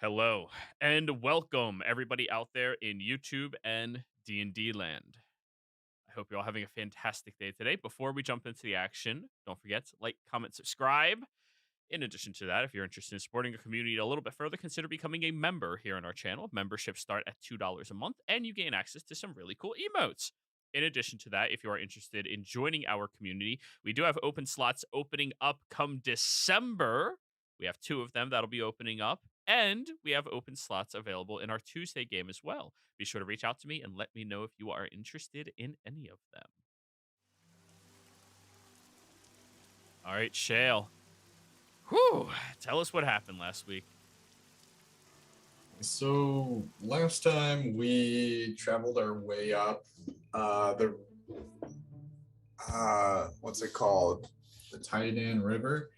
Hello and welcome everybody out there in YouTube and D&D land. I hope you're all having a fantastic day today. Before we jump into the action, don't forget to like, comment, subscribe. In addition to that, if you're interested in supporting the community a little bit further, consider becoming a member here on our channel. Memberships start at $2 a month and you gain access to some really cool emotes. In addition to that, if you are interested in joining our community, we do have open slots opening up come December. We have two of them that'll be opening up, and we have open slots available in our Tuesday game as well. Be sure to reach out to me and let me know if you are interested in any of them. All right, Shale. Whew. Tell us what happened last week. So last time we traveled our way up the what's it called? The Titan River.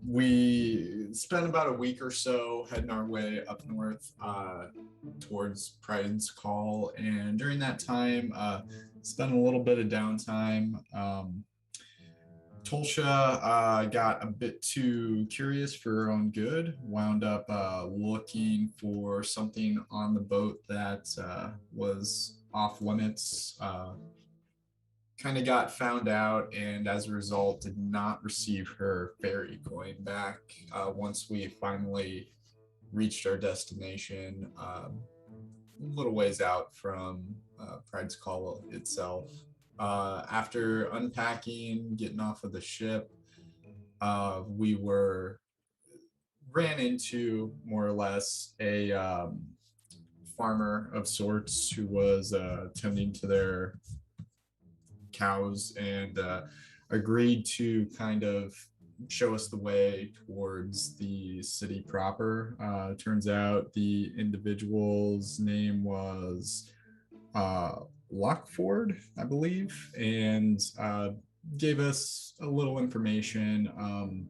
We spent about a week or so heading our way up north towards Pride's Call, and during that time, spent a little bit of downtime. Tolsha got a bit too curious for her own good, wound up looking for something on the boat that was off limits, kind of got found out, and as a result, did not receive her ferry coin back once we finally reached our destination, a little ways out from Pride's Call itself. After unpacking, getting off of the ship, we ran into more or less a farmer of sorts who was tending to their cows and agreed to kind of show us the way towards the city proper. Turns out the individual's name was Lockford, I believe, and gave us a little information,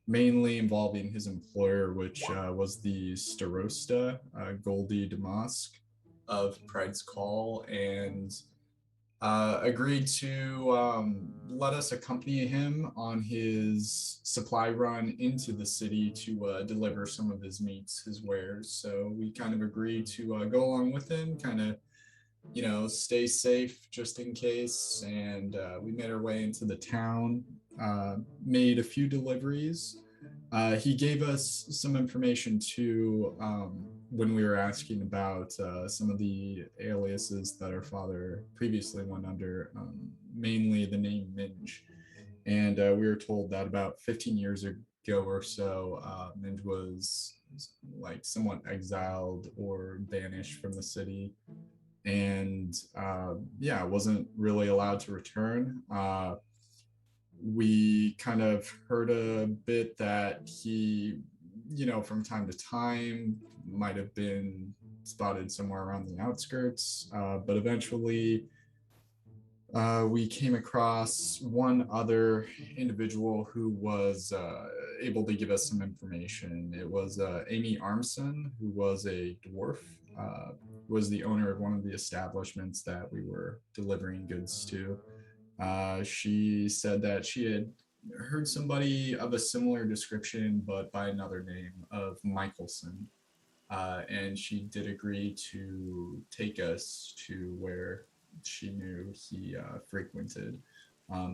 mainly involving his employer, which was the Starosta, Goldie Damask of Pride's Call, and agreed to let us accompany him on his supply run into the city to deliver some of his meats, his wares. So we kind of agreed to go along with him, kind of stay safe just in case. And we made our way into the town, made a few deliveries. He gave us some information too when we were asking about some of the aliases that our father previously went under, mainly the name Minge. And we were told that about 15 years ago or so, Minge was like somewhat exiled or banished from the city, and yeah, wasn't really allowed to return. We kind of heard a bit that he, from time to time might have been spotted somewhere around the outskirts, but eventually we came across one other individual who was able to give us some information. It was Amy Armson, who was a dwarf, was the owner of one of the establishments that we were delivering goods to. She said that she had heard somebody of a similar description, but by another name, of Michelson. And she did agree to take us to where she knew he frequented,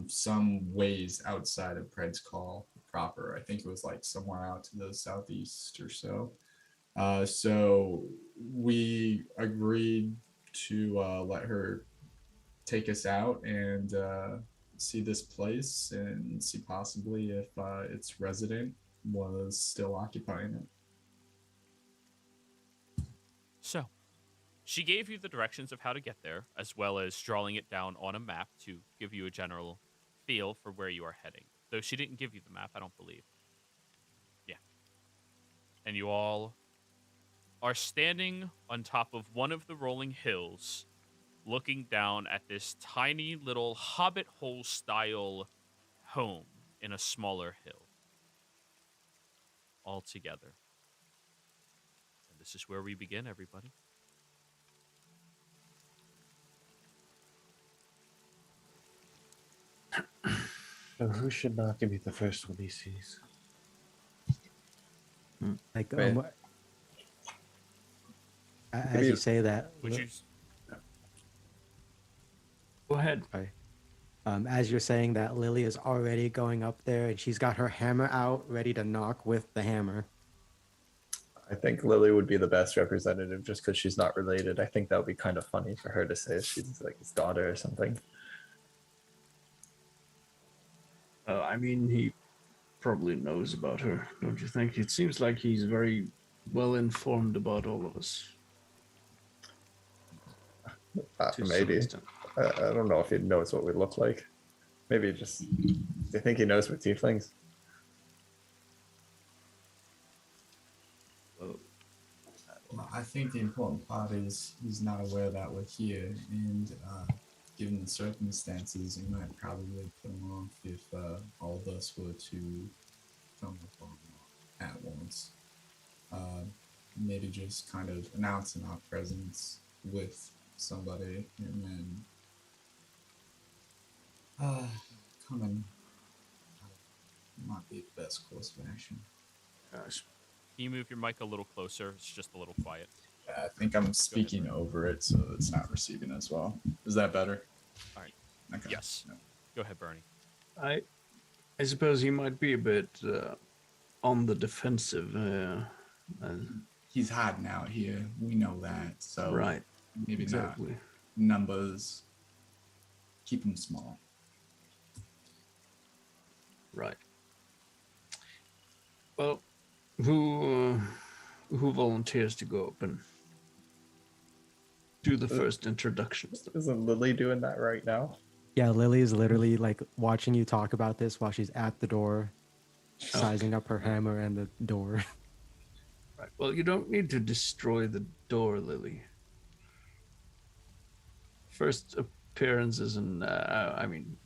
some ways outside of Pred's Call proper. I think it was like somewhere out to the southeast or so. So we agreed to let her take us out and see this place and see possibly if its resident was still occupying it. So, she gave you the directions of how to get there, as well as drawing it down on a map to give you a general feel for where you are heading. Though she didn't give you the map, I don't believe. Yeah. And you all are standing on top of one of the rolling hills, looking down at this tiny little hobbit hole style home in a smaller hill. All together. And this is where we begin, everybody. So who should not be the first one he sees? Like, Right. as you say that, Would you? Go ahead. sorry. As you're saying that, Lily is already going up there, and she's got her hammer out, ready to knock with the hammer. I think Lily would be the best representative just because she's not related. I think that would be kind of funny for her to say she's like his daughter or something. I mean, he probably knows about her, don't you think? It seems like he's very well informed about all of us. To some Maybe. extent. I don't know if he knows what we look like. Maybe just they think he knows we're tieflings. Well, I think the important part is he's not aware that we're here, and given the circumstances, it might probably put him off if all of us were to come upon him at once. Maybe just kind of announcing our presence with somebody, and then coming might be the best course of action. Gosh. Can you move your mic a little closer? It's just a little quiet. I think I'm speaking over it, so it's not receiving as well. Is that better? All right. Okay. Yes. No. Go ahead, Bernie. I suppose he might be a bit on the defensive. He's hiding out here. We know that. So Right. maybe Exactly. not numbers. Keep them small. Right. Well, who volunteers to go up and do the first introductions? Isn't Lily doing that right now? Yeah, Lily is literally like watching you talk about this while she's at the door, sizing up her hammer and the door. Right. Well, you don't need to destroy the door, Lily. First appearances, and I mean,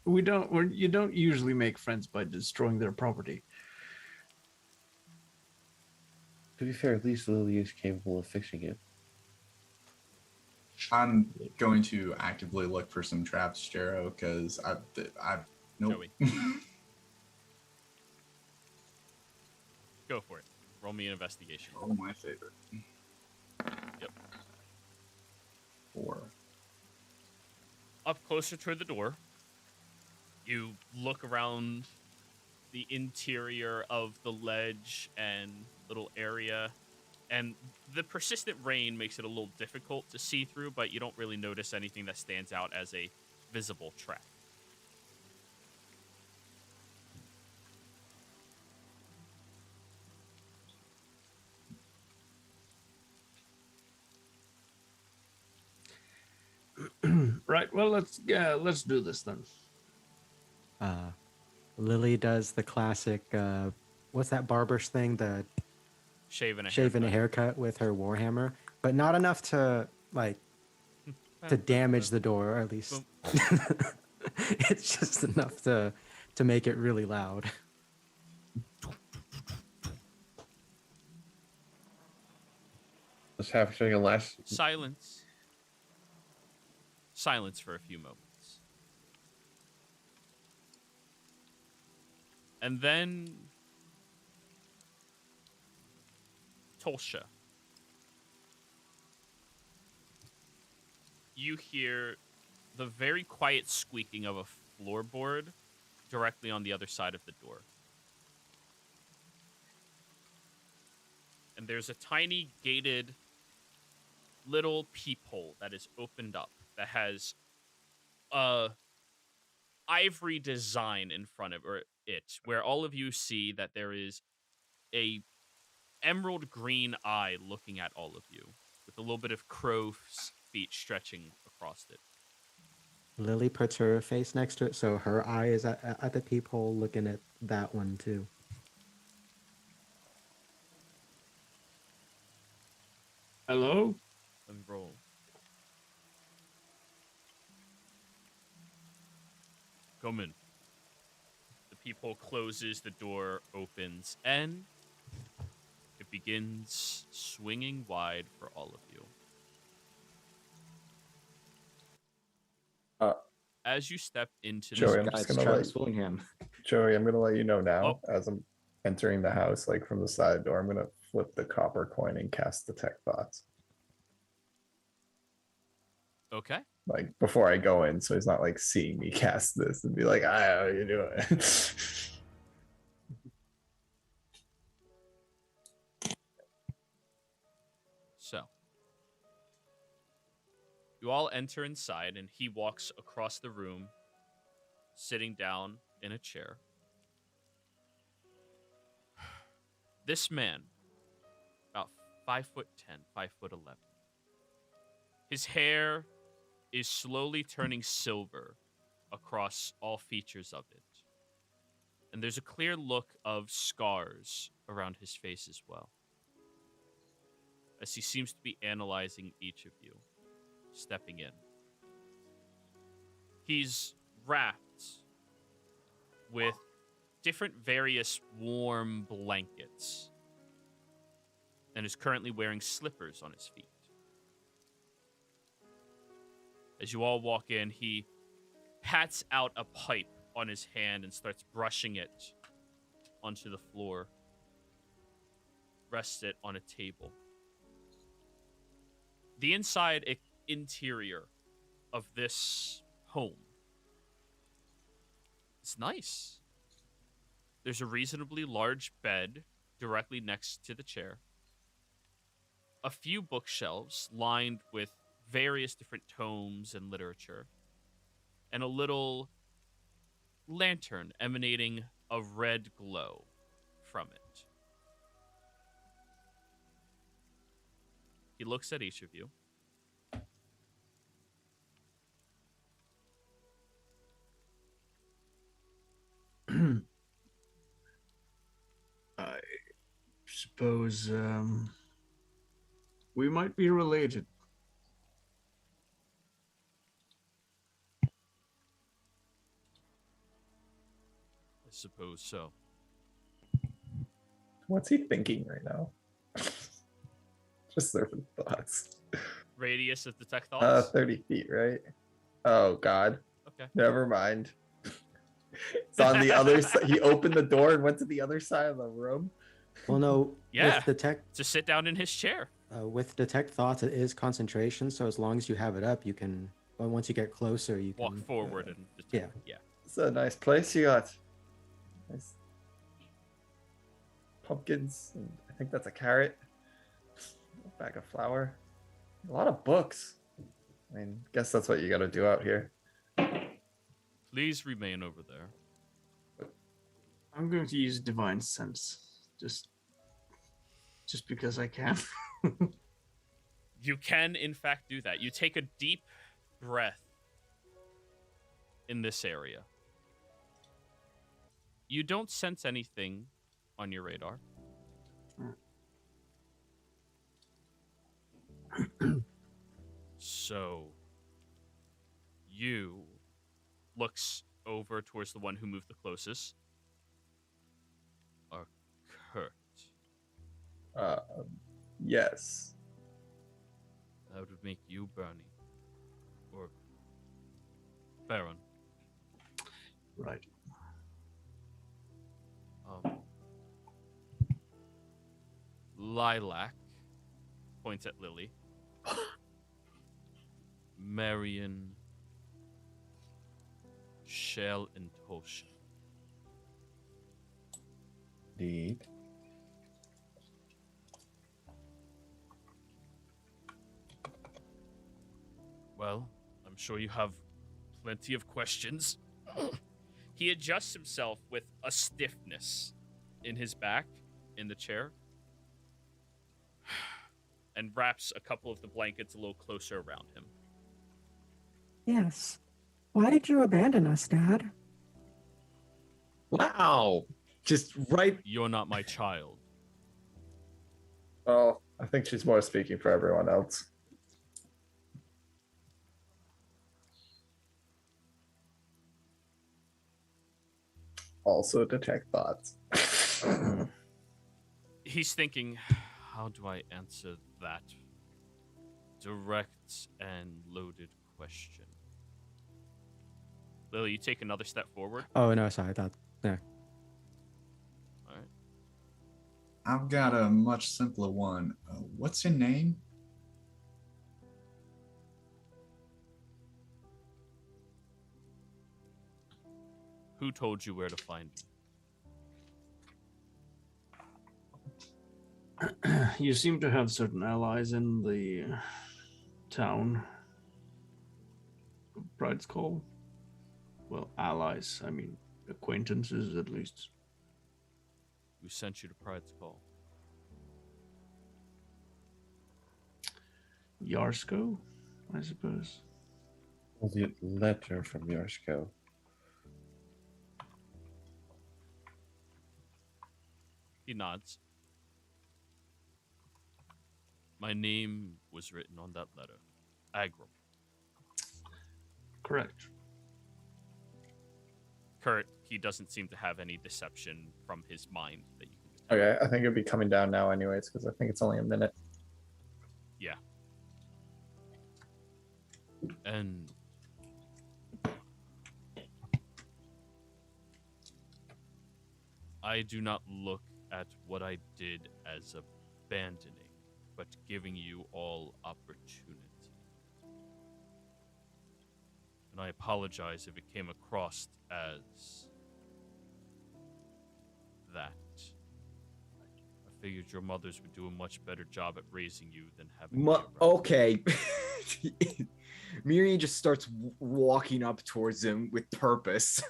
you don't usually make friends by destroying their property. To be fair, at least Lily is capable of fixing it. I'm going to actively look for some traps, Jero, because I nope. Joey. Go for it. Roll me an investigation. Oh, my favorite. Yep. 4. Up closer toward the door, you look around the interior of the ledge and little area, and the persistent rain makes it a little difficult to see through, but you don't really notice anything that stands out as a visible trap. Right. Well, let's do this then. Lily does the classic, what's that barber's thing? The Shaving a shaving a haircut. haircut with her warhammer, but not enough to like to damage the door, or at least it's just enough to make it really loud. Let's have a last. Silence. Silence for a few moments. And then Tolsha. You hear the very quiet squeaking of a floorboard directly on the other side of the door. And there's a tiny gated little peephole that is opened up that has a ivory design in front of it, where all of you see that there is a emerald green eye looking at all of you with a little bit of crow's feet stretching across it. Lily puts her face next to it, so her eye is at the peephole looking at that one too. Hello? Let me roll. Come in. The peephole closes, the door opens, and it begins swinging wide for all of you. As you step into Joey, this, I'm just Guys, gonna Travis Willingham. Joey, I'm gonna let you know now Oh. as I'm entering the house, like from the side door. I'm gonna flip the copper coin and cast detect thoughts, Okay. like before I go in, so he's not like seeing me cast this and be like, "Ah, how are you doing?" So, you all enter inside, and he walks across the room, sitting down in a chair. This man, about 5'10", 5'11". His hair is slowly turning silver across all features of it. And there's a clear look of scars around his face as well, as he seems to be analyzing each of you, stepping in. He's wrapped with different various warm blankets and is currently wearing slippers on his feet. As you all walk in, he pats out a pipe on his hand and starts brushing it onto the floor, rests it on a table. The interior of this home is nice. There's a reasonably large bed directly next to the chair. A few bookshelves lined with various different tomes and literature. And a little lantern emanating a red glow from it. He looks at each of you. I suppose we might be related. I suppose so. What's he thinking right now? Just surfing thoughts. Radius of detect thoughts? 30 feet, right? Oh God. Okay. Never mind. It's on the other side. He opened the door and went to the other side of the room. Well, no. Yeah. With detect, Just sit down in his chair. with detect thoughts, it is concentration. So as long as you have it up, you can. But once you get closer, you Walk can forward and yeah. Yeah. It's a nice place you got. Nice pumpkins. And I think that's a carrot. A bag of flour. A lot of books. I mean, guess that's what you got to do out here. Please remain over there. I'm going to use divine sense, just because I can. You can, in fact, do that. You take a deep breath in this area. You don't sense anything on your radar. So, you looks over towards the one who moved the closest. Kurt. Yes. That would make you Bernie. Or Baron. Right. Lilac points at Lily. Marion, Shell, and Tosha. Indeed. Well, I'm sure you have plenty of questions. He adjusts himself with a stiffness in his back in the chair and wraps a couple of the blankets a little closer around him. Yes. Why did you abandon us, Dad? Wow. Just right. You're not my child. Oh, I think she's more speaking for everyone else. Also detect thoughts. He's thinking, how do I answer that direct and loaded question? Lily, you take another step forward. Oh no, sorry. I thought there. All right. I've got a much simpler one. What's your name? Who told you where to find me? You seem to have certain allies in the town. Bride's Call. Well, allies. I mean, acquaintances at least. Who sent you to Pride's Call? Yarsko, I suppose. Well, the letter from Yarsko. He nods. My name was written on that letter. Agram. Correct. Kurt, he doesn't seem to have any deception from his mind that you can detect. Okay, I think it'd be coming down now anyways, because I think it's only a minute. Yeah. And I do not look at what I did as abandoning, but giving you all opportunity. And I apologize if it came across as that. I figured your mothers would do a much better job at raising you than having me around. Okay. Miriam just starts walking up towards him with purpose.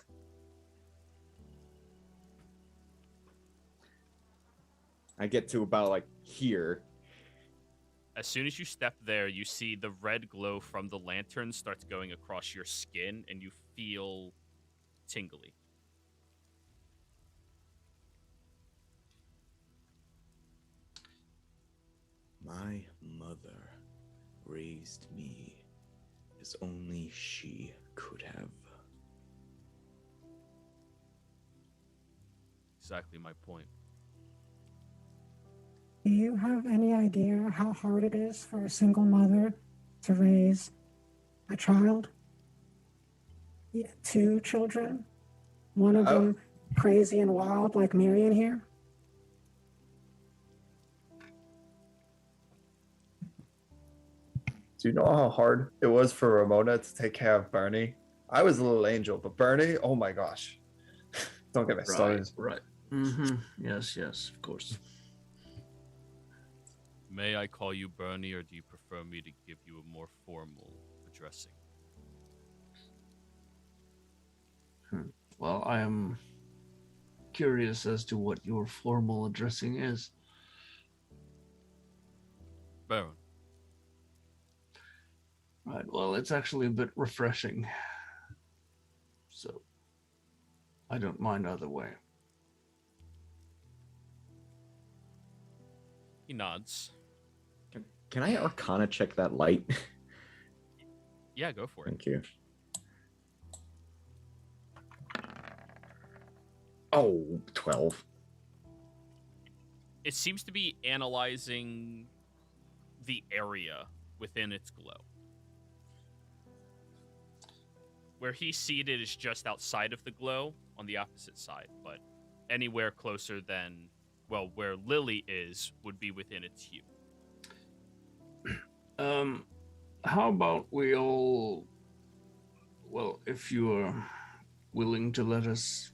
I get to about like here. As soon as you step there, you see the red glow from the lantern starts going across your skin, and you feel tingly. My mother raised me as only she could have. Exactly my point. Do you have any idea how hard it is for a single mother to raise a child? Yeah, 2 children? One of them crazy and wild like Marion here? Do you know how hard it was for Ramona to take care of Bernie? I was a little angel, but Bernie, oh my gosh. Don't get me started. Right. Mm-hmm. Yes, of course. May I call you Bernie, or do you prefer me to give you a more formal addressing? Well, I am curious as to what your formal addressing is. Baron. Right, well, it's actually a bit refreshing. So, I don't mind either way. He nods. Can I Arcana check that light? Yeah, go for it. Thank you. Oh, 12. It seems to be analyzing the area within its glow. Where he's seated is just outside of the glow on the opposite side, but anywhere closer than, well, where Lily is would be within its hue. How about we all, well, if you're willing to let us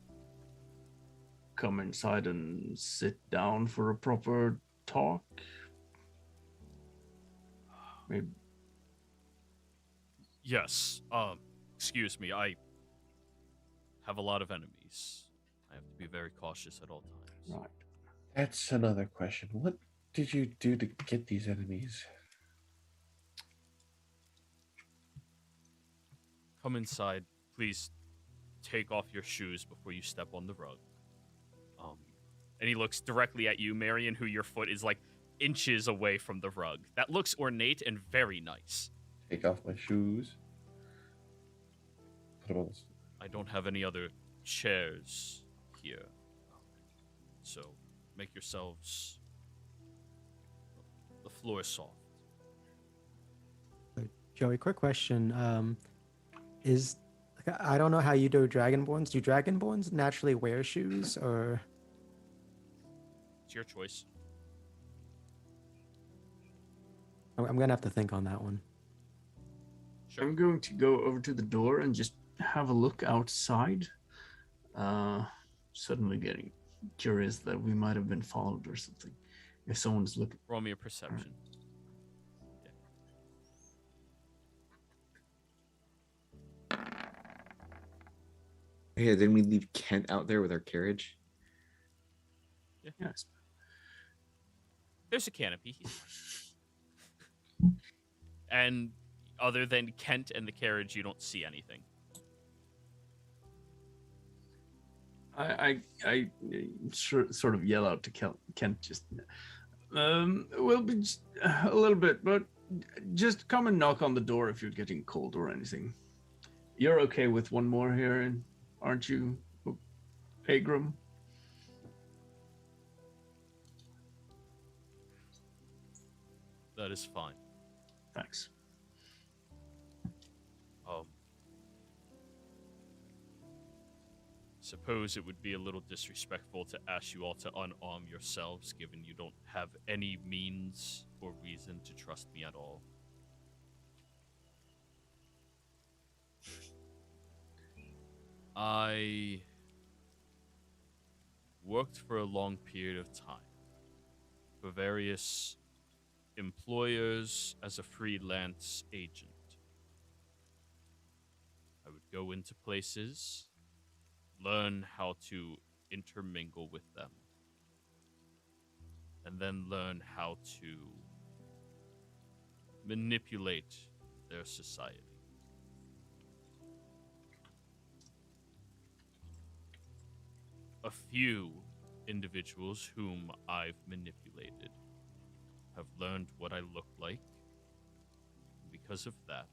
come inside and sit down for a proper talk? Maybe. Yes. Excuse me. I have a lot of enemies. I have to be very cautious at all times. Right. That's another question. What did you do to get these enemies? Come inside. Please take off your shoes before you step on the rug. And he looks directly at you, Marion, who your foot is like inches away from the rug. That looks ornate and very nice. Take off my shoes. Put them on the... I don't have any other chairs here. So make yourselves... The floor is soft. Joey, quick question. Is Like, I don't know how you do dragonborns. Do dragonborns naturally wear shoes, or It's your choice. I'm gonna have to think on that one. Sure. I'm going to go over to the door and just have a look outside. Suddenly getting curious that we might have been followed or something. If someone's looking. Roll me a perception. Yeah, then we leave Kent out there with our carriage. Yes. There's a canopy. And other than Kent and the carriage, you don't see anything. I sort of yell out to Kent just, we'll be just a little bit, but just come and knock on the door if you're getting cold or anything. You're okay with one more here, aren't you, Agram? That is fine. Thanks. Suppose it would be a little disrespectful to ask you all to unarm yourselves, given you don't have any means or reason to trust me at all. I worked for a long period of time for various employers as a freelance agent. I would go into places, learn how to intermingle with them, and then learn how to manipulate their society. A few individuals whom I've manipulated have learned what I look like. Because of that,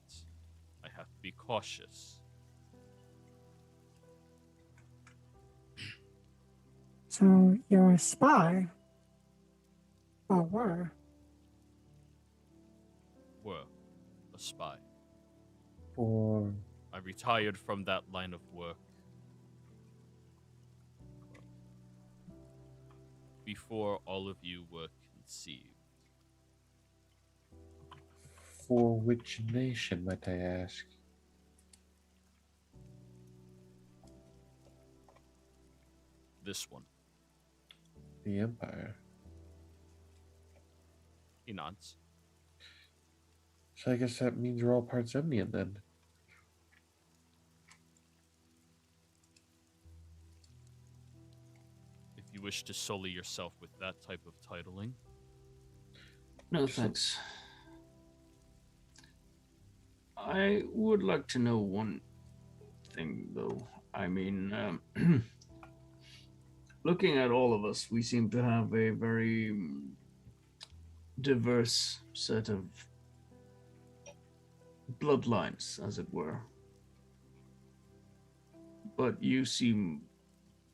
I have to be cautious. So you're a spy? Or were? Were a spy. For I retired from that line of work before all of you were conceived. for which nation, might I ask? This one. The Empire. He nods. So I guess that means we're all part Zemnian then. If you wish to sully yourself with that type of titling, No, thanks. I would like to know one thing, though. I mean, looking at all of us, we seem to have a very diverse set of bloodlines, as it were. But you seem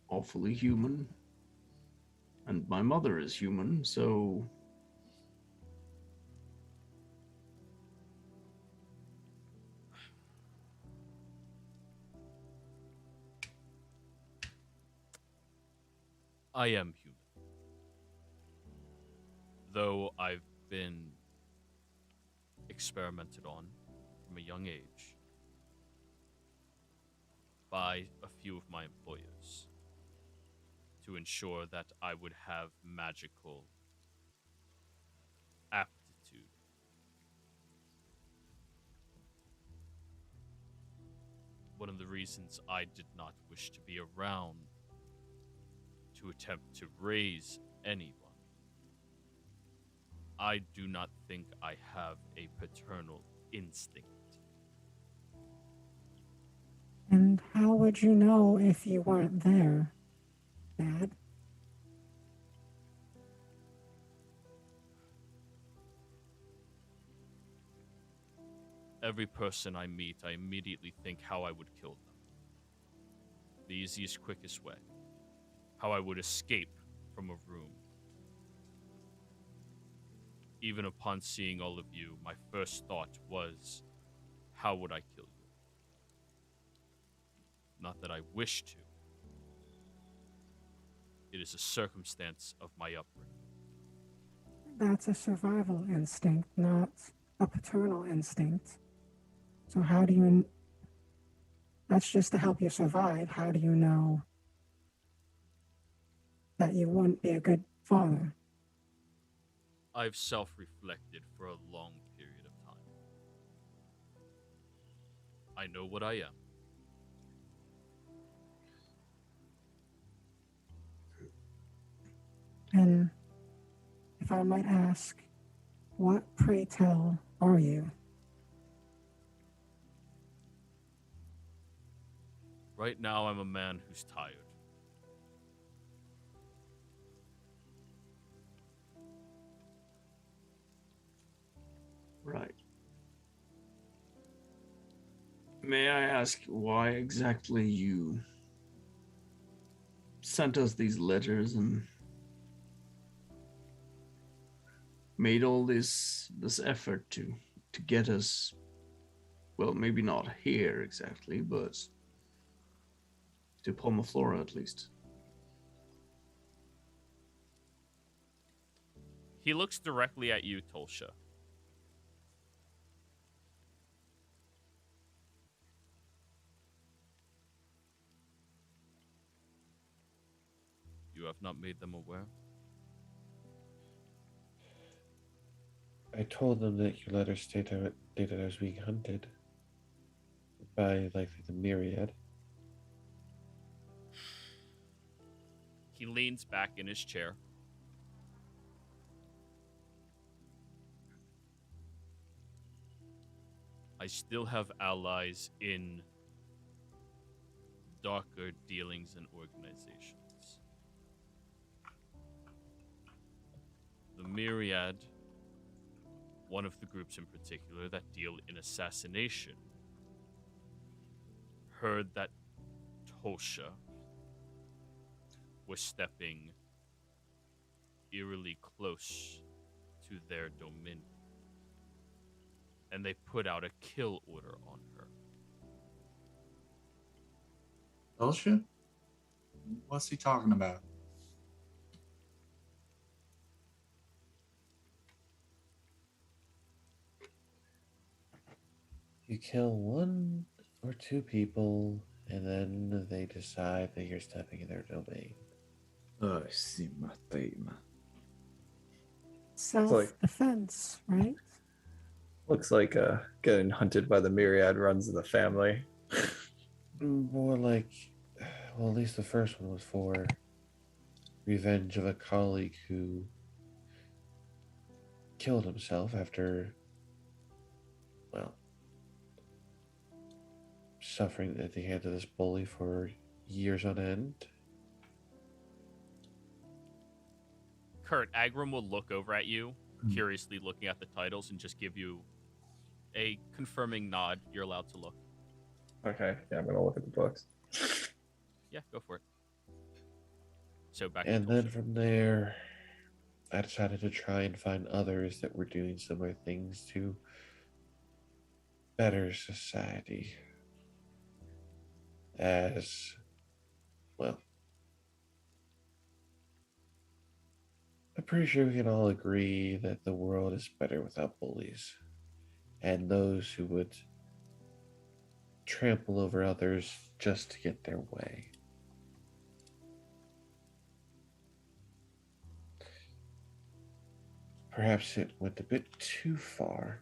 awfully human, and my mother is human, so I am human. Though I've been experimented on from a young age by a few of my employers to ensure that I would have magical aptitude. One of the reasons I did not wish to be around to attempt to raise anyone. I do not think I have a paternal instinct. And how would you know if you weren't there, Dad? Every person I meet, I immediately think how I would kill them. The easiest, quickest way. How I would escape from a room. Even upon seeing all of you, my first thought was, how would I kill you? Not that I wish to. It is a circumstance of my upbringing. That's a survival instinct, not a paternal instinct. So how do you... That's just to help you survive. How do you know that you wouldn't be a good father? I've self-reflected for a long period of time. I know what I am. And if I might ask, what, pray tell, are you? Right now, I'm a man who's tired. Right. May I ask why exactly you sent us these letters and made all this effort to get us, well, maybe not here exactly, but to Pomoflora at least? He looks directly at you, Tolsha. You have not made them aware? I told them that your letter stated that I was being hunted by likely the Myriad. He leans back in his chair. I still have allies in darker dealings and organizations. The Myriad, one of the groups in particular that deal in assassination, heard that Tosha was stepping eerily close to their dominion, and they put out a kill order on her. Elsha? What's he talking about? You kill one or two people, and then they decide that you're stepping in their domain. Oh, sì, Matteo. Self-defense, right? Looks like getting hunted by the Myriad runs in the family. More like, well, at least the first one was for revenge of a colleague who killed himself after, well, suffering at the hands of this bully for years on end. Kurt, Agram will look over at you, curiously looking at the titles, and just give you a confirming nod. You're allowed to look. Okay, yeah, I'm gonna look at the books. Yeah, go for it. So back And to then Tulsa. from there, I decided to try and find others that were doing similar things to better society. As, well, I'm pretty sure we can all agree that the world is better without bullies and those who would trample over others just to get their way. Perhaps it went a bit too far.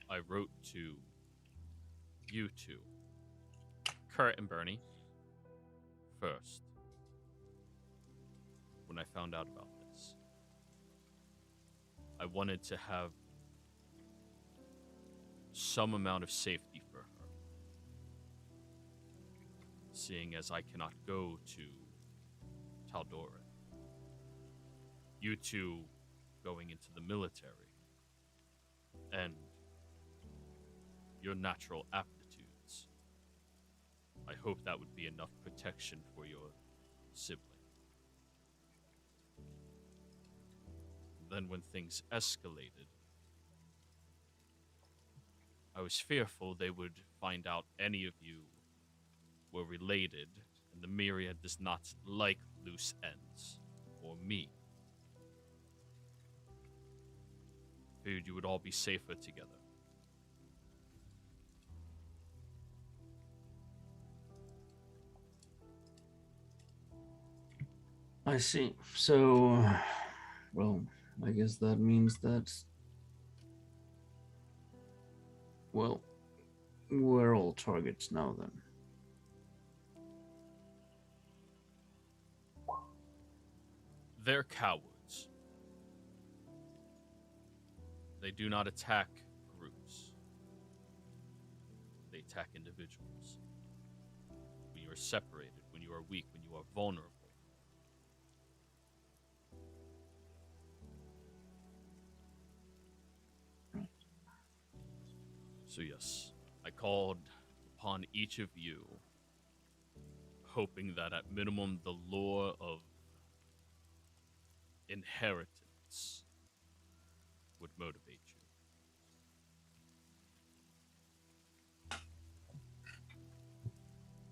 I wrote to you two, Kurt and Bernie, first, when I found out about this. I wanted to have some amount of safety for her, seeing as I cannot go to Tal'Dorei. You two going into the military, and your natural aptitudes. I hope that would be enough protection for your sibling. Then when things escalated, I was fearful they would find out any of you were related, and the Myriad does not like loose ends, or me. Figured you would all be safer together. I see. So, well, I guess that means that, well, we're all targets now then. They're cowards. They do not attack groups. They attack individuals. When you are separated, when you are weak, when you are vulnerable. So yes, I called upon each of you, hoping that at minimum the lore of inheritance would motivate you.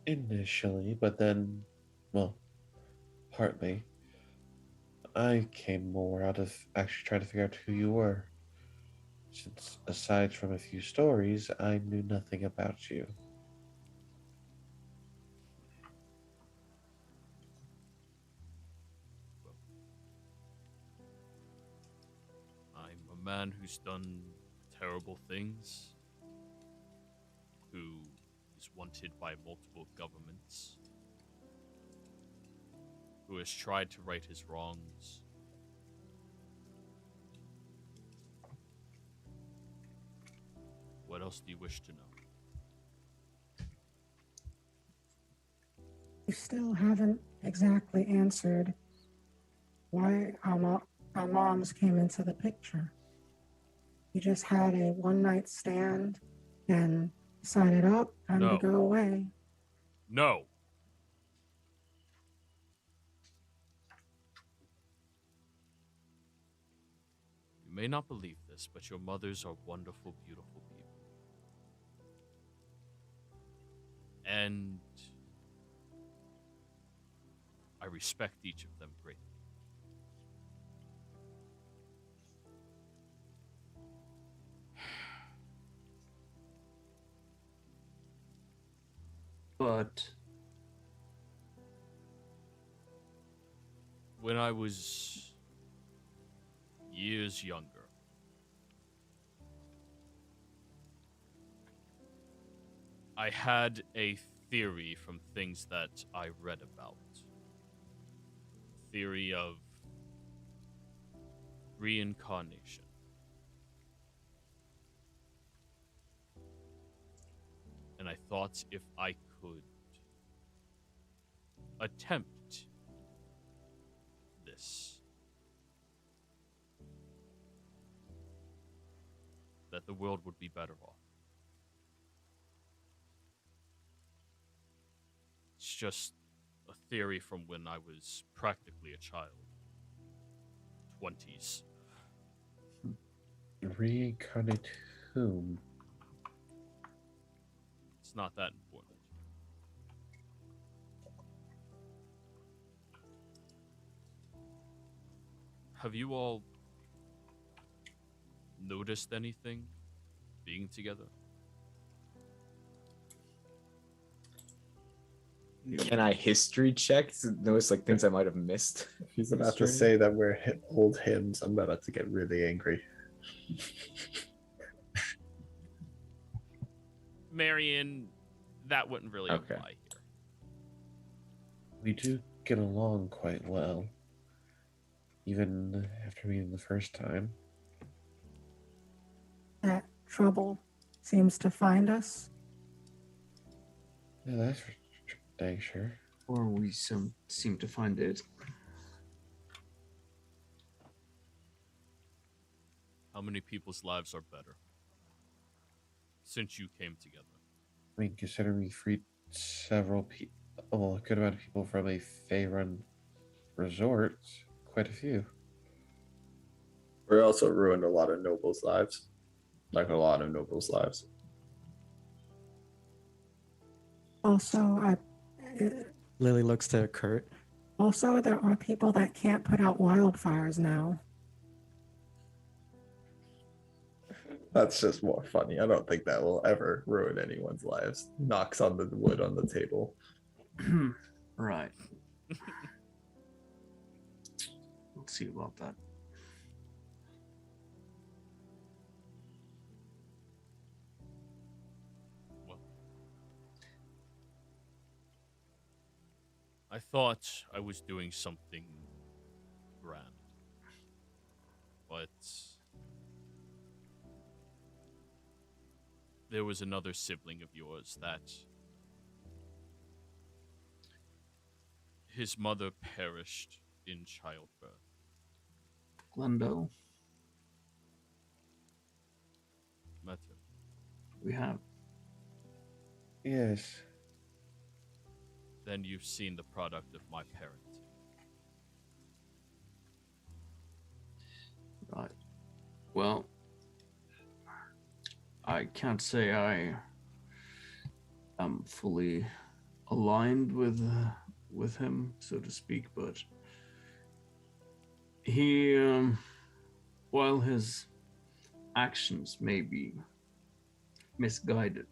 Initially, but then, well, partly, I came more out of actually trying to figure out who you were. Since, aside from a few stories, I knew nothing about you. Well, I'm a man who's done terrible things, who is wanted by multiple governments, who has tried to right his wrongs. What else do you wish to know? You still haven't exactly answered why our moms came into the picture. You just had a one-night stand and decided, oh, time to go away. No. You may not believe this, but your mothers are wonderful, beautiful people. And I respect each of them greatly. But when I was years younger, I had a theory from things that I read about. Theory of reincarnation. And I thought if I could attempt this, that the world would be better off. It's just a theory from when I was practically a child. 20s. Reincarnate whom? It's not that important. Have you all noticed anything being together? Can I history check to notice like things I might have missed? If he's about to say that we're old hymns, I'm about to get really angry. Marion, that wouldn't really Okay. apply here. We do get along quite well, even after meeting the first time. That trouble seems to find us. Yeah, that's for dang sure. or we seem to find it. How many people's lives are better since you came together? I mean, considering we freed several people, well, a good amount of people from a Fey-run resort, quite a few. We also ruined a lot of nobles' lives. Like a lot of nobles' lives. Also, Lily looks to Kurt. also there are people that can't put out wildfires now. That's just more funny. I don't think that will ever ruin anyone's lives. Knocks on the wood on the table. Right. Let's see about that. Well, I thought I was doing something grand, but there was another sibling of yours that his mother perished in childbirth. Glendale, Met her. we have. Yes. Then you've seen the product of my parenting. Right. Well, I can't say I am fully aligned with him, so to speak, but he, while his actions may be misguided,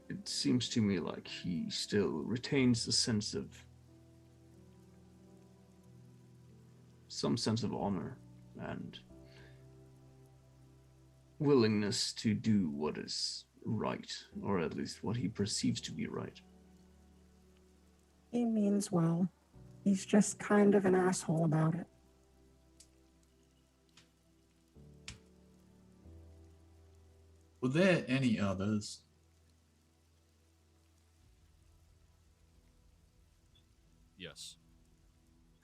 it seems to me like he still retains some sense of honor and willingness to do what is right, or at least what he perceives to be right. He means well. He's just kind of an asshole about it. Were there any others? Yes.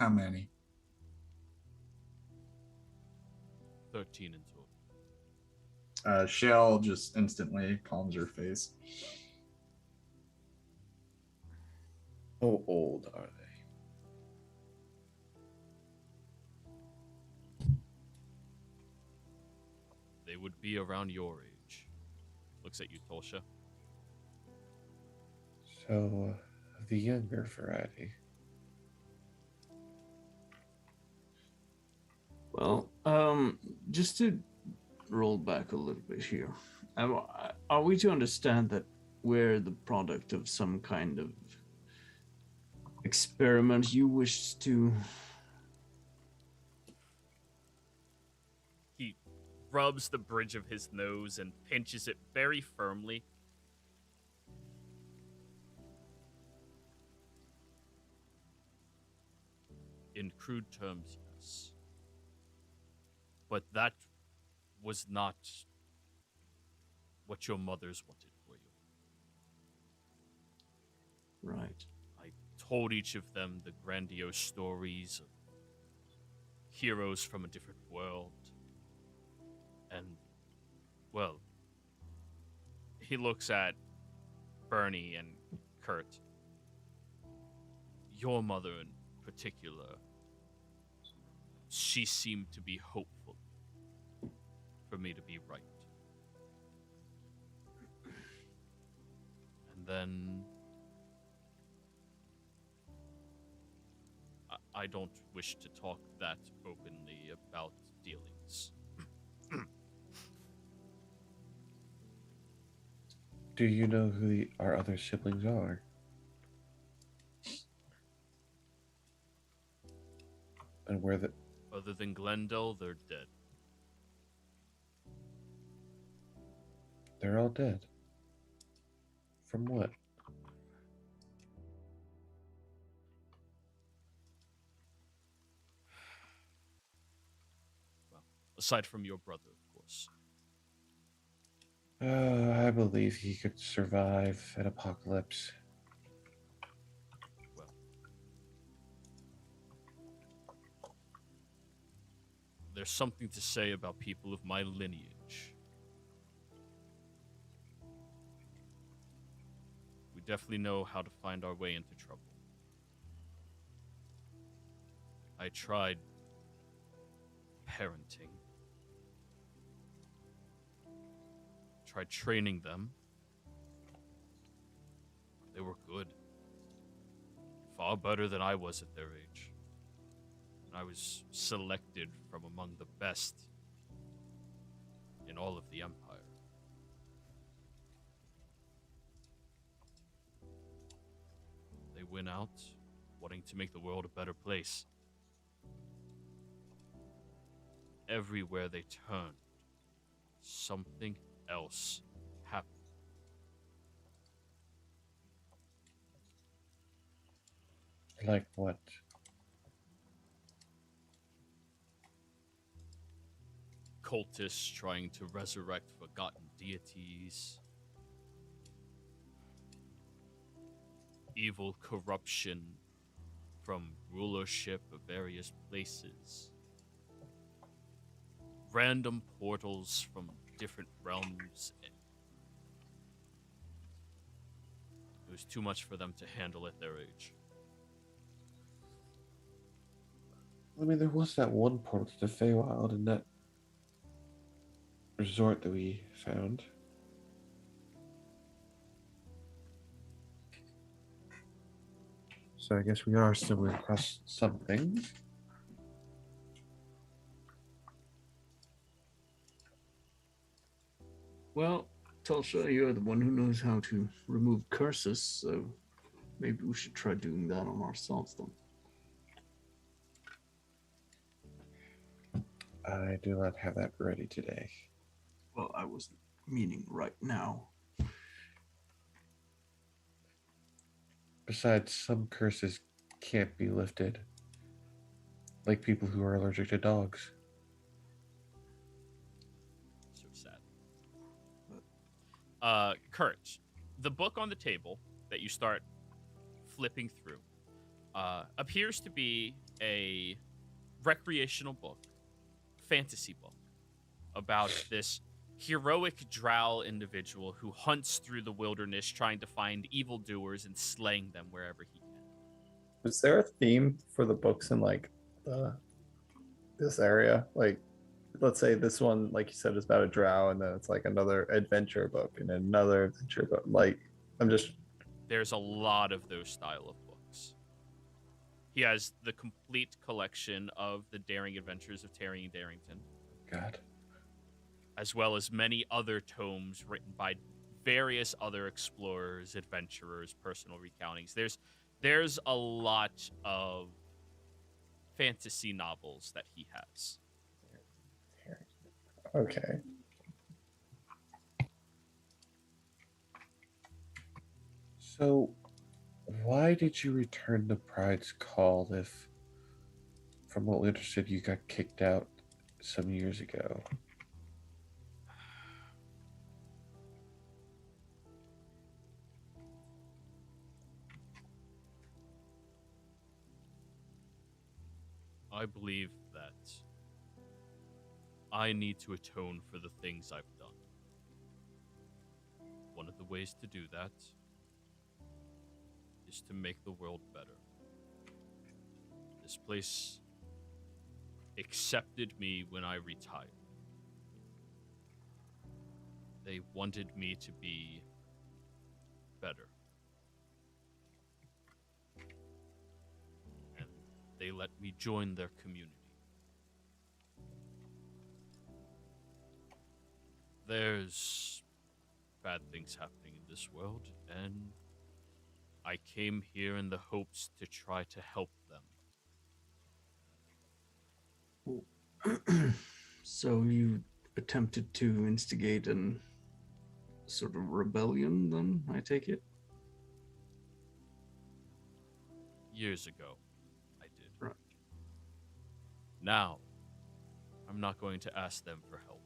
How many? 13 in total. Shell just instantly calms her face. How old are they? They would be around your age. Looks at you, Tolsha. So, the younger variety. Well, just to roll back a little bit here, are we to understand that we're the product of some kind of experiment you wish to? He rubs the bridge of his nose and pinches it very firmly. In crude terms, yes. But that was not what your mothers wanted for you. Right. I told each of them the grandiose stories of heroes from a different world. And, well, he looks at Bernie and Kurt. Your mother in particular, she seemed to be hopeful for me to be right. And then I don't wish to talk that openly about dealings. Do you know who our other siblings are? And where the... Other than Glendale, they're dead. They're all dead. From what? Well, aside from your brother, of course. I believe he could survive an apocalypse. Well, there's something to say about people of my lineage. We definitely know how to find our way into trouble. I tried parenting. Tried training them. They were good. Far better than I was at their age. And I was selected from among the best in all of the Empire. They went out wanting to make the world a better place. Everywhere they turned, something else happened. Like what? Cultists trying to resurrect forgotten deities. Evil corruption from rulership of various places. Random portals from different realms. It was too much for them to handle at their age. I mean, there was that one portal to the Feywild in that resort that we found. So I guess we are stumbling across something. Well, Tulsa, you're the one who knows how to remove curses, so maybe we should try doing that on ourselves then. I do not have that ready today. Well, I was meaning right now. Besides, some curses can't be lifted. Like people who are allergic to dogs. So sad. Kurt, the book on the table that you start flipping through appears to be a recreational book, fantasy book, about this heroic drow individual who hunts through the wilderness trying to find evildoers and slaying them wherever he can. Was there a theme for the books in like this area? Like, let's say this one, like you said, is about a drow, and then it's like another adventure book and another adventure book. Like, There's a lot of those style of books. He has the complete collection of the Daring Adventures of Terry and Darrington. God. As well as many other tomes written by various other explorers, adventurers, personal recountings. There's a lot of fantasy novels that he has. okay. So, why did you return the Pride's call if, from what we understood, you got kicked out some years ago? I believe that I need to atone for the things I've done. One of the ways to do that is to make the world better. This place accepted me when I retired. They wanted me to be better. And they let me join their community. There's bad things happening in this world, and I came here in the hopes to try to help them. So you attempted to instigate an sort of rebellion, then, I take it? Years ago, I did. Right. Now, I'm not going to ask them for help.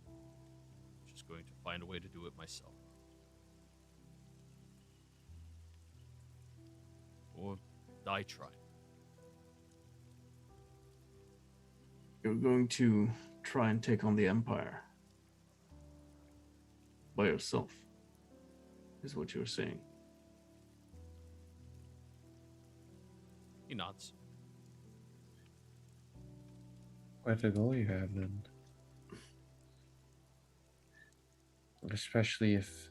I'm just going to find a way to do it myself. Or die trying. You're going to try and take on the Empire by yourself, is what you're saying. He nods. Quite a goal you have, then. Especially if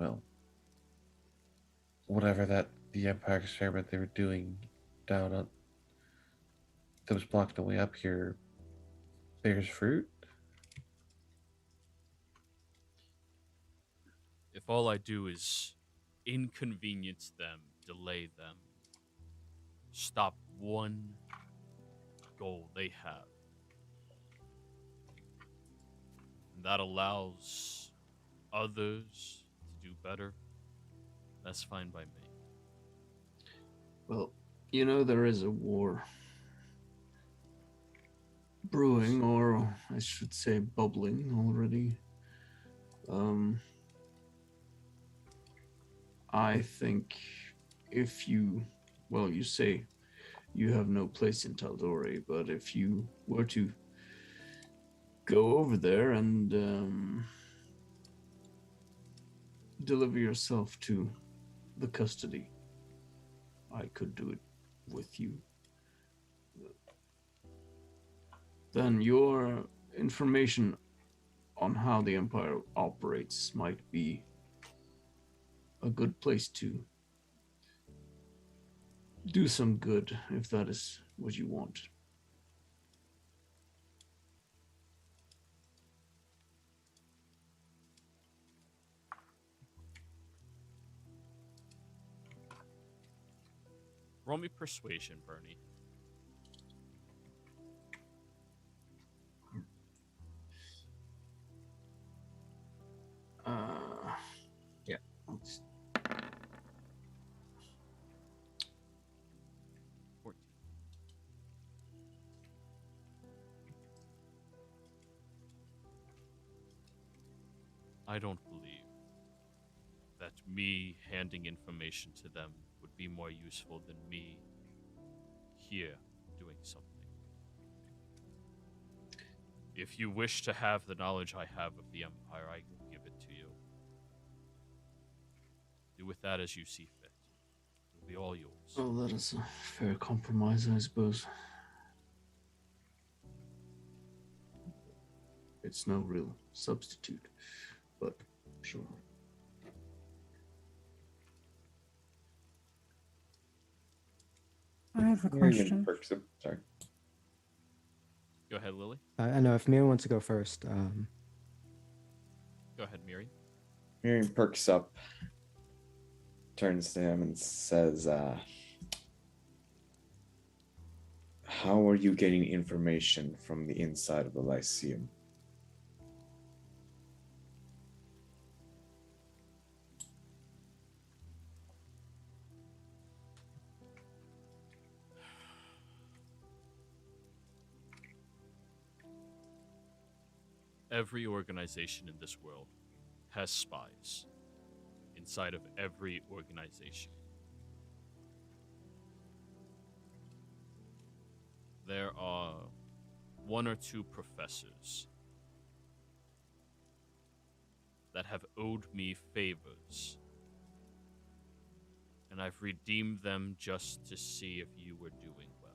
well, whatever the Empire experiment they were doing down on that was blocking the way up here bears fruit. If all I do is inconvenience them, delay them, stop one goal they have, and that allows others to do better, that's fine by me. Well, there is a war brewing, or I should say bubbling already. I think if you say you have no place in Tal'Dorei, but if you were to go over there and deliver yourself to the custody, I could do it with you. Then your information on how the Empire operates might be a good place to do some good, if that is what you want. Roll me persuasion, Bernie. Yeah. 14. I don't believe that me handing information to them would be more useful than me here doing something. If you wish to have the knowledge I have of the Empire, I will give it to you. Do with that as you see fit. It will be all yours. Oh, that is a fair compromise, I suppose. It's no real substitute, but sure. I have a question. Sorry. Go ahead, Lily. I know if Miriam wants to go first. Go ahead, Miri. Miriam perks up, turns to him and says, how are you getting information from the inside of the Lyceum? Every organization in this world has spies inside of every organization. There are one or two professors that have owed me favors, and I've redeemed them just to see if you were doing well.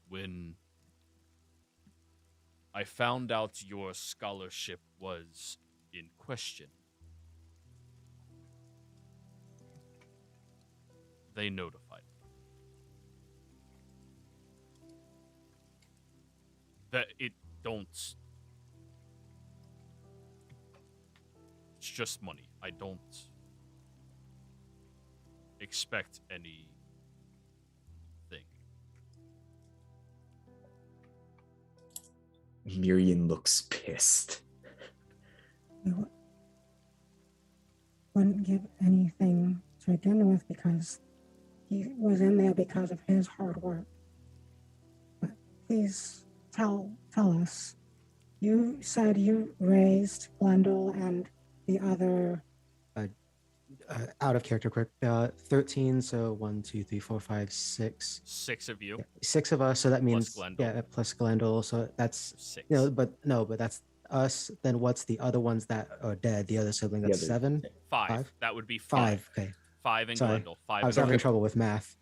When I found out your scholarship was in question, they notified me that it don't. It's just money. I don't expect anything. Miriam looks pissed. We wouldn't give anything to begin with because he was in there because of his hard work. But please tell us. You said you raised Glendale and the other. Out of character quick. 13. So 1, 2, 3, 4, 5, 6. 6 of you. Yeah, 6 of us. So that means Glendale. plus Glendale. So that's 6. but that's us. Then what's the other ones that are dead? The other sibling. That's 7. 5. 5. That would be 5. 5. Okay. 5 and Sorry. Glendale. 5. I was and having Glendale. trouble with math.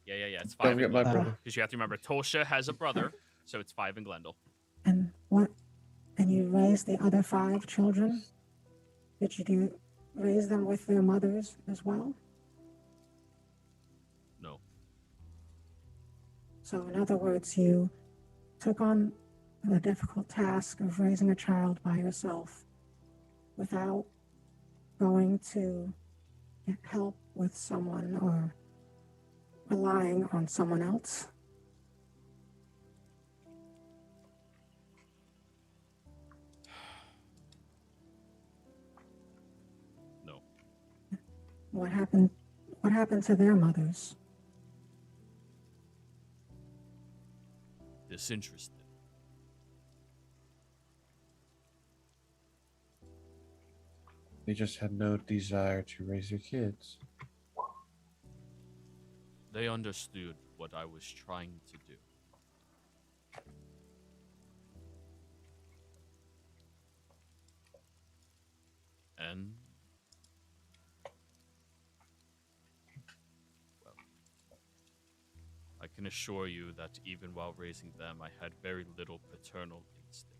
Yeah. It's Don't 5 in forget my Glendale. brother. Because you have to remember, Tolsha has a brother, so it's 5 in Glendale. And what? And you raised the other 5 children? Did you raise them with their mothers as well? No. So, in other words, you took on the difficult task of raising a child by yourself without going to get help with someone or relying on someone else. No. What happened? What happened to their mothers? Disinterested. They just had no desire to raise their kids. They understood what I was trying to do. And well, I can assure you that even while raising them, I had very little paternal instinct.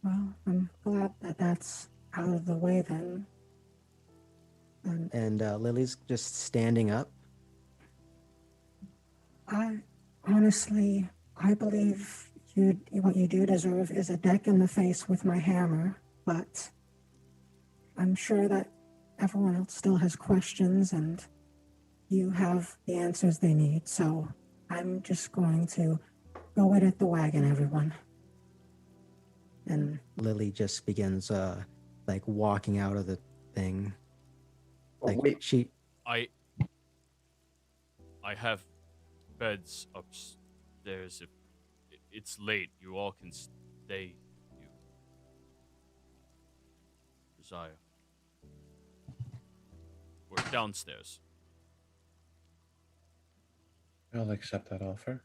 Well, I'm glad that that's out of the way then. And Lily's just standing up. I honestly, I believe what you do deserve is a deck in the face with my hammer, but I'm sure that everyone else still has questions and you have the answers they need, so I'm just going to go in at the wagon, everyone. And Lily just begins like walking out of the thing. Like Wait. she I have beds upstairs. If it's late, you all can stay. You desire. We're downstairs. I'll accept that offer.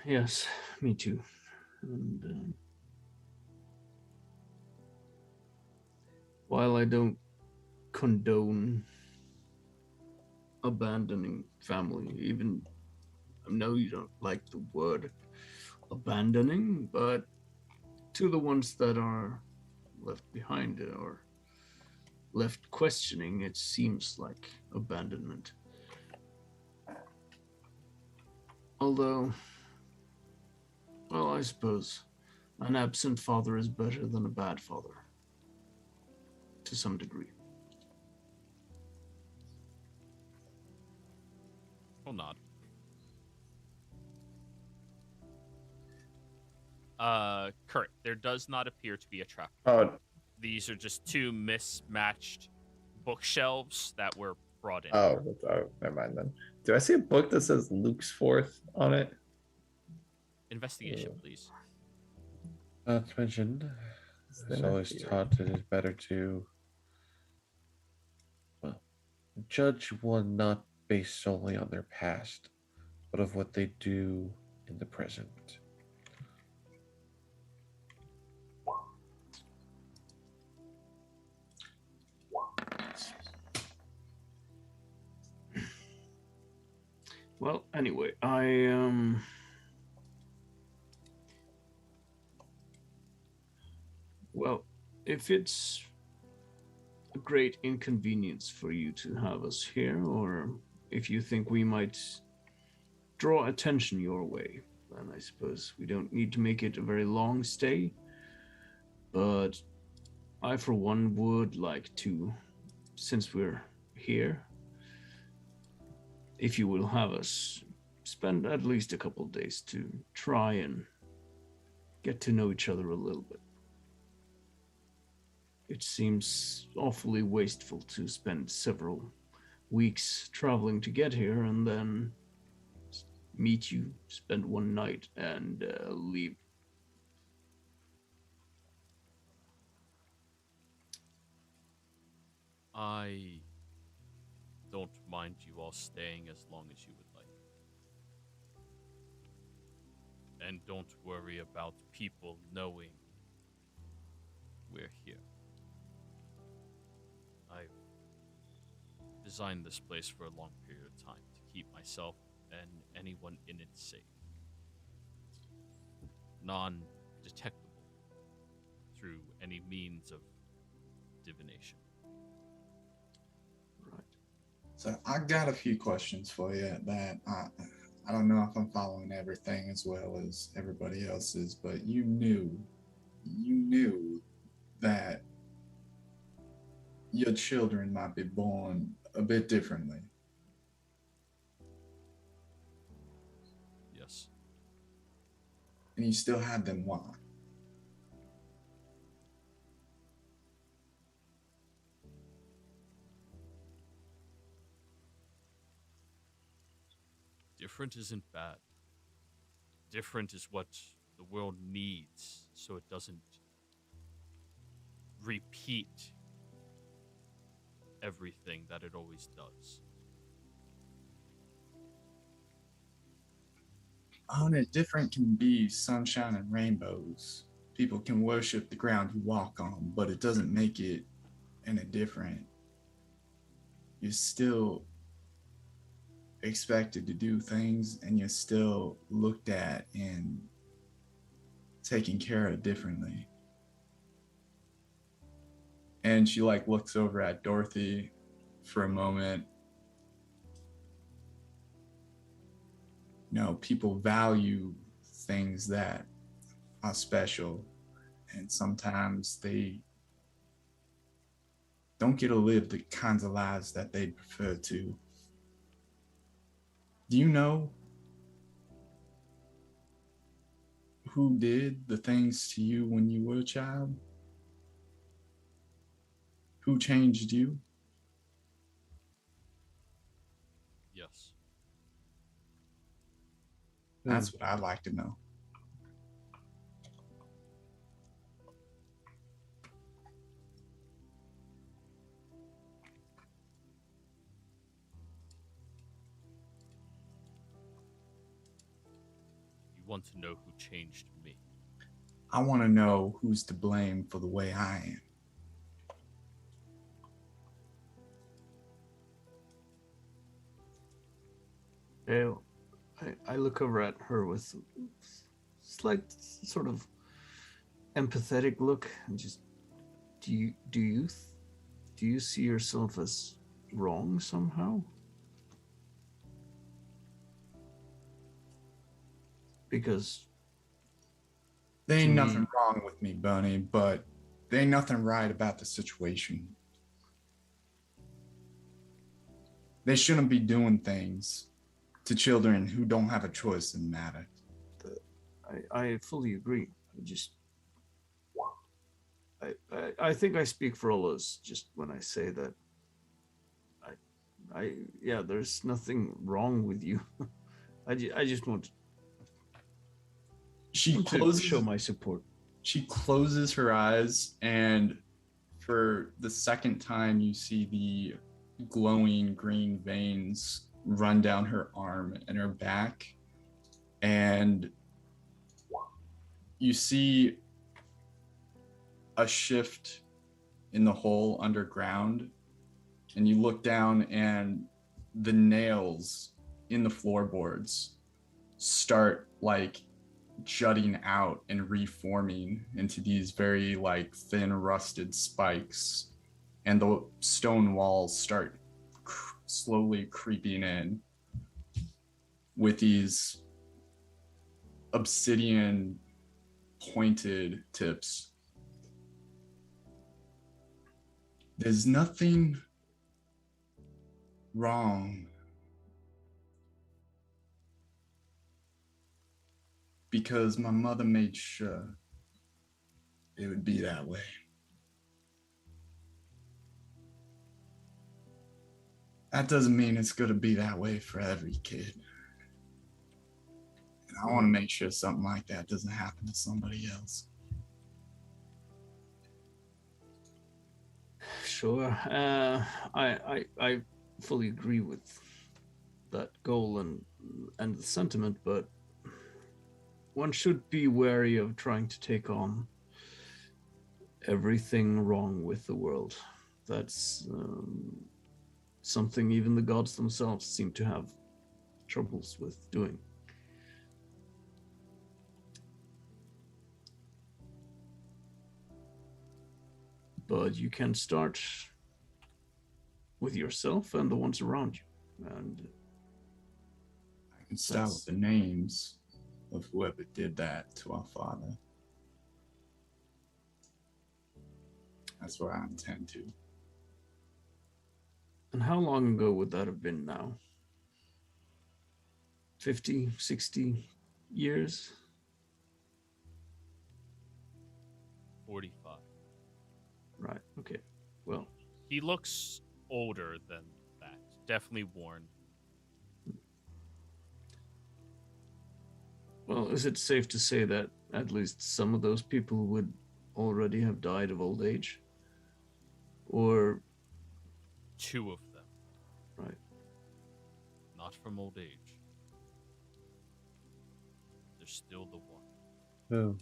Yes, me too. And while I don't condone abandoning family, even I know you don't like the word abandoning, but to the ones that are left behind or left questioning, it seems like abandonment. Although, well, I suppose an absent father is better than a bad father, to some degree. I'll nod. Kurt, there does not appear to be a trap. Oh, These are just 2 mismatched bookshelves that were brought in. oh, never mind then. Do I see a book that says Luke's Fourth on it? Investigation, please. Not to mention, Is it's there always a theory? taught it is better to, well, judge one not based solely on their past, but of what they do in the present. Well, anyway, well, if it's a great inconvenience for you to have us here, or if you think we might draw attention your way, then I suppose we don't need to make it a very long stay. But I, for one, would like to, since we're here, if you will have us spend at least a couple days to try and get to know each other a little bit. It seems awfully wasteful to spend several weeks traveling to get here and then meet you, spend one night, and leave. I don't mind you all staying as long as you would like. And don't worry about people knowing we're here. I've designed this place for a long period of time to keep myself and anyone in it safe. Non-detectable through any means of divination. Right. So I got a few questions for you that I don't know if I'm following everything as well as everybody else is, but you knew that your children might be born a bit differently. Yes. And you still had them. Why? Different isn't bad. Different is what the world needs so it doesn't repeat everything that it always does. Different can be sunshine and rainbows. People can worship the ground you walk on, but it doesn't make it any different. You're still expected to do things, and you're still looked at and taken care of differently. And she like looks over at Dorothy for a moment. People value things that are special, and sometimes they don't get to live the kinds of lives that they prefer to. Do you know who did the things to you when you were a child? Who changed you? Yes. That's what I'd like to know. You want to know who changed me? I want to know who's to blame for the way I am. I look over at her with slight sort of empathetic look and just, do you see yourself as wrong somehow? Because there ain't to nothing me- wrong with me, Bunny, but there ain't nothing right about the situation. They shouldn't be doing things to children who don't have a choice in the matter. I fully agree. I think I speak for all of us just when I say that there's nothing wrong with you. I just want to show my support. She closes her eyes, and for the second time, you see the glowing green veins run down her arm and her back. And you see a shift in the hole underground. And you look down, and the nails in the floorboards start like jutting out and reforming into these very like thin rusted spikes, and the stone walls start slowly creeping in with these obsidian pointed tips. There's nothing wrong because my mother made sure it would be that way. That doesn't mean it's going to be that way for every kid. And I want to make sure something like that doesn't happen to somebody else. Sure. I fully agree with that goal and the sentiment, but one should be wary of trying to take on everything wrong with the world. That's something even the gods themselves seem to have troubles with doing. But you can start with yourself and the ones around you. And I can start with the names of whoever did that to our father. That's what I intend to. And how long ago would that have been now? 50, 60 years? 45. Right, okay. Well, He looks older than that. Definitely worn. well, is it safe to say that at least some of those people would already have died of old age? Or, 2 of them. right, Not from old age. There's still the one. Oh,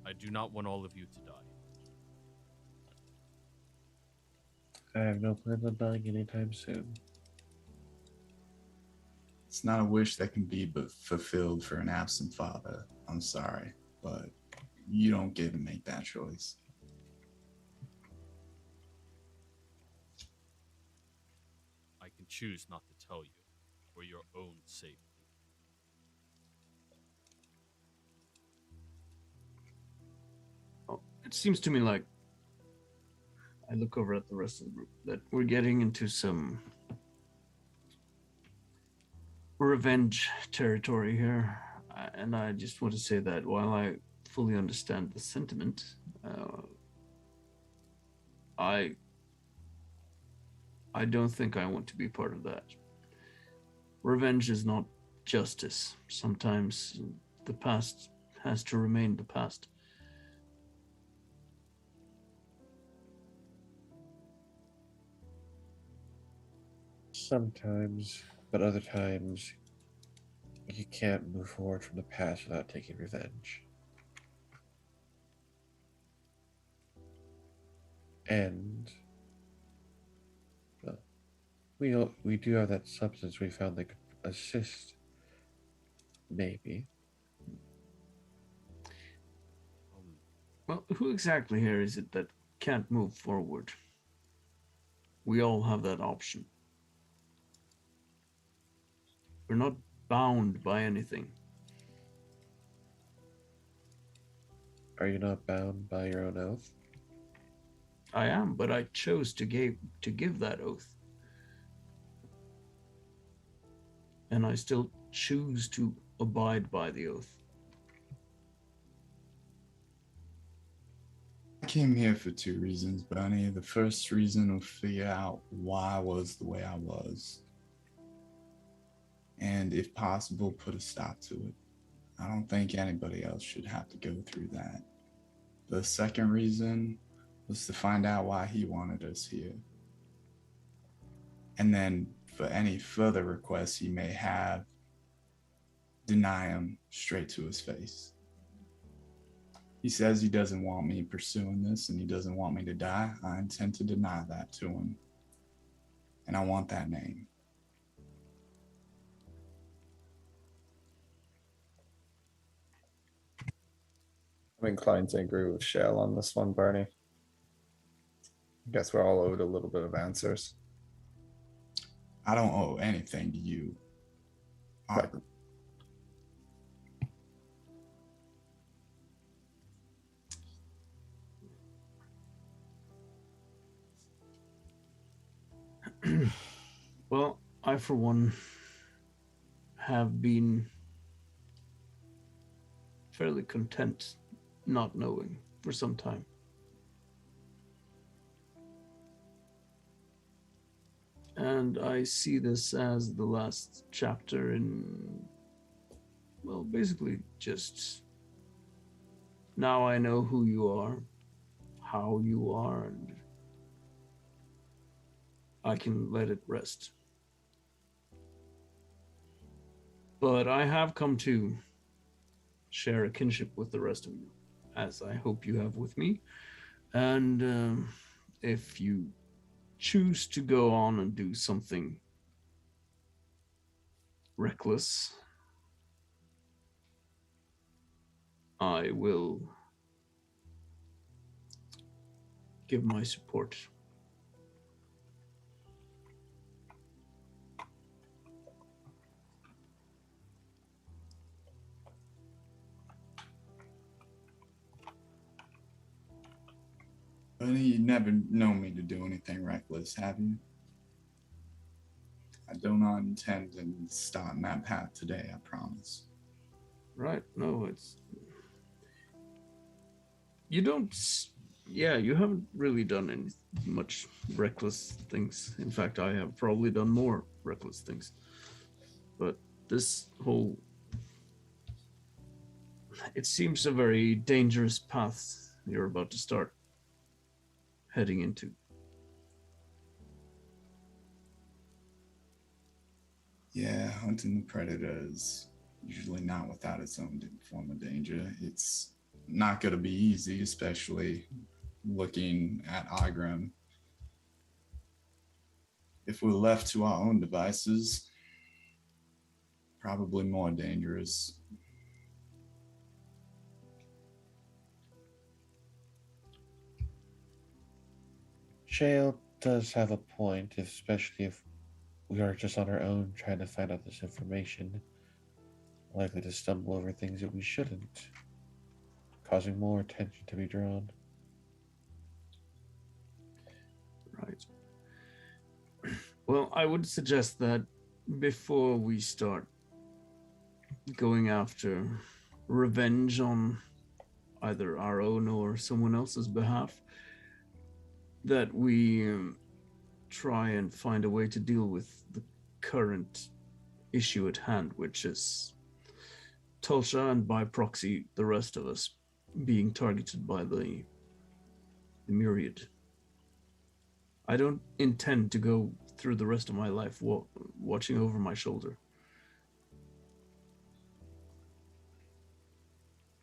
I do not want all of you to die. I have no plans on dying anytime soon. It's not a wish that can be but fulfilled for an absent father. I'm sorry, but you don't get to make that choice. I can choose not to tell you for your own safety. well, it seems to me like I look over at the rest of the group that we're getting into some revenge territory here. And I just want to say that while I fully understand the sentiment, I don't think I want to be part of that. Revenge is not justice. Sometimes the past has to remain the past. Sometimes, but other times, you can't move forward from the past without taking revenge. And well, we do have that substance we found that could assist, maybe. Well, who exactly here is it that can't move forward? We all have that option. We're not bound by anything. Are you not bound by your own oath? I am, but I chose to give that oath. And I still choose to abide by the oath. I came here for 2 reasons, Bernie. The first reason was figure out why I was the way I was. And if possible, put a stop to it. I don't think anybody else should have to go through that. The second reason was to find out why he wanted us here. And then for any further requests he may have, deny him straight to his face. He says he doesn't want me pursuing this and he doesn't want me to die. I intend to deny that to him. And I want that name. I'm inclined to agree with Shell on this one, Barney. I guess we're all owed a little bit of answers. I don't owe anything to you. Right. Well, I, for one, have been fairly content not knowing for some time. And I see this as the last chapter in, well, basically just now I know who you are, how you are, and I can let it rest. But I have come to share a kinship with the rest of you, as I hope you have with me. And if you choose to go on and do something reckless, I will give my support. But you never known me to do anything reckless, have you? I do not intend to start on that path today, I promise. Right? No, it's... You don't... Yeah, you haven't really done any much reckless things. In fact, I have probably done more reckless things. But this whole... It seems a very dangerous path you're about to start heading into. Yeah, hunting the predator is usually not without its own form of danger. It's not going to be easy, especially looking at Agram. If we're left to our own devices, probably more dangerous. Shale does have a point, especially if we are just on our own trying to find out this information. Likely to stumble over things that we shouldn't, causing more attention to be drawn. Right. Well, I would suggest that before we start going after revenge on either our own or someone else's behalf, that we try and find a way to deal with the current issue at hand, which is Tulsa and by proxy the rest of us being targeted by the myriad. I don't intend to go through the rest of my life watching over my shoulder.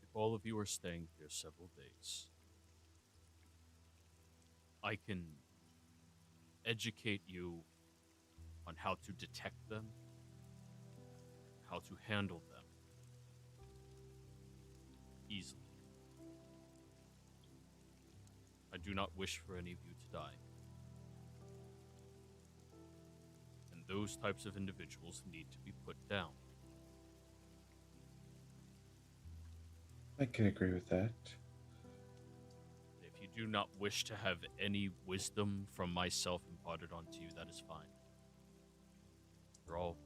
If all of you are staying here several days, I can educate you on how to detect them, how to handle them easily. I do not wish for any of you to die. And those types of individuals need to be put down. I can agree with that. If you do not wish to have any wisdom from myself imparted onto you, that is fine. You're all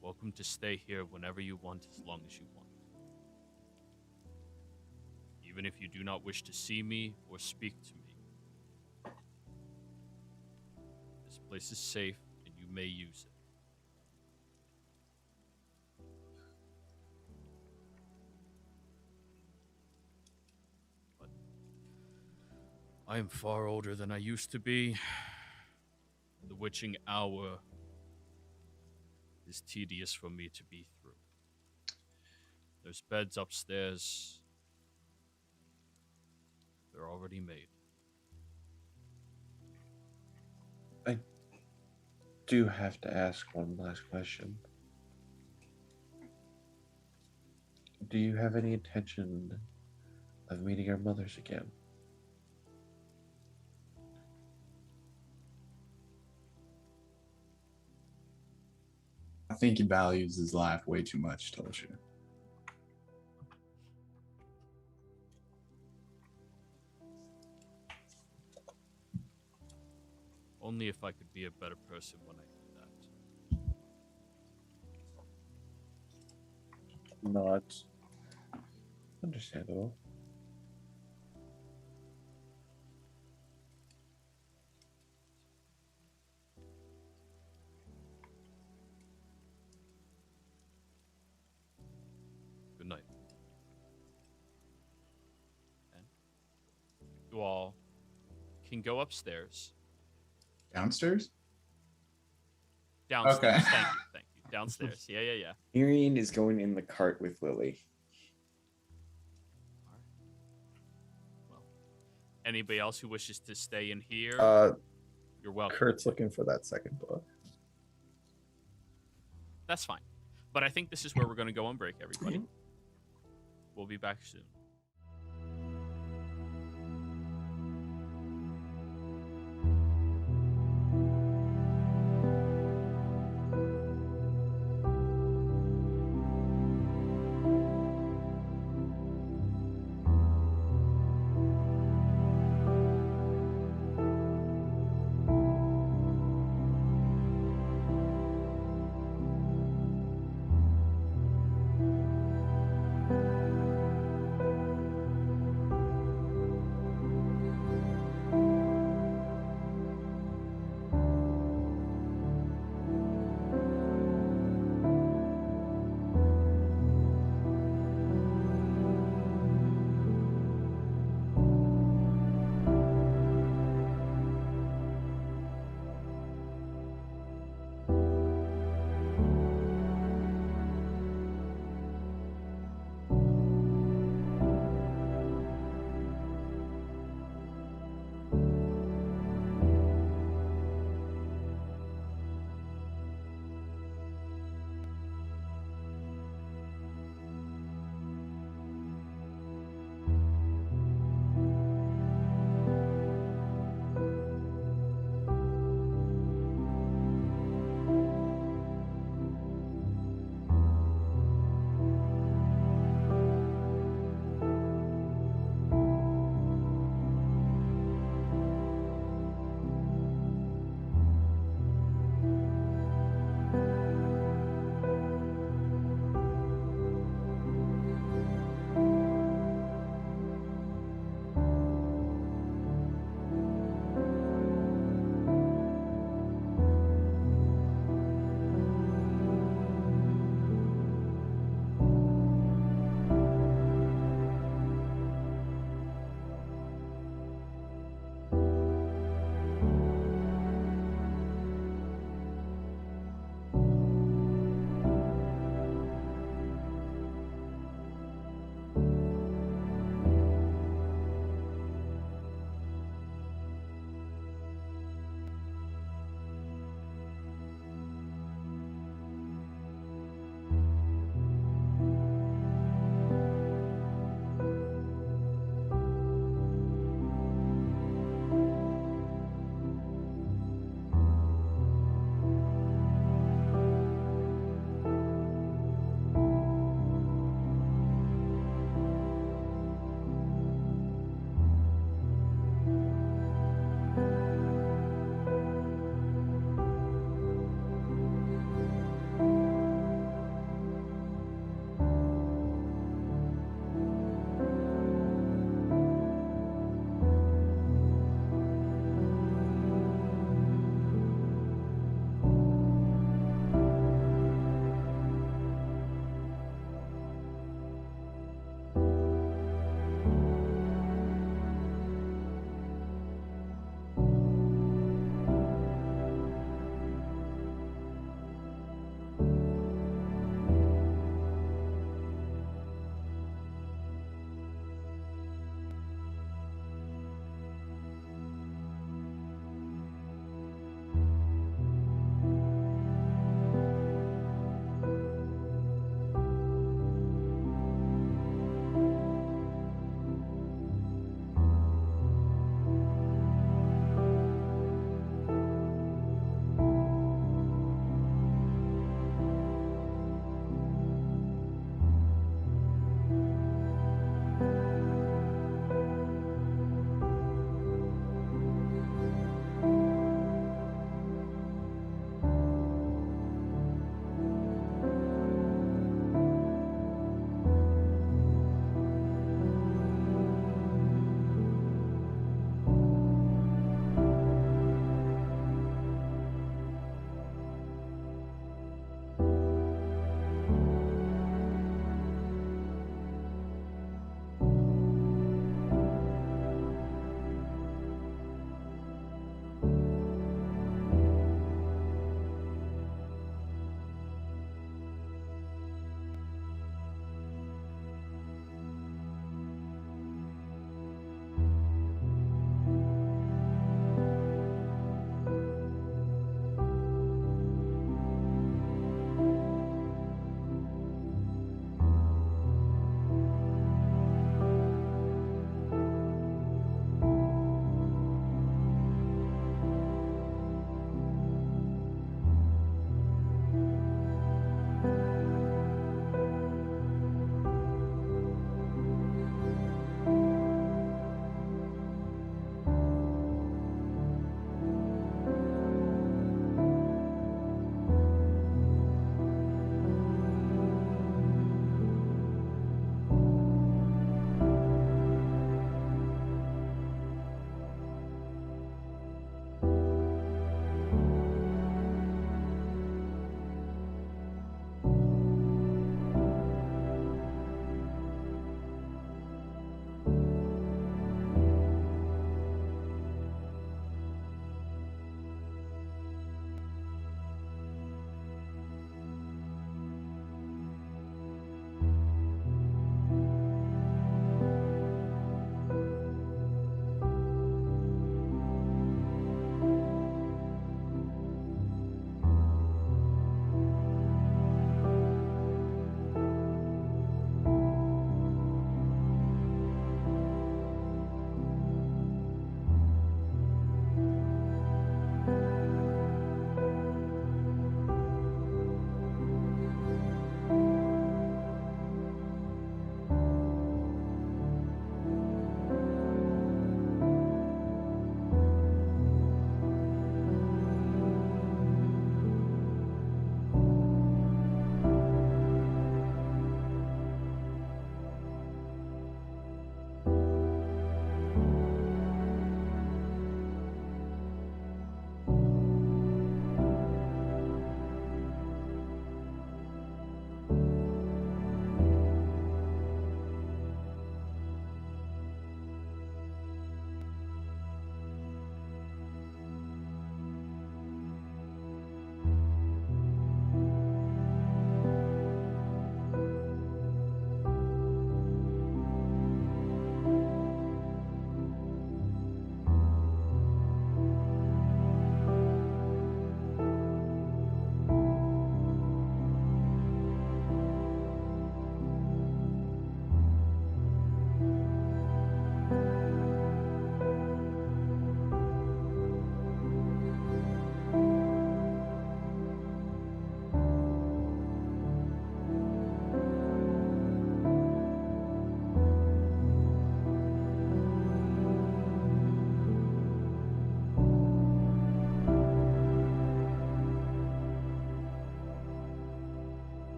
welcome to stay here whenever you want, as long as you want. Even if you do not wish to see me or speak to me. This place is safe, and you may use it. But I am far older than I used to be. The witching hour is tedious for me to be through. There's beds upstairs. They're already made. I do have to ask one last question. Do you have any intention of meeting our mothers again? I think he values his life way too much, Tulsa. Only if I could be a better person when I do that. No, it's understandable. Good night. And you all can go upstairs. Downstairs? Downstairs. Okay. Thank you. Thank you. Downstairs. Yeah. Miriam is going in the cart with Lily. All right. Well, anybody else who wishes to stay in here, you're welcome. Kurt's looking for that second book. That's fine. But I think this is where we're going to go on break, everybody. We'll be back soon.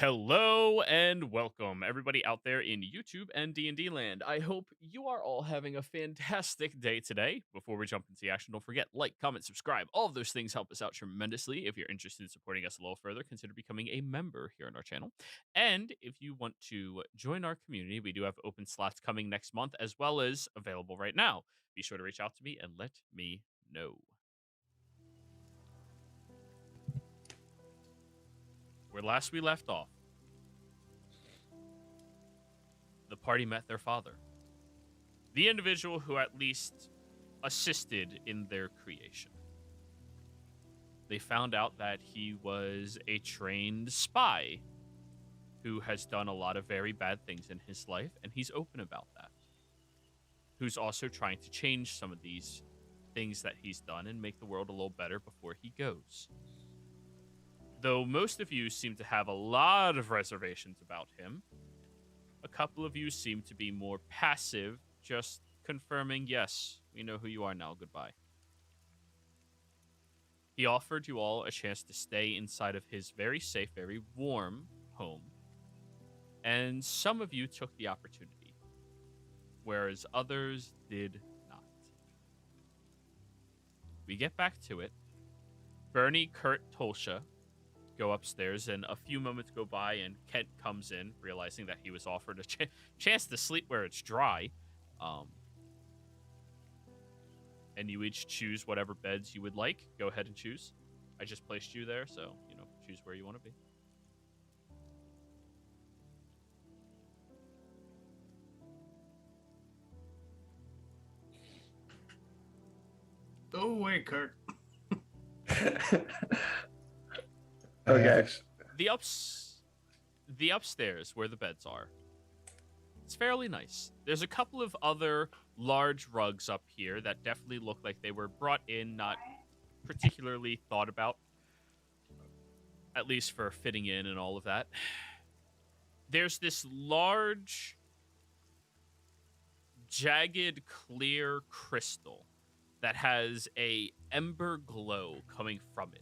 Hello and welcome, everybody out there in YouTube and D&D land. I hope you are all having a fantastic day today. Before we jump into the action, don't forget, like, comment, subscribe. All of those things help us out tremendously. If you're interested in supporting us a little further, consider becoming a member here on our channel. And if you want to join our community, we do have open slots coming next month, as well as available right now. Be sure to reach out to me and let me know. Where last we left off, the party met their father, the individual who at least assisted in their creation. They found out that he was a trained spy who has done a lot of very bad things in his life, and he's open about that. Who's also trying to change some of these things that he's done and make the world a little better before he goes. Though most of you seem to have a lot of reservations about him, a couple of you seem to be more passive, just confirming, yes, we know who you are now, goodbye. He offered you all a chance to stay inside of his very safe, very warm home, and some of you took the opportunity, whereas others did not. We get back to it. Bernie, Kurt, Tolsha go upstairs, and a few moments go by, and Kent comes in, realizing that he was offered a chance to sleep where it's dry. And you each choose whatever beds you would like. Go ahead and choose. I just placed you there, so, choose where you want to be. Go away, Kurt. Okay. The upstairs where the beds are, it's fairly nice. There's a couple of other large rugs up here that definitely look like they were brought in, not particularly thought about, at least for fitting in and all of that. There's this large, jagged, clear crystal that has a ember glow coming from it,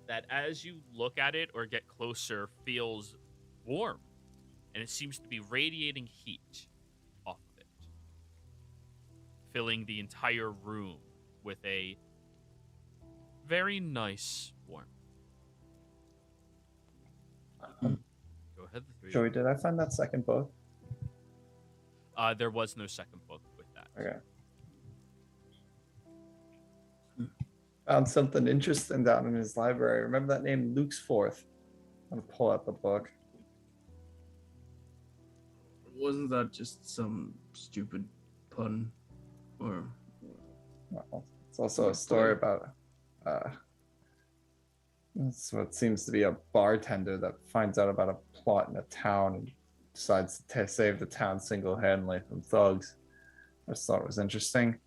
that as you look at it or get closer feels warm, and it seems to be radiating heat off of it, filling the entire room with a very nice warmth. Go ahead, the three. Joey, did I find that second book? There was no second book with that. Okay. Found something interesting down in his library. Remember that name, Luke's Fourth? I'm gonna pull out the book. Wasn't that just some stupid pun? Or Well, it's also a story about it's what seems to be a bartender that finds out about a plot in a town and decides to save the town single-handedly from thugs. I just thought it was interesting.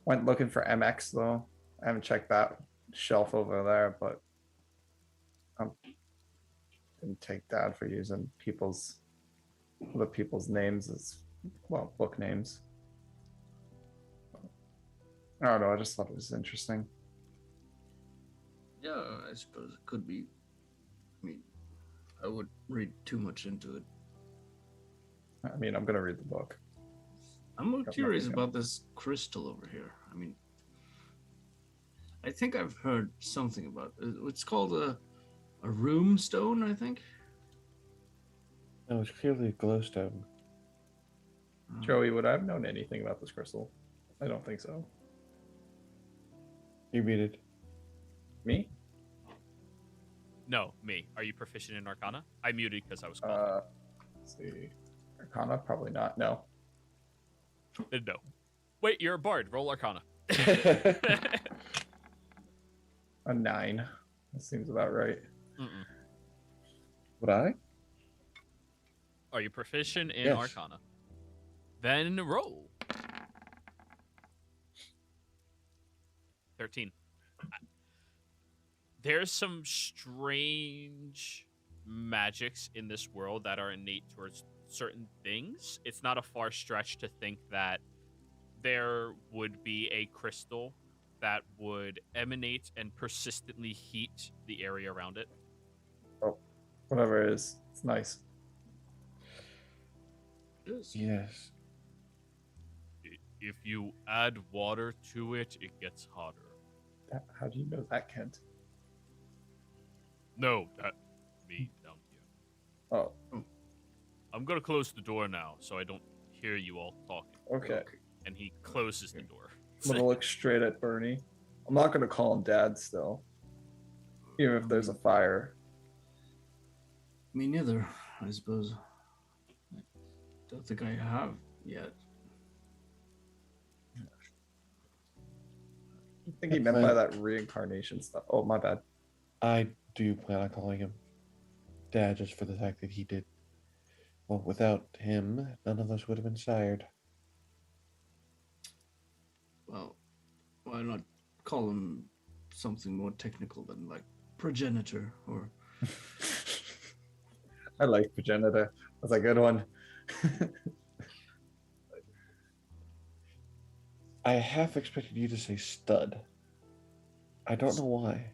Went looking for MX though. I haven't checked that shelf over there, but I didn't take that for using other people's names as well, book names. I don't know. I just thought it was interesting. yeah, I suppose it could be. I mean, I would read too much into it. I mean, I'm gonna read the book. I'm more Got curious nothing about this crystal over here. I mean, I think I've heard something about it. It's called a room stone, I think. No, it's clearly a glowstone. Joey, would I have known anything about this crystal? I don't think so. You read it. Me? No, me. Are you proficient in Arcana? I muted because I was calling. Let's see. Arcana? Probably not. No. No. Wait, you're a bard. Roll Arcana. A 9. That seems about right. Mm-mm. Would I? Are you proficient in Yes. Arcana? Then roll. 13. There's some strange magics in this world that are innate towards certain things. It's not a far stretch to think that there would be a crystal that would emanate and persistently heat the area around it. Oh, Whatever it is, it's nice. Yes. If you add water to it, it gets hotter. How do you know that, Kent? No, that me down here. Oh, I'm gonna close the door now so I don't hear you all talking. okay. And he closes the door. I'm gonna look straight at Bernie. I'm not gonna call him Dad still, even if there's a fire. Me neither, I suppose. I don't think I have yet. I think he meant by that reincarnation stuff. Oh, my bad. I do plan on calling him Dad just for the fact that he did. Well, without him, none of us would have been sired. Well, why not call him something more technical than like progenitor or... I like progenitor. That's a good one. I half expected you to say stud. I don't know why.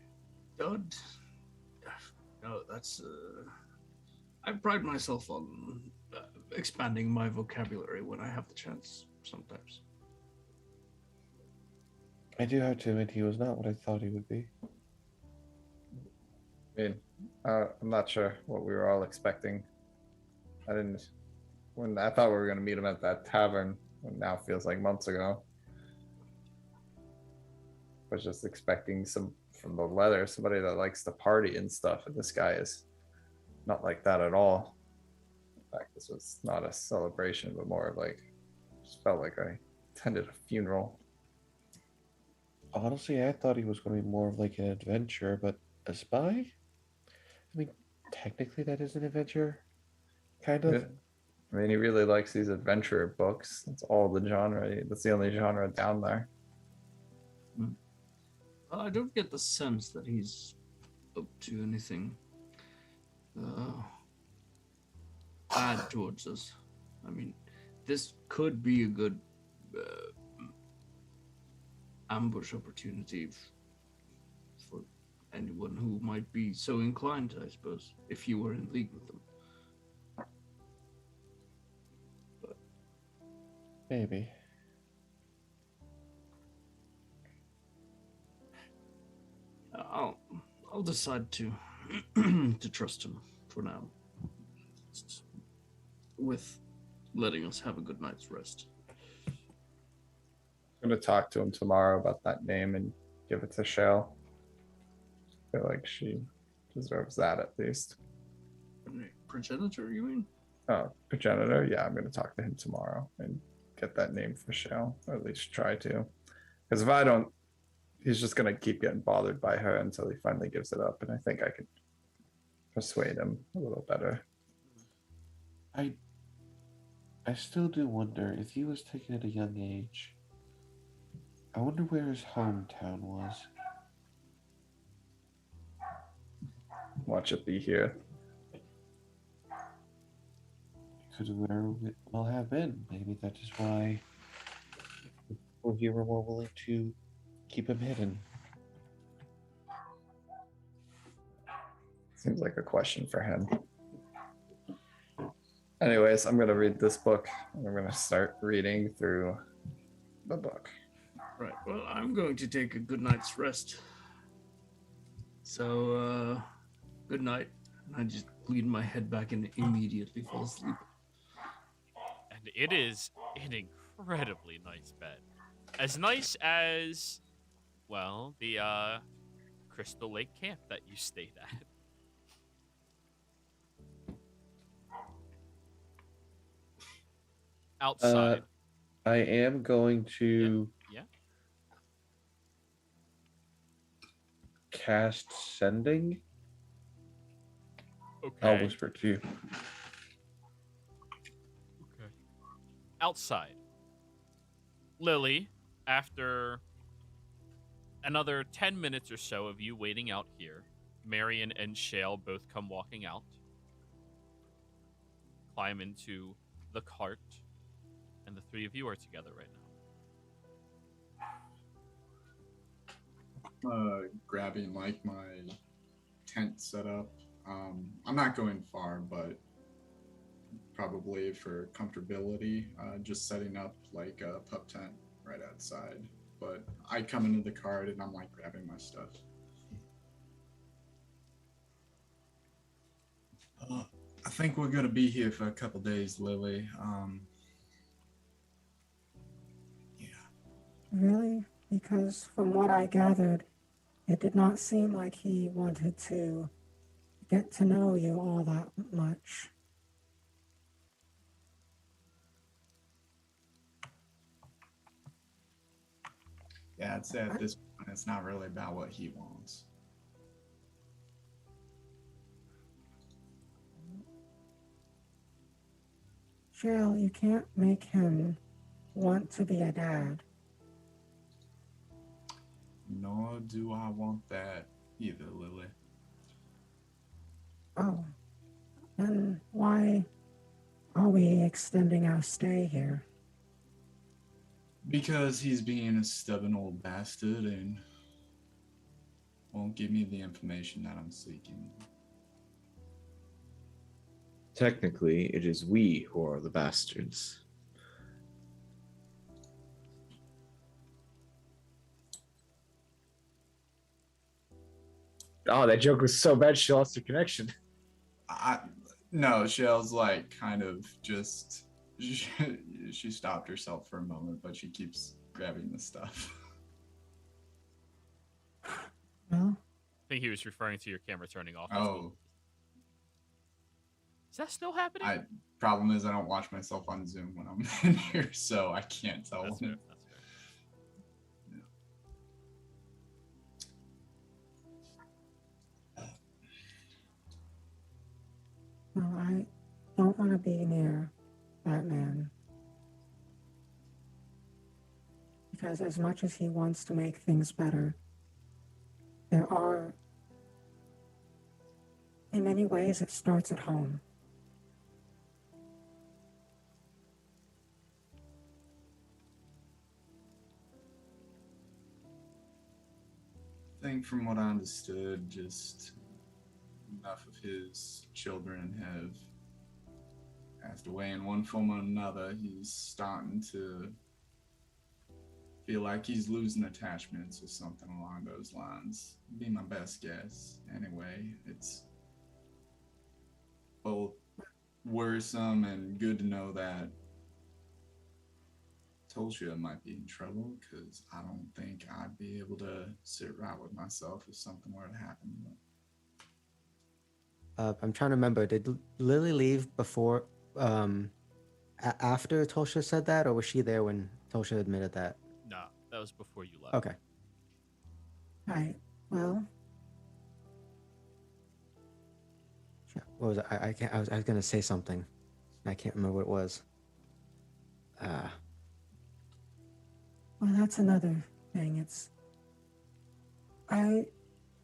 Stud? No, that's... I pride myself on expanding my vocabulary when I have the chance sometimes. I do have to admit he was not what I thought he would be. I mean, I'm not sure what we were all expecting. I thought we were going to meet him at that tavern, and now feels like months ago. Was just expecting some from the leather, somebody that likes to party and stuff, and this guy is not like that at all. In fact, this was not a celebration, but more of like, just felt like I attended a funeral. Honestly, I thought he was going to be more of like an adventurer, but a spy? I mean, technically that is an adventure, kind of. I mean, he really likes these adventure books. That's all the genre. That's the only genre down there. I don't get the sense that he's up to anything bad towards us. I mean, this could be a good ambush opportunity for anyone who might be so inclined, I suppose, if you were in league with them. But Maybe. I'll decide to to trust him for now, with letting us have a good night's rest. I'm going to talk to him tomorrow about that name and give it to Shell. I feel like she deserves that at least. Progenitor, you mean? Oh, progenitor? Yeah, I'm going to talk to him tomorrow and get that name for Shell, or at least try to. Because if I don't, he's just going to keep getting bothered by her until he finally gives it up, and I think I could persuade him a little better. I still do wonder if he was taken at a young age. I wonder where his hometown was. Watch it be here. Could very well have been. Maybe that is why people here were more willing to keep him hidden. Seems like a question for him. Anyways, I'm going to read this book. I'm going to start reading through the book. Right. Well, I'm going to take a good night's rest. So, good night. I just lean my head back and immediately fall asleep. And it is an incredibly nice bed. As nice as, well, the Crystal Lake camp that you stayed at. Outside. I am going to Yeah. cast Sending. Okay. I'll whisper to you. Okay. Outside. Lily, after another 10 minutes or so of you waiting out here, Marion and Shale both come walking out, climb into the cart, and the three of you are together right now. Grabbing like my tent set up, I'm not going far, but probably for comfortability, just setting up like a pup tent right outside. But I come into the cart and I'm like grabbing my stuff. I think we're gonna be here for a couple days, Lily. Yeah. Really? Because from what I gathered, it did not seem like he wanted to get to know you all that much. Yeah, I'd say at this point it's not really about what he wants. Jill, you can't make him want to be a dad. Nor do I want that either, Lily. Oh, then why are we extending our stay here? Because he's being a stubborn old bastard and won't give me the information that I'm seeking. Technically, it is we who are the bastards. Oh, that joke was so bad she lost her connection. No, Shell's like kind of just she stopped herself for a moment, but she keeps grabbing the stuff. Well, I think he was referring to your camera turning off. Oh, Is that still happening? Problem is I don't watch myself on Zoom when I'm in here, so I can't tell. That's when fair. That's fair. no, I don't want to be near that man. Because as much as he wants to make things better, there are, in many ways, it starts at home. I think from what I understood, just enough of his children have passed away in one form or another. He's starting to feel like he's losing attachments or something along those lines. Be my best guess. Anyway, it's both worrisome and good to know that Tolshia might be in trouble, because I don't think I'd be able to sit right with myself if something were to happen. I'm trying to remember. Did Lily leave before, after Tosha said that, or was she there when Tosha admitted that? No, that was before you left. Okay. Right. Well, What was it? I can't. I was gonna say something. I can't remember what it was. well, that's another thing. I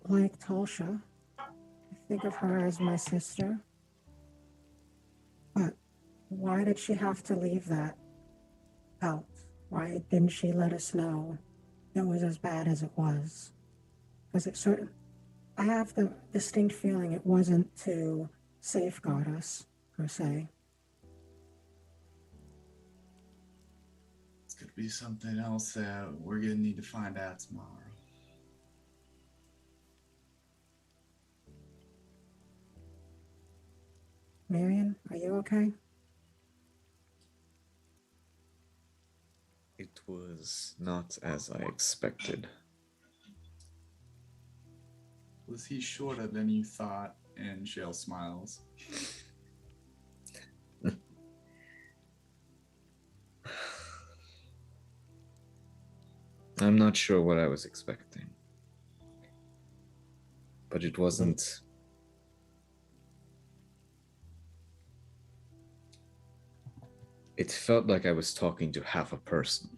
like Tulsha. I think of her as my sister. But why did she have to leave that out? Why didn't she let us know it was as bad as it was? Because I have the distinct feeling it wasn't to safeguard us, per se. It's gonna be something else that we're gonna need to find out tomorrow. Marion, are you okay? It was not as I expected. Was he shorter than you thought? And Shale smiles. I'm not sure what I was expecting. But it wasn't. It felt like I was talking to half a person.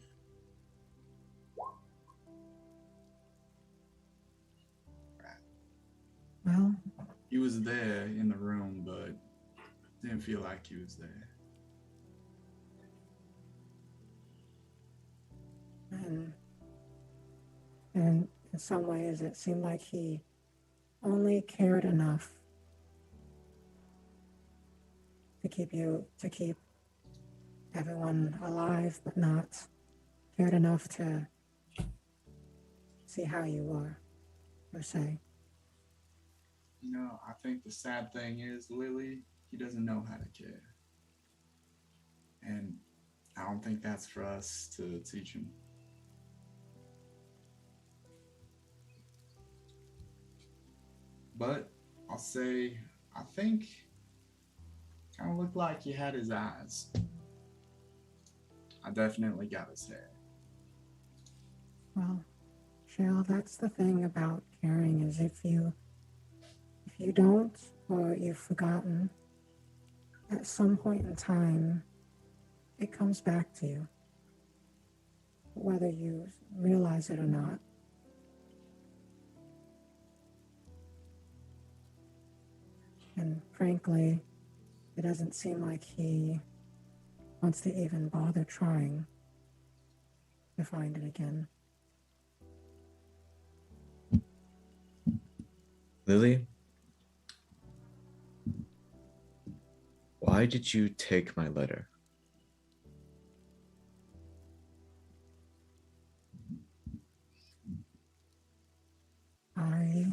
Well, He was there in the room, but didn't feel like he was there. and in some ways it seemed like he only cared enough to keep everyone alive, but not cared enough to see how you were, per se. You know, I think the sad thing is, Lily, he doesn't know how to care. And I don't think that's for us to teach him. But I'll say, I think kind of looked like he had his eyes. I definitely got his hair. Well, Shale, that's the thing about caring is if you don't or you've forgotten, at some point in time, it comes back to you, whether you realize it or not. And frankly, it doesn't seem like he wants to even bother trying to find it again. Lily, why did you take my letter? I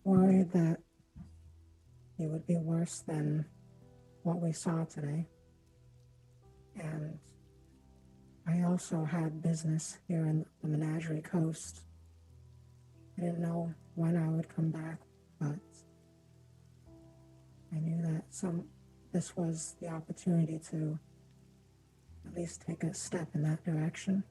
worried that it would be worse than what we saw today. And I also had business here in the Menagerie Coast. I didn't know when I would come back, but I knew that this was the opportunity to at least take a step in that direction.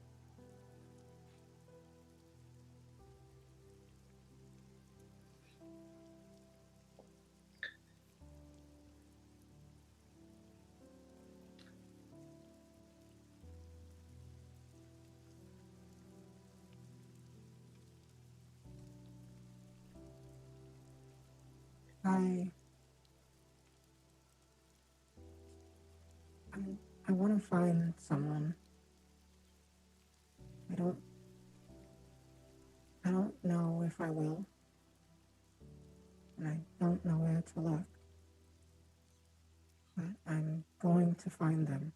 I want to find someone. I don't know if I will, and I don't know where to look, but I'm going to find them.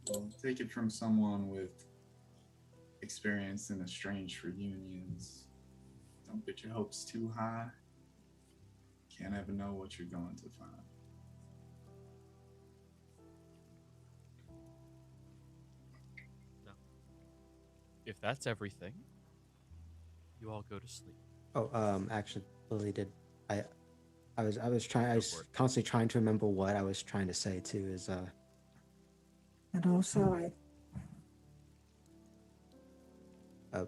Well, take it from someone with experience in estranged reunions. Don't get your hopes too high. Can't ever know what you're going to find. No. If that's everything, you all go to sleep. Oh, actually, Lily did. I was constantly trying to remember what I was trying to say too. And also,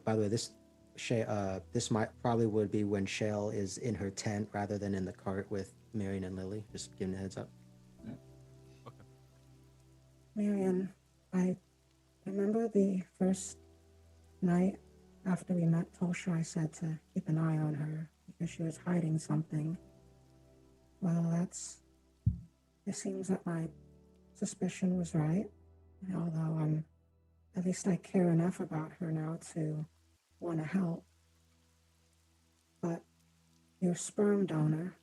by the way, this might probably would be when Shale is in her tent rather than in the cart with Marion and Lily. Just giving a heads up. Yeah. Okay. Marion, I remember the first night after we met Tulsha, I said to keep an eye on her because she was hiding something. Well, it seems that my suspicion was right. Although at least I care enough about her now to want to help. But your sperm donor,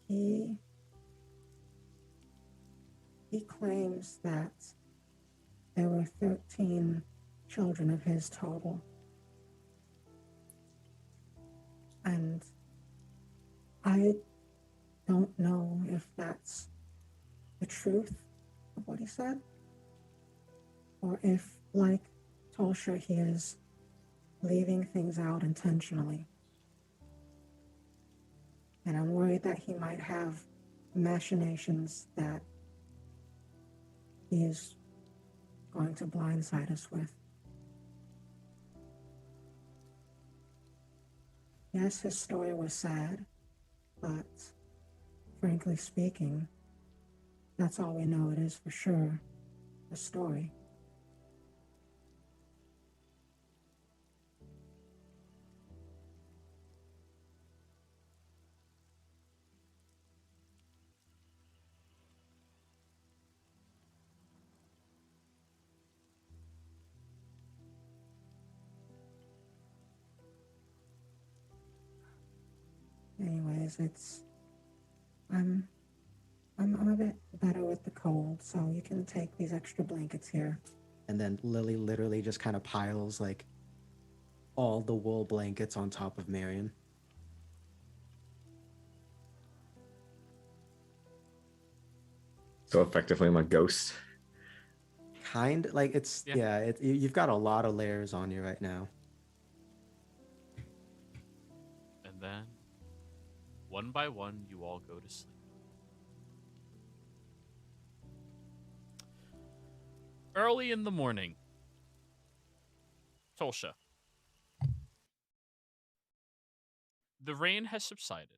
he claims that there were 13 children of his total. And I don't know if that's the truth of what he said, or if, like Tulsha, he is leaving things out intentionally. And I'm worried that he might have machinations that he is going to blindside us with. Yes, his story was sad, but frankly speaking, that's all we know it is for sure, a story. guys. I'm I'm a bit better with the cold, so you can take these extra blankets here. And then Lily literally just kind of piles like all the wool blankets on top of Marion. So effectively, I'm a ghost. Kind like it's you've got a lot of layers on you right now. And then, one by one, you all go to sleep. Early in the morning, Tolsha. The rain has subsided.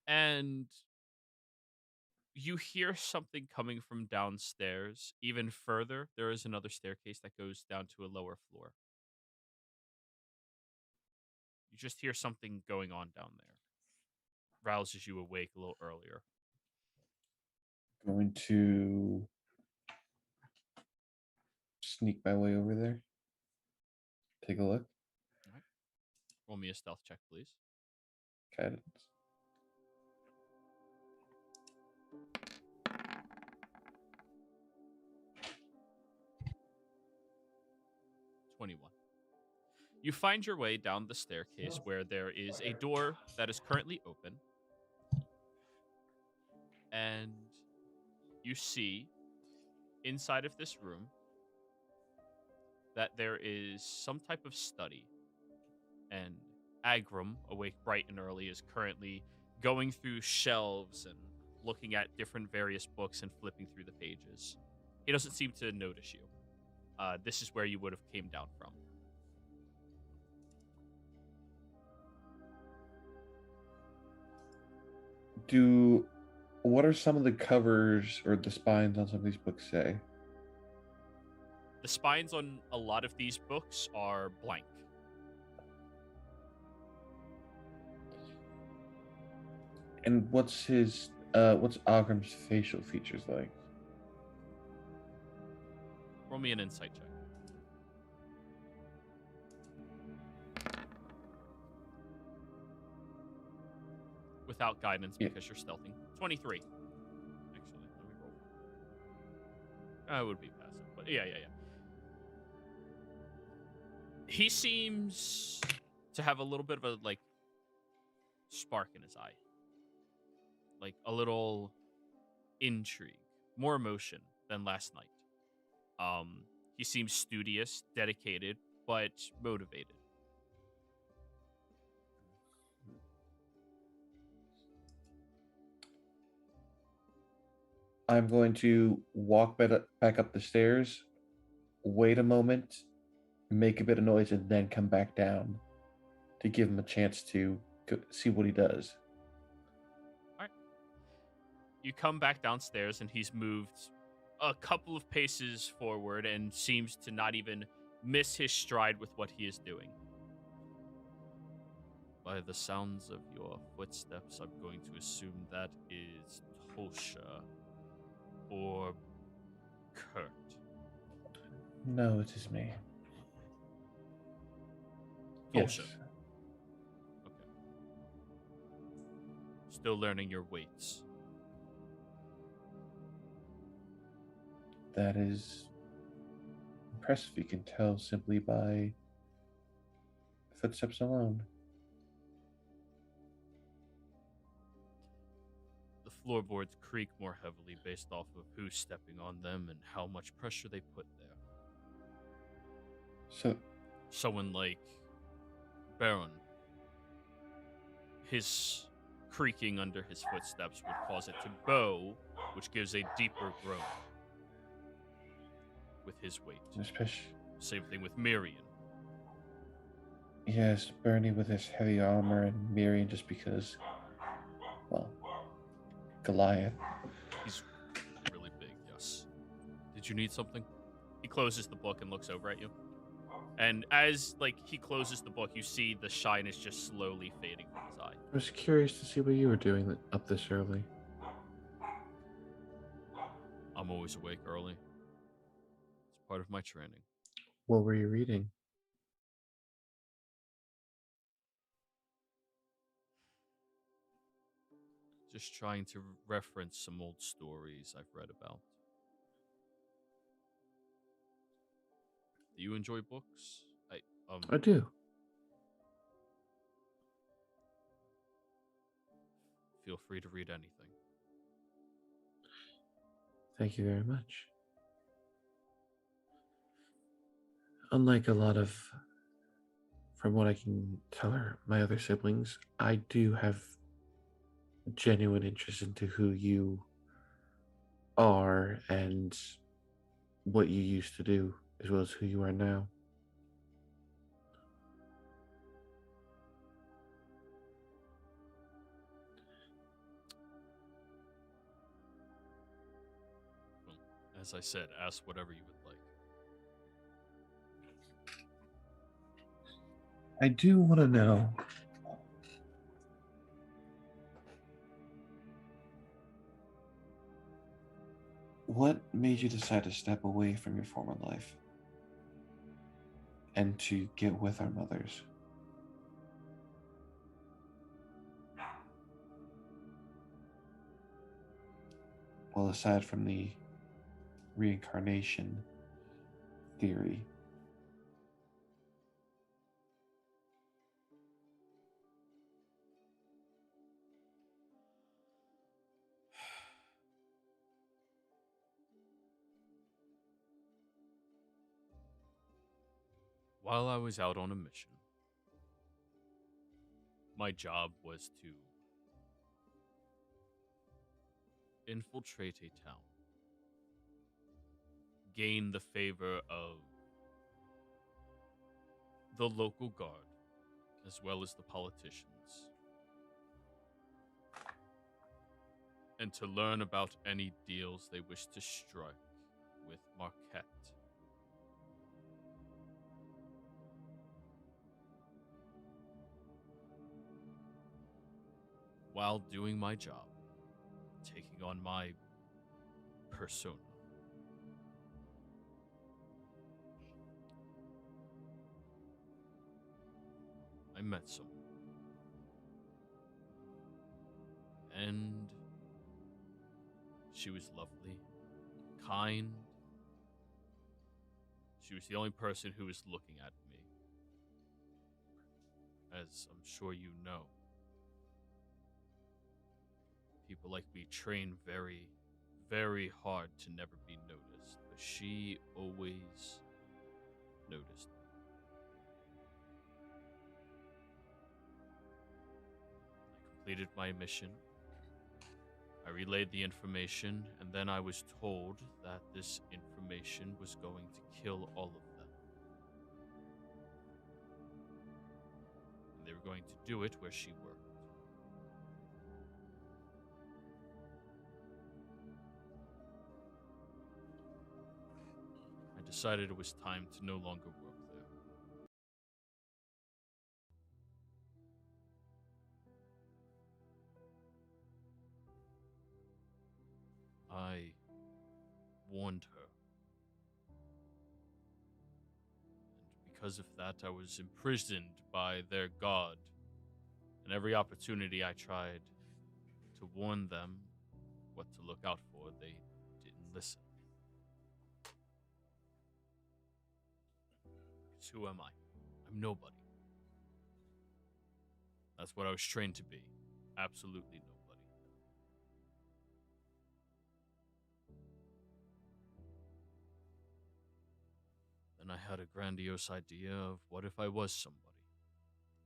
And you hear something coming from downstairs. Even further, there is another staircase that goes down to a lower floor. You just hear something going on down there. Rouses you awake a little earlier. Going to sneak my way over there. Take a look. All right. Roll me a stealth check, please. Guidance. 21. You find your way down the staircase where there is a door that is currently open. And you see inside of this room that there is some type of study. And Agram, awake bright and early, is currently going through shelves and looking at different various books and flipping through the pages. He doesn't seem to notice you. This is where you would have came down from. What are some of the covers or the spines on some of these books say? The spines on a lot of these books are blank. And what's Agram's facial features like? Roll me an insight check. Without guidance because you're stealthing. 23. Actually, let me roll. It would be passive, but yeah. He seems to have a little bit of a spark in his eye. Like a little intrigue, more emotion than last night. He seems studious, dedicated, but motivated. I'm going to walk back up the stairs, wait a moment, make a bit of noise, and then come back down to give him a chance to see what he does. All right. You come back downstairs, and he's moved a couple of paces forward and seems to not even miss his stride with what he is doing. By the sounds of your footsteps, I'm going to assume that is Tolsha or Kurt. No, it is me. Tolsha. Yes. Okay. Still learning your weights. That is impressive. You can tell simply by footsteps alone. The floorboards creak more heavily based off of who's stepping on them and how much pressure they put there. So, someone like Baron, his creaking under his footsteps would cause it to bow, which gives a deeper groan with his weight. especially, Same thing with Miriam. yes, Bernie with his heavy armor and Miriam just because, well, Goliath. He's really big, yes. Did you need something? He closes the book and looks over at you. And as he closes the book, you see the shine is just slowly fading from his eye. I was curious to see what you were doing up this early. I'm always awake early. It's part of my training. What were you reading? Just trying to reference some old stories I've read about. Do you enjoy books? I do. Feel free to read anything. Thank you very much. Unlike a lot of, from what I can tell her, my other siblings, I do have a genuine interest into who you are and what you used to do, as well as who you are now. Well, as I said, ask whatever you would like. I do want to know what made you decide to step away from your former life and to get with our mothers? Well, aside from the reincarnation theory, While I was out on a mission, my job was to infiltrate a town, gain the favor of the local guard, as well as the politicians, and to learn about any deals they wish to strike with Marquette. While doing my job, taking on my persona, I met someone. And she was lovely, kind. She was the only person who was looking at me. As I'm sure you know, people like me train very, very hard to never be noticed, but she always noticed me. I completed my mission. I relayed the information, and then I was told that this information was going to kill all of them. And they were going to do it where she worked. I decided it was time to no longer work there. I warned her. And because of that, I was imprisoned by their god. And every opportunity I tried to warn them what to look out for, they didn't listen. Because who am I? I'm nobody. That's what I was trained to be. Absolutely nobody. Then I had a grandiose idea of what if I was somebody?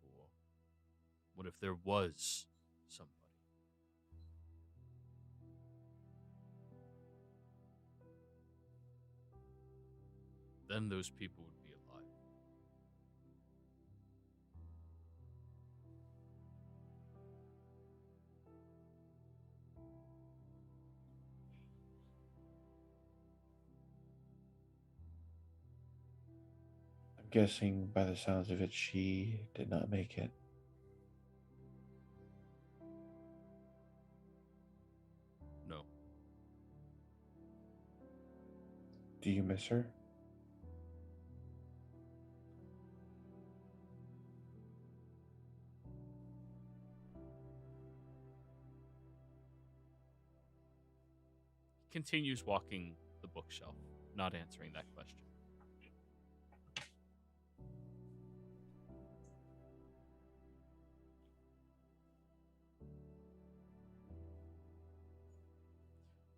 Or what if there was somebody? Then those people would be alive. I'm guessing by the sounds of it, she did not make it. No. Do you miss her? continues walking the bookshelf, not answering that question.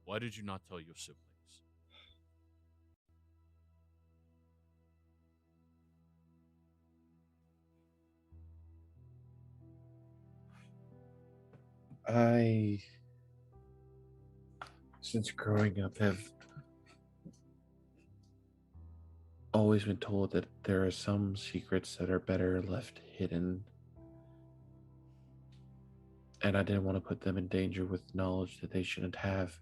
Why did you not tell your siblings? I, since growing up, have always been told that there are some secrets that are better left hidden. And I didn't want to put them in danger with knowledge that they shouldn't have.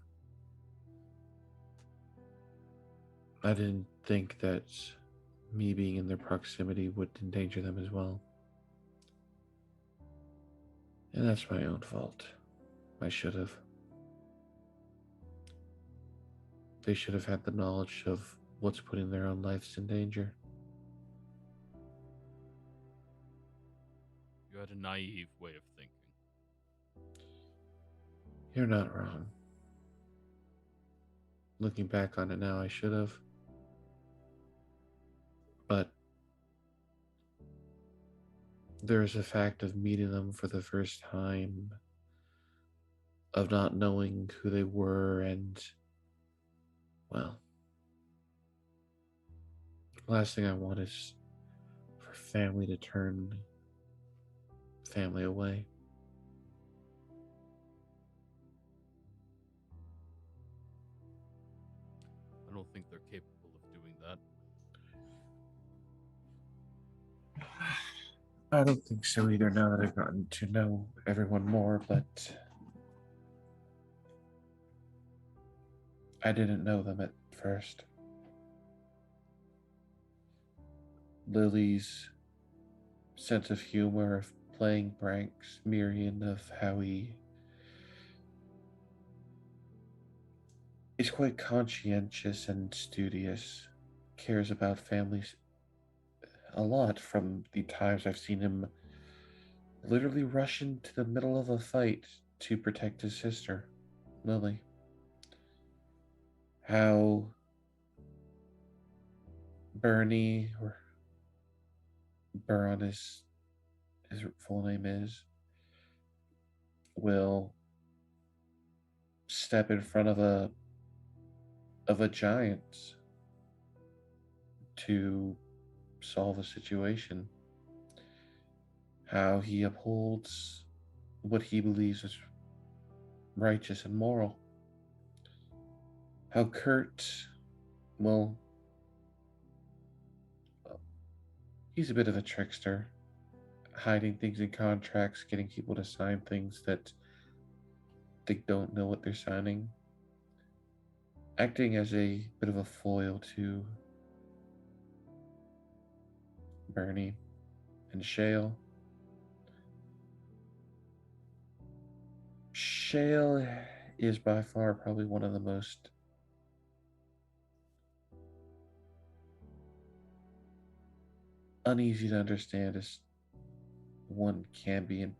I didn't think that me being in their proximity would endanger them as well. And that's my own fault. I should have. They should have had the knowledge of what's putting their own lives in danger. You had a naive way of thinking. You're not wrong. Looking back on it now, I should have. But there's a fact of meeting them for the first time, of not knowing who they were, and, well, the last thing I want is for family to turn family away. I don't think they're capable of doing that. I don't think so either, now that I've gotten to know everyone more, but I didn't know them at first. Lily's sense of humor, of playing pranks, Miriam, of how he is quite conscientious and studious, cares about families a lot, from the times I've seen him literally rush into the middle of a fight to protect his sister, Lily. How Bernie, or Buron, his full name is, will step in front of a giant to solve a situation. How he upholds what he believes is righteous and moral. How Kurt, well, he's a bit of a trickster, hiding things in contracts, getting people to sign things that they don't know what they're signing, acting as a bit of a foil to Bernie and Shale. Shale is by far probably one of the most uneasy to understand as one can be, in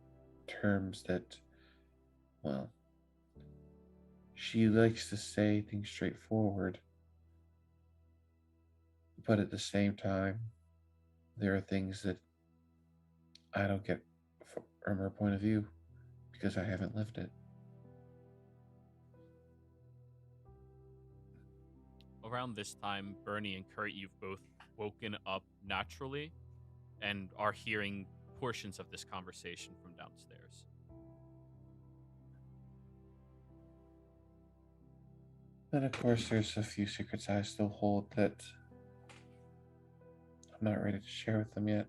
terms that, well, she likes to say things straightforward, but at the same time, there are things that I don't get from her point of view because I haven't lived it. Around this time, Bernie and Kurt, you've both woken up naturally and are hearing portions of this conversation from downstairs. Then, of course, there's a few secrets I still hold that I'm not ready to share with them yet.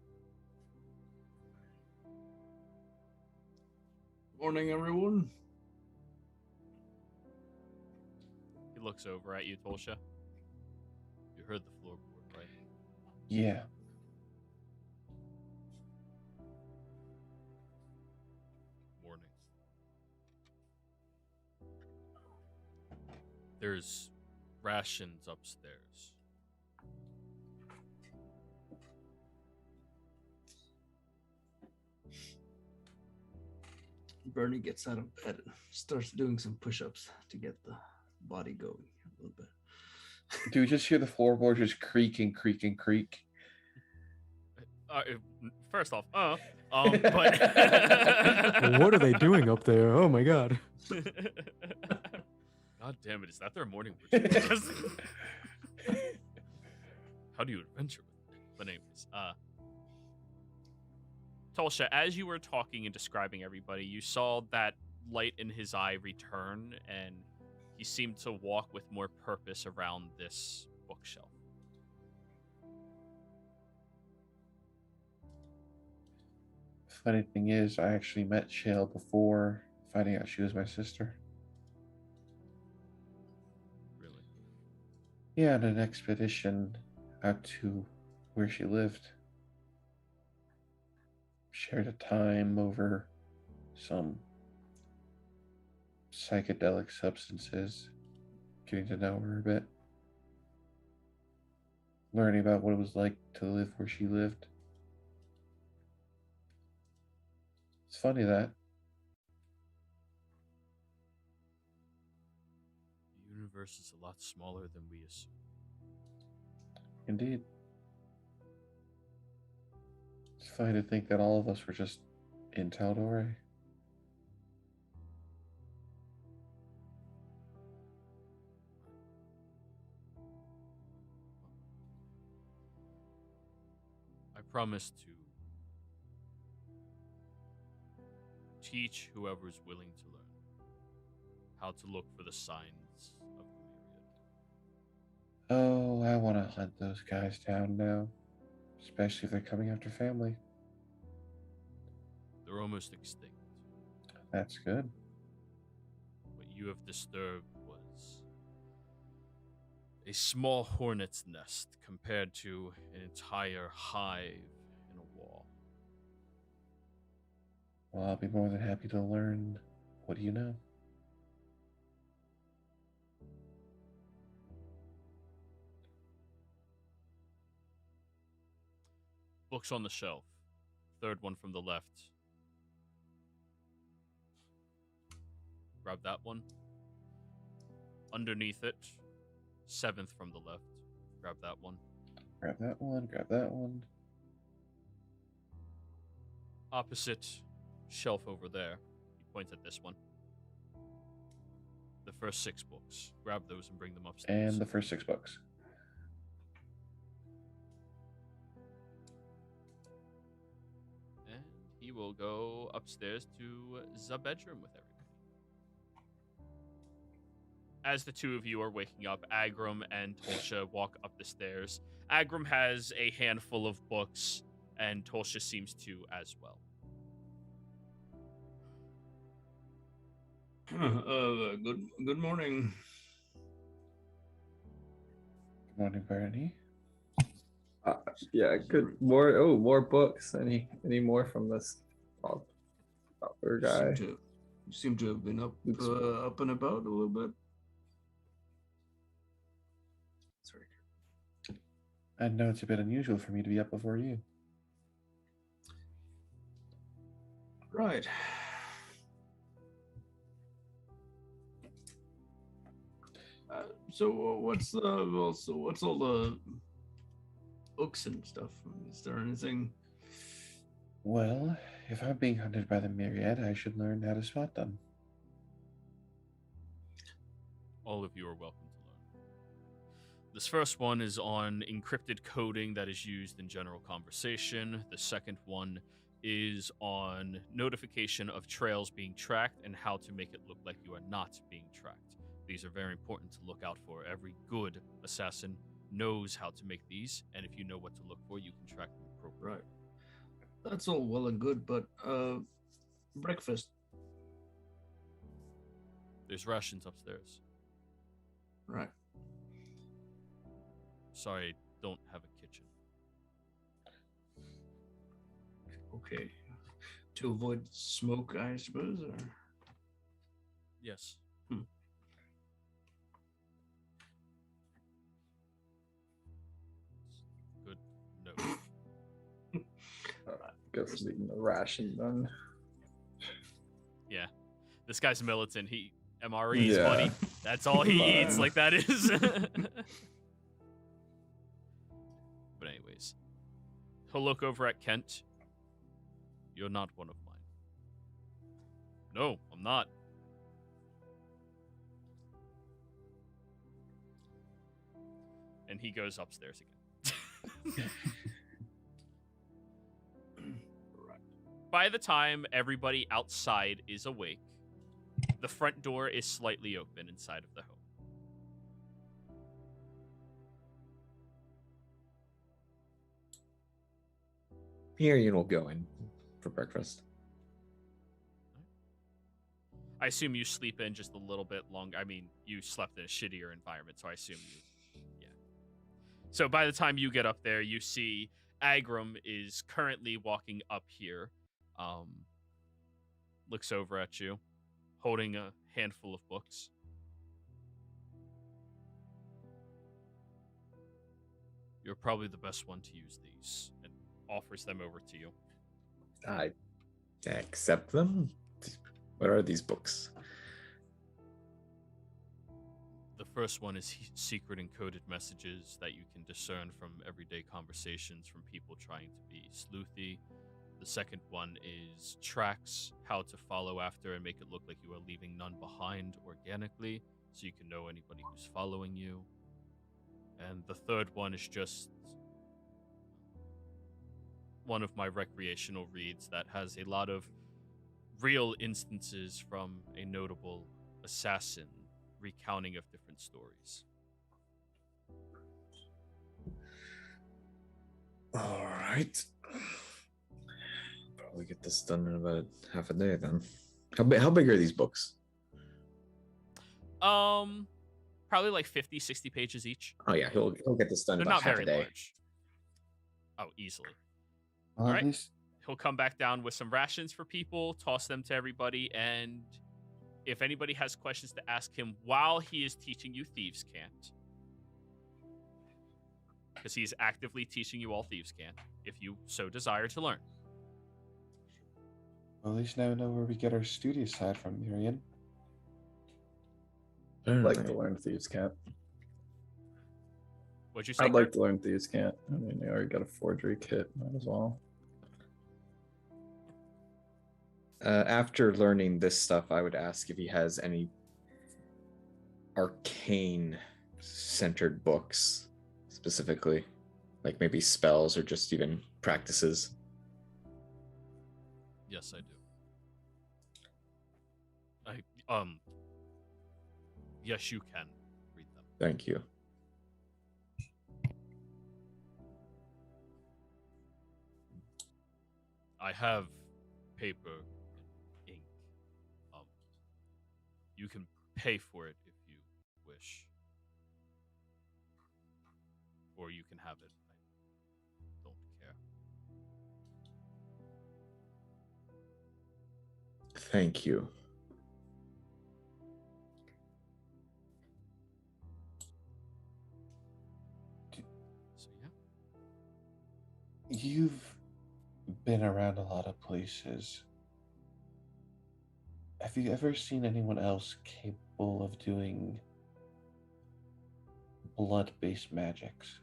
Morning, everyone. He looks over at you, Tolsha. You heard the floorboard, right? Yeah. Morning. There's rations upstairs. Bernie gets out of bed and starts doing some push-ups to get the body going a little bit. Do we just hear the floorboard just creak and creak and creak? First off, but What are they doing up there? Oh my god. God damn it! Is that their morning routine? How do you adventure with it? But anyways, Tulsha, as you were talking and describing everybody, you saw that light in his eye return, and he seemed to walk with more purpose around this bookshelf. Funny thing is, I actually met Shale before finding out she was my sister. Really? Yeah, on an expedition out to where she lived. Shared a time over some psychedelic substances, getting to know her a bit, learning about what it was like to live where she lived. It's funny that. The universe is a lot smaller than we assume. Indeed. It's funny to think that all of us were just in Tal'Dorei. I promise to teach whoever's willing to learn how to look for the signs of the myriad. Oh, I want to hunt those guys down now. Especially if they're coming after family. They're almost extinct. That's good. What you have disturbed was a small hornet's nest compared to an entire hive in a wall. Well, I'll be more than happy to learn. What do you know? Books on the shelf. Third one from the left. Grab that one. Underneath it, seventh from the left. Grab that one. Grab that one, grab that one. Opposite shelf over there. He points at this one. The first 6 books. Grab those and bring them upstairs. And the first 6 books. And he will go upstairs to the bedroom with everybody. As the two of you are waking up, Agram and Tulsha walk up the stairs. Agram has a handful of books, and Tulsha seems to as well. Good morning. Good morning, Bernie. Yeah, good. More books. Any more from this other guy? You seem to have been up and about a little bit. Sorry. I know it's a bit unusual for me to be up before you. Right. So what's all the books and stuff? Is there anything? Well, if I'm being hunted by the myriad, I should learn how to spot them. All of you are welcome to learn. This first one is on encrypted coding that is used in general conversation. The second one is on notification of trails being tracked and how to make it look like you are not being tracked. These are very important to look out for. Every good assassin knows how to make these, and if you know what to look for, you can track them appropriately. Right. That's all well and good, but breakfast. There's rations upstairs. Right. Sorry, I don't have a kitchen. Okay. To avoid smoke, I suppose, or? Yes. Good note. Guess eating the ration then. Yeah. This guy's militant. He MREs, Yeah. buddy. That's all he eats. Like that is. But anyways, he'll look over at Kent. You're not one of mine. No, I'm not. And he goes upstairs again. By the time everybody outside is awake, the front door is slightly open inside of the home. Here, we'll go in for breakfast. I assume you sleep in just a little bit longer. I mean, you slept in a shittier environment, so I assume you, yeah. So by the time you get up there, you see Agram is currently walking up here. Looks over at you, holding a handful of books. You're probably the best one to use these, and offers them over to you. I accept them. What are these books? The first one is secret encoded messages that you can discern from everyday conversations from people trying to be sleuthy. The second one is tracks, how to follow after and make it look like you are leaving none behind organically, so you can know anybody who's following you. And the third one is just one of my recreational reads that has a lot of real instances from a notable assassin recounting of different stories. All right. Probably get this done in about half a day then. How big are these books? Probably like 50, 60 pages each. Oh yeah, he'll get this done They're in about not half very a day. large. Oh, easily. Well, All at right. least He'll come back down with some rations for people, toss them to everybody, and if anybody has questions to ask him while he is teaching you Thieves' Cant, because he's actively teaching you all Thieves' Cant, if you so desire to learn. well, at least now we know where we get our studio side from, Miriam. I'd like to learn Thieves' Cant. What'd you say? I'd like to learn Thieves' Cant. I mean, you already got a forgery kit, might as well. After learning this stuff, I would ask if he has any arcane-centered books, specifically, like maybe spells or just even practices. Yes, I do. Yes, you can read them. Thank you. I have paper and ink. You can pay for it if you wish. Or you can have it. I don't care. Thank you. So yeah. You've been around a lot of places. Have you ever seen anyone else capable of doing blood-based magics?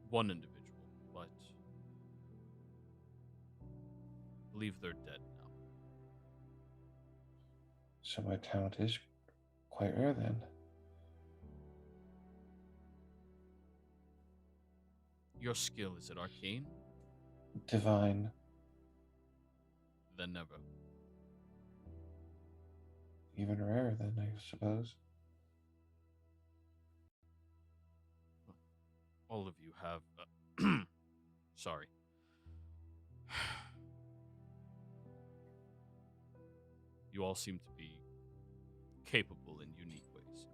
One individual, but I believe they're dead now. So my talent is quite rare then. Your skill, is it arcane? Divine. Then never. Even rarer then, I suppose. All of you have... sorry. You all seem to be capable in unique ways.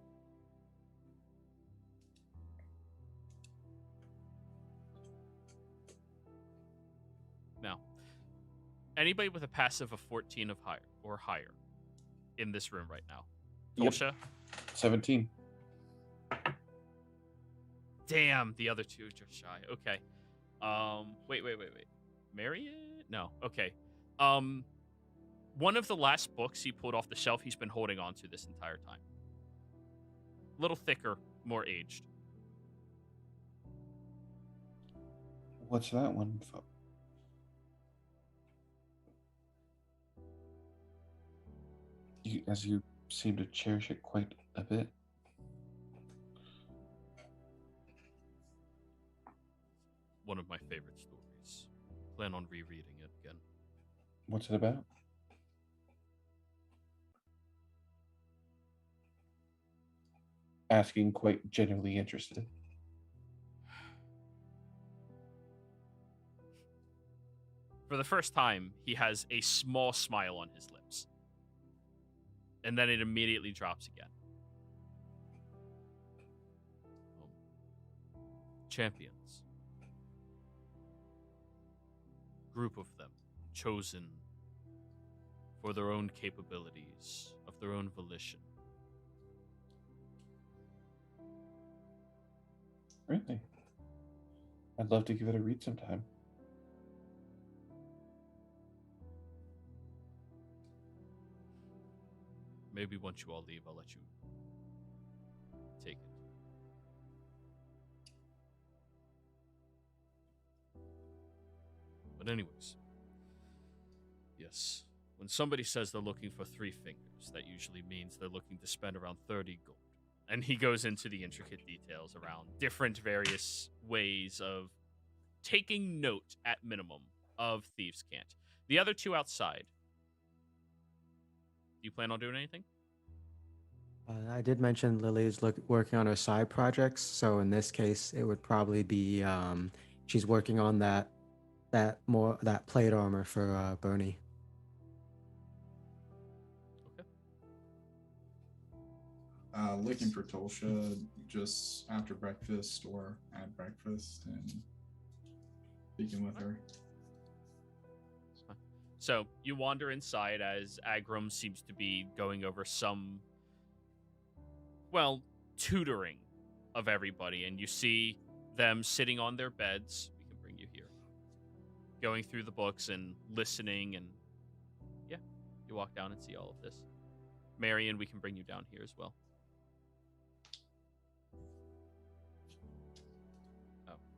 Now, anybody with a passive of 14 of higher or higher in this room right now? Yep. Tosha? 17. Damn, the other two just shy. Okay. Wait. Marion? No. Okay. One of the last books he pulled off the shelf, he's been holding on to this entire time. A little thicker, more aged. What's that one? As you seem to cherish it quite a bit. One of my favorite stories. Plan on rereading it again. What's it about? Asking, quite genuinely interested. For the first time, he has a small smile on his lips. And then it immediately drops again. Champions. Group of them, chosen for their own capabilities, of their own volition. Really? I'd love to give it a read sometime. Maybe once you all leave, I'll let you take it. But anyways, yes, when somebody says they're looking for 3 fingers, that usually means they're looking to spend around 30 gold. And he goes into the intricate details around different various ways of taking note, at minimum, of Thieves' Cant. The other 2 outside. Do you plan on doing anything? I did mention Lily's working on her side projects, so in this case, it would probably be she's working on that plate armor for Bernie. Okay. Looking for Tolsha just after breakfast or at breakfast and speaking with her. So you wander inside as Agram seems to be going over some, well, tutoring of everybody, and you see them sitting on their beds. We can bring you here. Going through the books and listening, and yeah, you walk down and see all of this. Marion, we can bring you down here as well.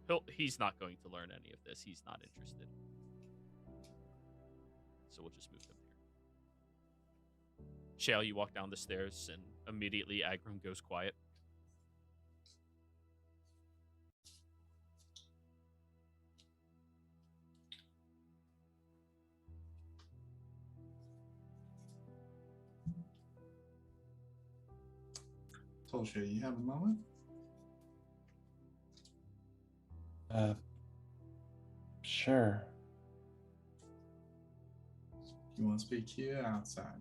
Oh, he's not going to learn any of this. He's not interested. So we'll just move him here. Shale, you walk down the stairs, and immediately Agram goes quiet. Tolsha, you have a moment? Sure. You want to speak here outside?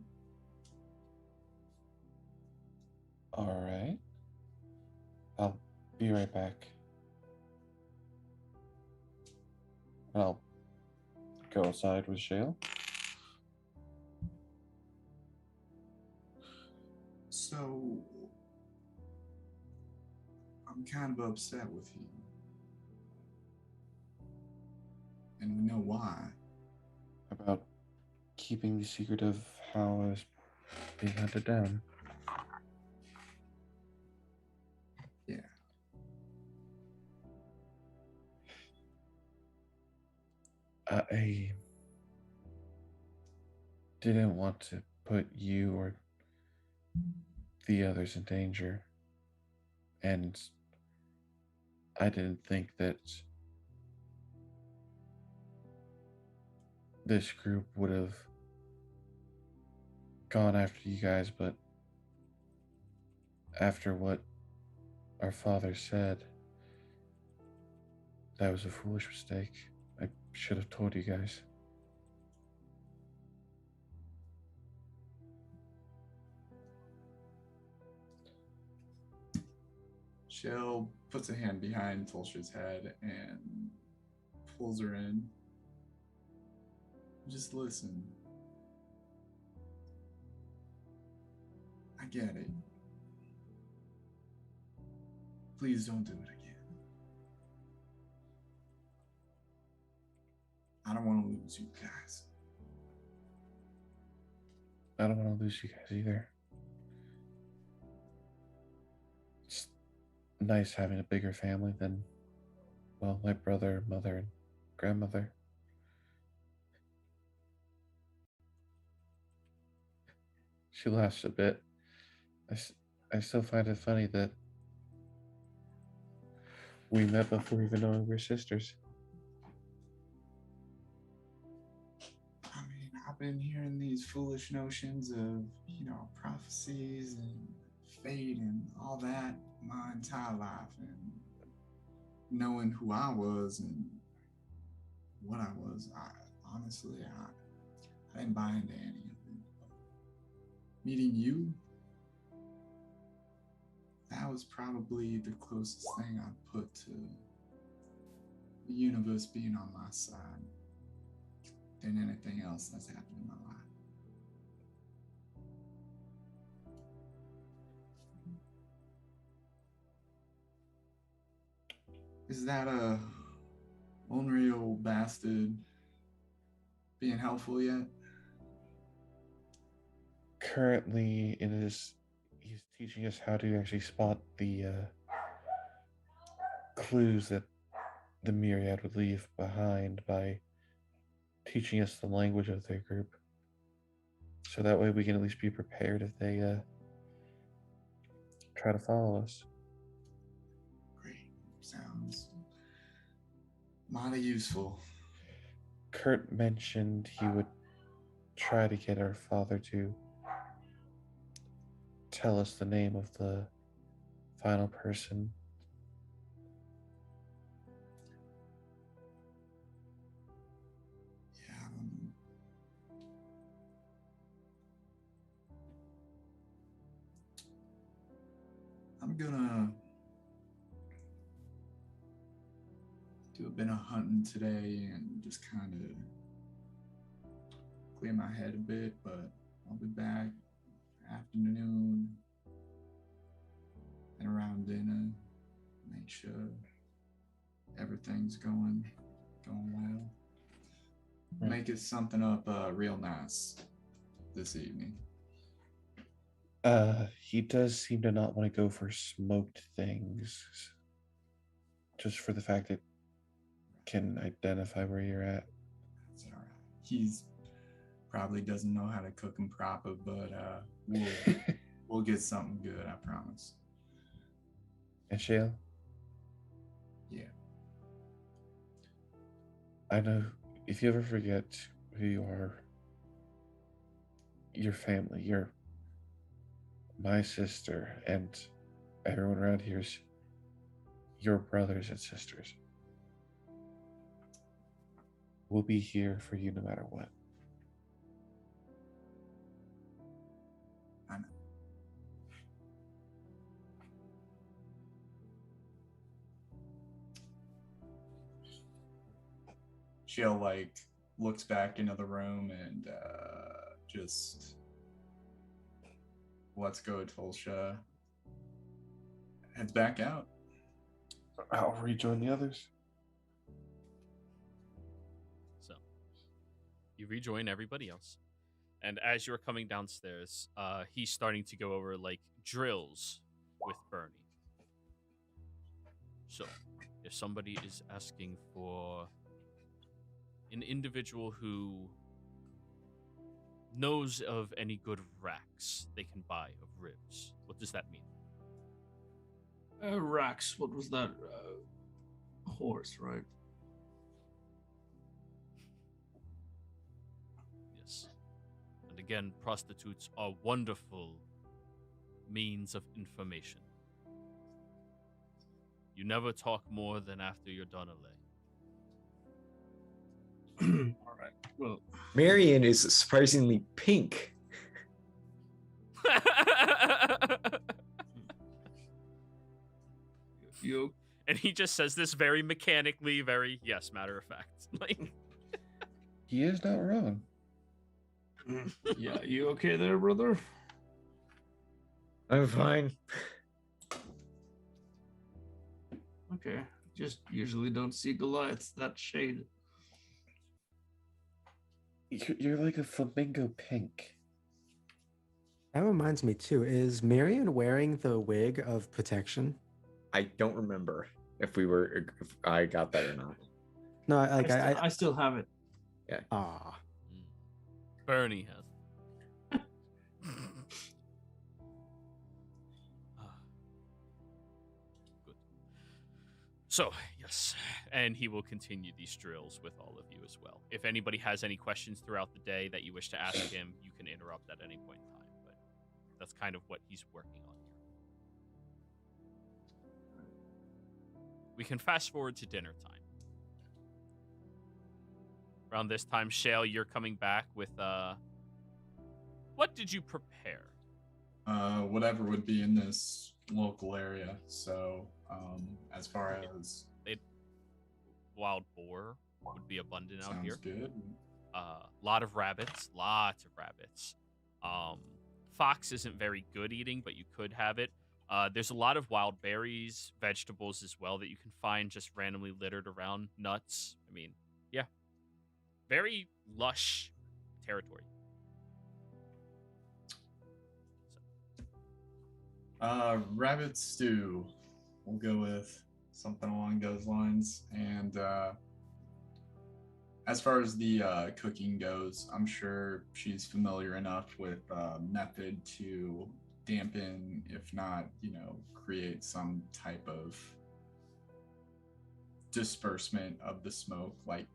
All right. I'll be right back. I'll go outside with Shale. So, I'm kind of upset with you. And we know why. About keeping the secret of how I was being hunted down. Yeah. I didn't want to put you or the others in danger. And I didn't think that this group would have gone after you guys, but after what our father said, that was a foolish mistake. I should have told you guys. Shell puts a hand behind Tolsha's head and pulls her in. Just listen. I get it. Please don't do it again. I don't want to lose you guys. I don't want to lose you guys either. It's nice having a bigger family than, well, my brother, mother, and grandmother. She laughs a bit. I still find it funny that we met before even knowing we were sisters. I mean, I've been hearing these foolish notions of, prophecies and fate and all that my entire life. And knowing who I was and what I was, honestly, I didn't buy into any of it. Meeting you, that was probably the closest thing I put to the universe being on my side than anything else that's happened in my life. Is that a unreal bastard being helpful yet? Currently, he's teaching us how to actually spot the clues that the myriad would leave behind by teaching us the language of their group. So that way we can at least be prepared if they try to follow us. Great. Sounds mighty useful. Kurt mentioned he would try to get our father to tell us the name of the final person. Yeah, I'm gonna do a bit of hunting today and just kind of clear my head a bit, but I'll be back afternoon and around dinner, make sure everything's going well. Right. Make it something up real nice this evening. He does seem to not want to go for smoked things, just for the fact it can identify where you're at. That's all right. He's probably doesn't know how to cook them proper, but we'll get something good, I promise. And Shale? Yeah. I know if you ever forget who you are, your family, my sister, and everyone around here is your brothers and sisters. We'll be here for you no matter what. I know. She'll looks back into the room and just lets go of Tulsha. Heads back out. I'll rejoin the others. So you rejoin everybody else. And as you're coming downstairs, he's starting to go over drills with Bernie. So if somebody is asking for an individual who knows of any good racks they can buy of ribs, what does that mean? Rax, what was that? Horse, right? Yes. And again, prostitutes are wonderful means of information. You never talk more than after you're done a lay. All right. Well, Marion is surprisingly pink. you And he just says this very mechanically, very, yes, matter of fact. He is not wrong. yeah, you okay there, brother? I'm fine. Okay. Just usually don't see Goliaths that shade. You're like a flamingo pink. That reminds me too. Is Marion wearing the wig of protection? I don't remember if I got that or not. No, I still have it. Ah, Bernie has. Good. So, yes, and he will continue these drills with all of you as well. If anybody has any questions throughout the day that you wish to ask him, you can interrupt at any point in time, but that's kind of what he's working on here. We can fast forward to dinner time. Around this time, Shale, you're coming back with, what did you prepare? Whatever would be in this local area. So, as far as Wild boar would be abundant out here. sounds good. Lots of rabbits. Fox isn't very good eating, but you could have it. There's a lot of wild berries, vegetables as well that you can find just randomly littered around. Nuts. I mean, yeah. Very lush territory. Rabbit stew. We'll go with something along those lines. And as far as the cooking goes, I'm sure she's familiar enough with method to dampen, if not, create some type of disbursement of the smoke, like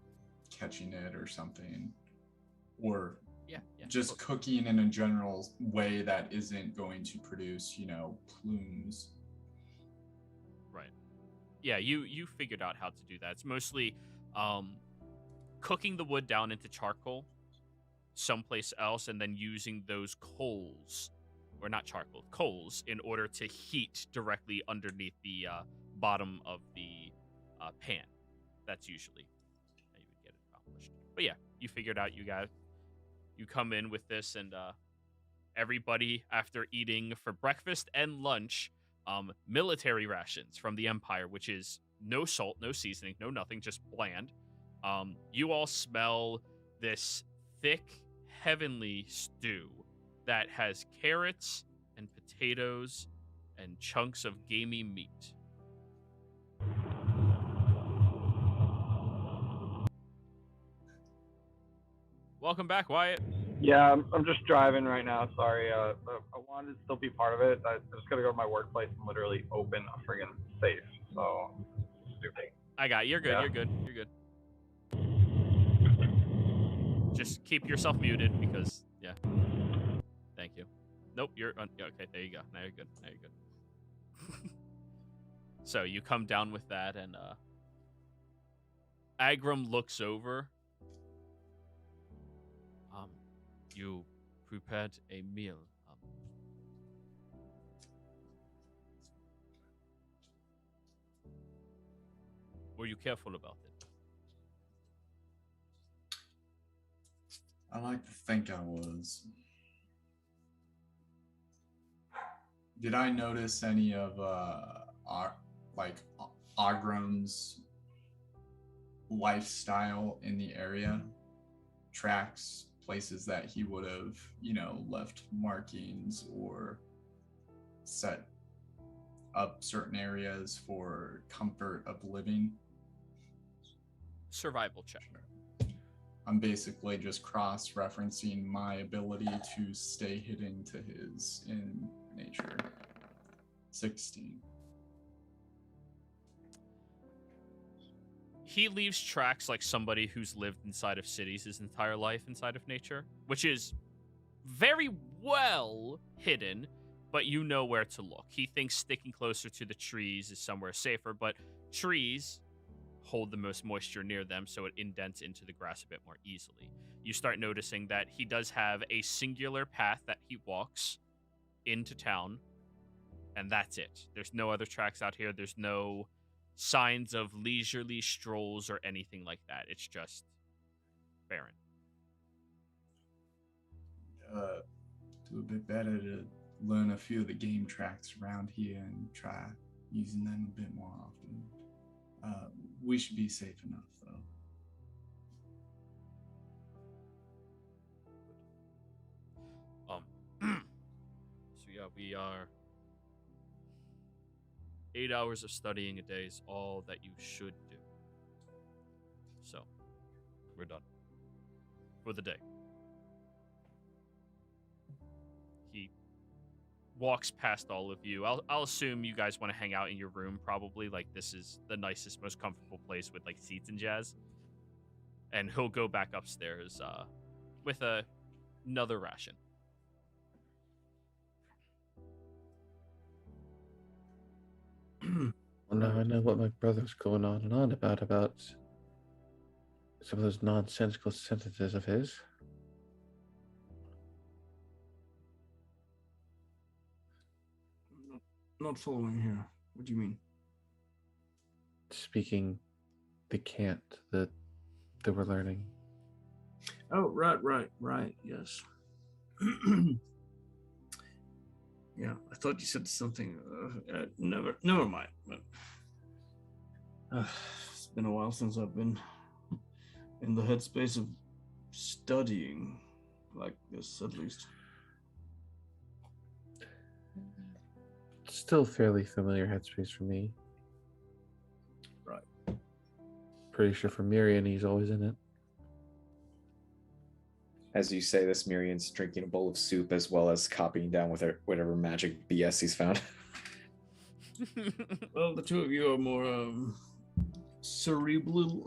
catching it or something, or just cooking in a general way that isn't going to produce, plumes. Right. Yeah, you figured out how to do that. It's mostly cooking the wood down into charcoal someplace else and then using those coals, or not charcoal, coals, in order to heat directly underneath the bottom of the pan. That's usually how you would get it accomplished. But yeah, you figured out you come in with this, and everybody, after eating for breakfast and lunch, military rations from the Empire, which is no salt, no seasoning, no nothing, just bland. You all smell this thick, heavenly stew that has carrots and potatoes and chunks of gamey meat. Welcome back, Wyatt. Yeah, I'm just driving right now. Sorry. I wanted to still be part of it. I just gotta go to my workplace and literally open a friggin' safe. So stupid. I got you. You're good. Yeah. You're good. You're good. Just keep yourself muted because, yeah. Thank you. Nope, you're okay. There you go. Now you're good. Now you're good. So you come down with that, and Agram looks over. You prepared a meal. Were you careful about it? I like to think I was. Did I notice any of Agram's lifestyle in the area? Tracks, places that he would have, left markings or set up certain areas for comfort of living? Survival check. I'm basically just cross-referencing my ability to stay hidden to his in nature. 16. He leaves tracks like somebody who's lived inside of cities his entire life inside of nature, which is very well hidden, but you know where to look. He thinks sticking closer to the trees is somewhere safer, but trees hold the most moisture near them, so it indents into the grass a bit more easily. You start noticing that he does have a singular path that he walks into town, and that's it. There's no other tracks out here. There's no signs of leisurely strolls or anything like that. It's just barren. Do a bit better to learn a few of the game tracks around here and try using them a bit more often. We should be safe enough, though. Yeah, we are 8 hours of studying a day is all that you should do. So, we're done for the day. He walks past all of you. I'll assume you guys want to hang out in your room probably. Like, this is the nicest, most comfortable place with like seats and jazz. And he'll go back upstairs with another ration. Well, now I know what my brother's going on and on about some of those nonsensical sentences of his. Not following here. What do you mean? Speaking the cant that we're learning. Oh, right. Yes. Yeah, I thought you said something. Never mind. But, it's been a while since I've been in the headspace of studying like this, at least. Still fairly familiar headspace for me. Right. Pretty sure for Miriam, he's always in it. As you say this, Miriam's drinking a bowl of soup as well as copying down with her whatever magic BS he's found. Well, the two of you are more cerebrally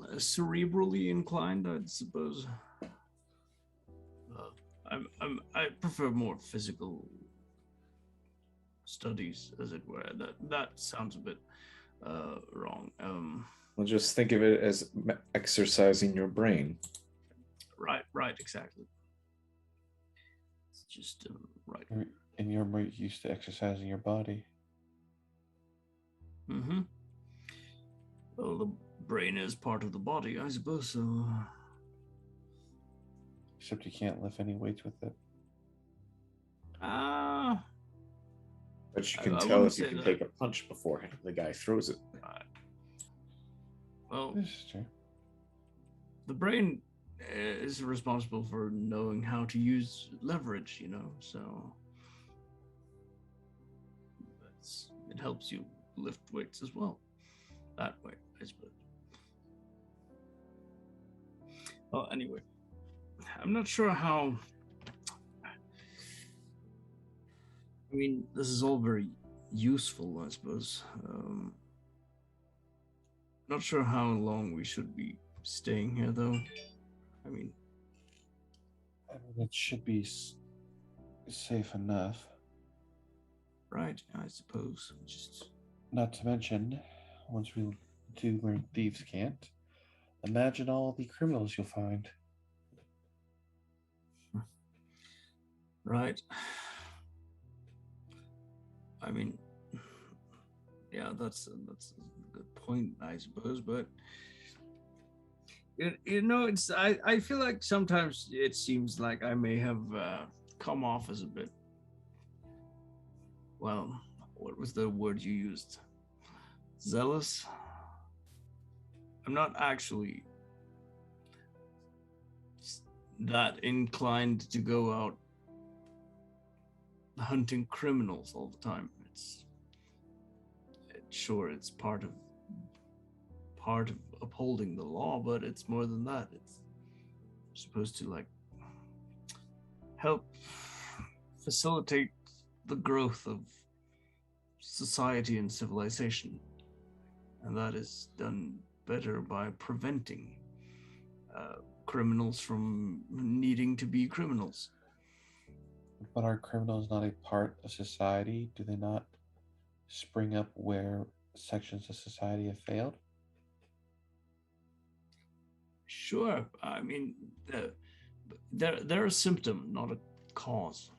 inclined, I'd suppose. I prefer more physical studies, as it were. That sounds a bit wrong. Well, just think of it as exercising your brain. Right, exactly. It's just right. And you're more used to exercising your body. Mm-hmm. Well, the brain is part of the body, I suppose, so... Except you can't lift any weights with it. But you can I tell wouldn't if you say can that. take a punch before the guy throws it. Well, This is true. the brain is responsible for knowing how to use leverage, so it helps you lift weights as well. That way, I suppose. Well, anyway, I'm not sure how... I mean, this is all very useful, I suppose. Not sure how long we should be staying here, though. I mean, it should be safe enough. right, I suppose. Just... Not to mention, once we do learn thieves can't, imagine all the criminals you'll find. Right. I mean, yeah, that's a good point, I suppose. But it's I feel like sometimes it seems like I may have come off as a bit. Well, what was the word you used? Zealous. I'm not actually that inclined to go out hunting criminals all the time. Sure, it's part of upholding the law, but it's more than that. It's supposed to like help facilitate the growth of society and civilization, and that is done better by preventing criminals from needing to be criminals. But are criminals not a part of society? Do they not spring up where sections of society have failed? Sure. I mean, they're a symptom, not a cause.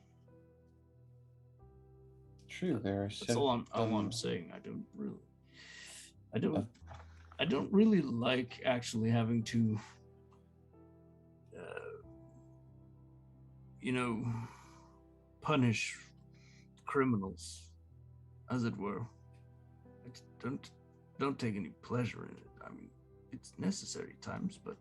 True, there are That's all I'm saying. I don't really like actually having to, punish criminals, as it were. I don't take any pleasure in it. I mean, it's necessary at times, but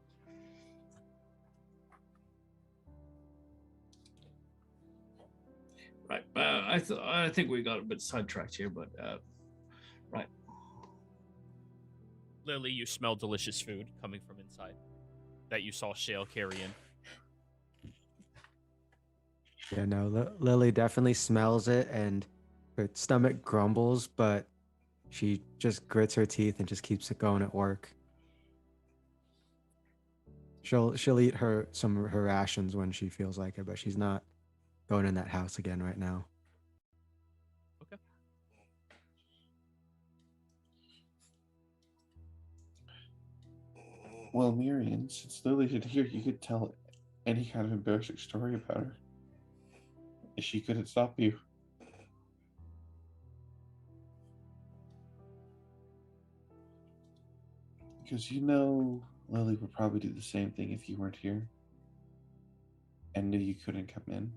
Right. I think we got a bit sidetracked here, but right. Lily, you smell delicious food coming from inside that you saw Shale carry in. Yeah, no, Lily definitely smells it, and her stomach grumbles, but she just grits her teeth and just keeps it going at work. She'll eat some of her rations when she feels like it, but she's not going in that house again right now. Okay. Well, Miriam, since Lily isn't here, you could tell any kind of embarrassing story about her. She couldn't stop you. Because Lily would probably do the same thing if you weren't here and knew you couldn't come in.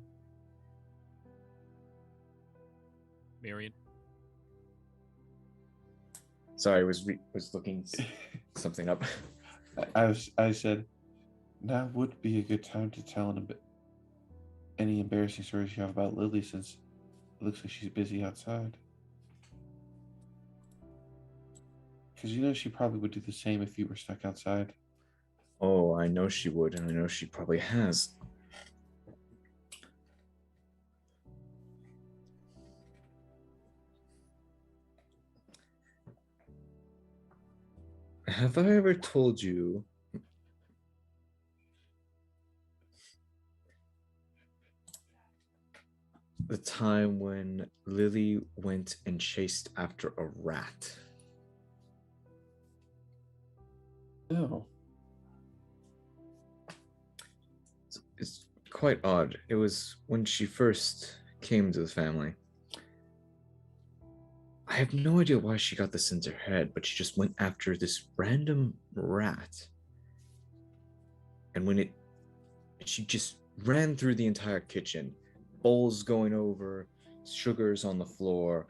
Marion. Sorry, I was looking something up. I said, now would be a good time to tell any embarrassing stories you have about Lily, since it looks like she's busy outside. Because she probably would do the same if you were stuck outside. Oh, I know she would, and I know she probably has. Have I ever told you the time when Lily went and chased after a rat? No. It's quite odd. It was when she first came to the family. I have no idea why she got this into her head, but she just went after this random rat. And she just ran through the entire kitchen, bowls going over, sugars on the floor.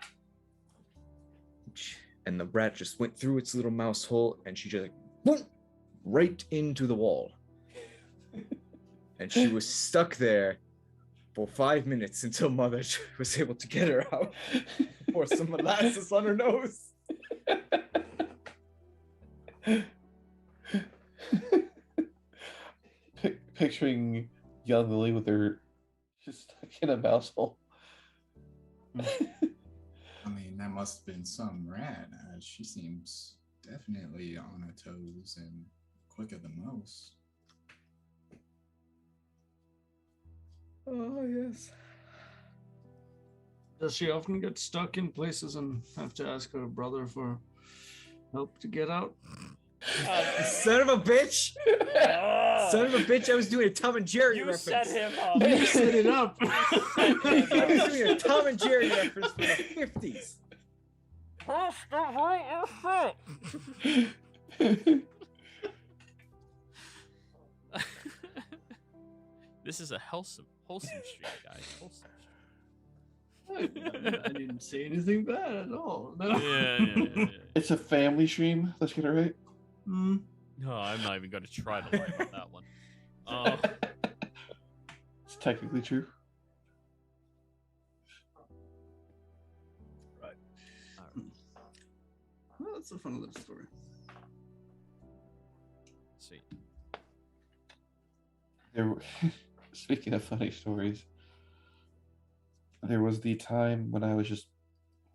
And the rat just went through its little mouse hole, and she just like, boom, right into the wall. And she was stuck there for 5 minutes until Mother was able to get her out. Pour some molasses on her nose. Picturing young Lily with her just stuck in a mouse hole. I mean, that must have been some rat. She seems definitely on her toes and quick at the most. Oh, yes. Does she often get stuck in places and have to ask her brother for help to get out? Son of a bitch! Son of a bitch, I was doing a Tom and Jerry You reference. set him up. You set it up. I was doing a Tom and Jerry reference from the 50s. This is a wholesome stream, guys. Wholesome I didn't say anything bad at all. No. Yeah. It's a family stream. Let's get it right. Mm. No, I'm not even going to try to lie about that one. It's technically true. Right. Well, that's a fun little story. Sweet. Speaking of funny stories, there was the time when I was just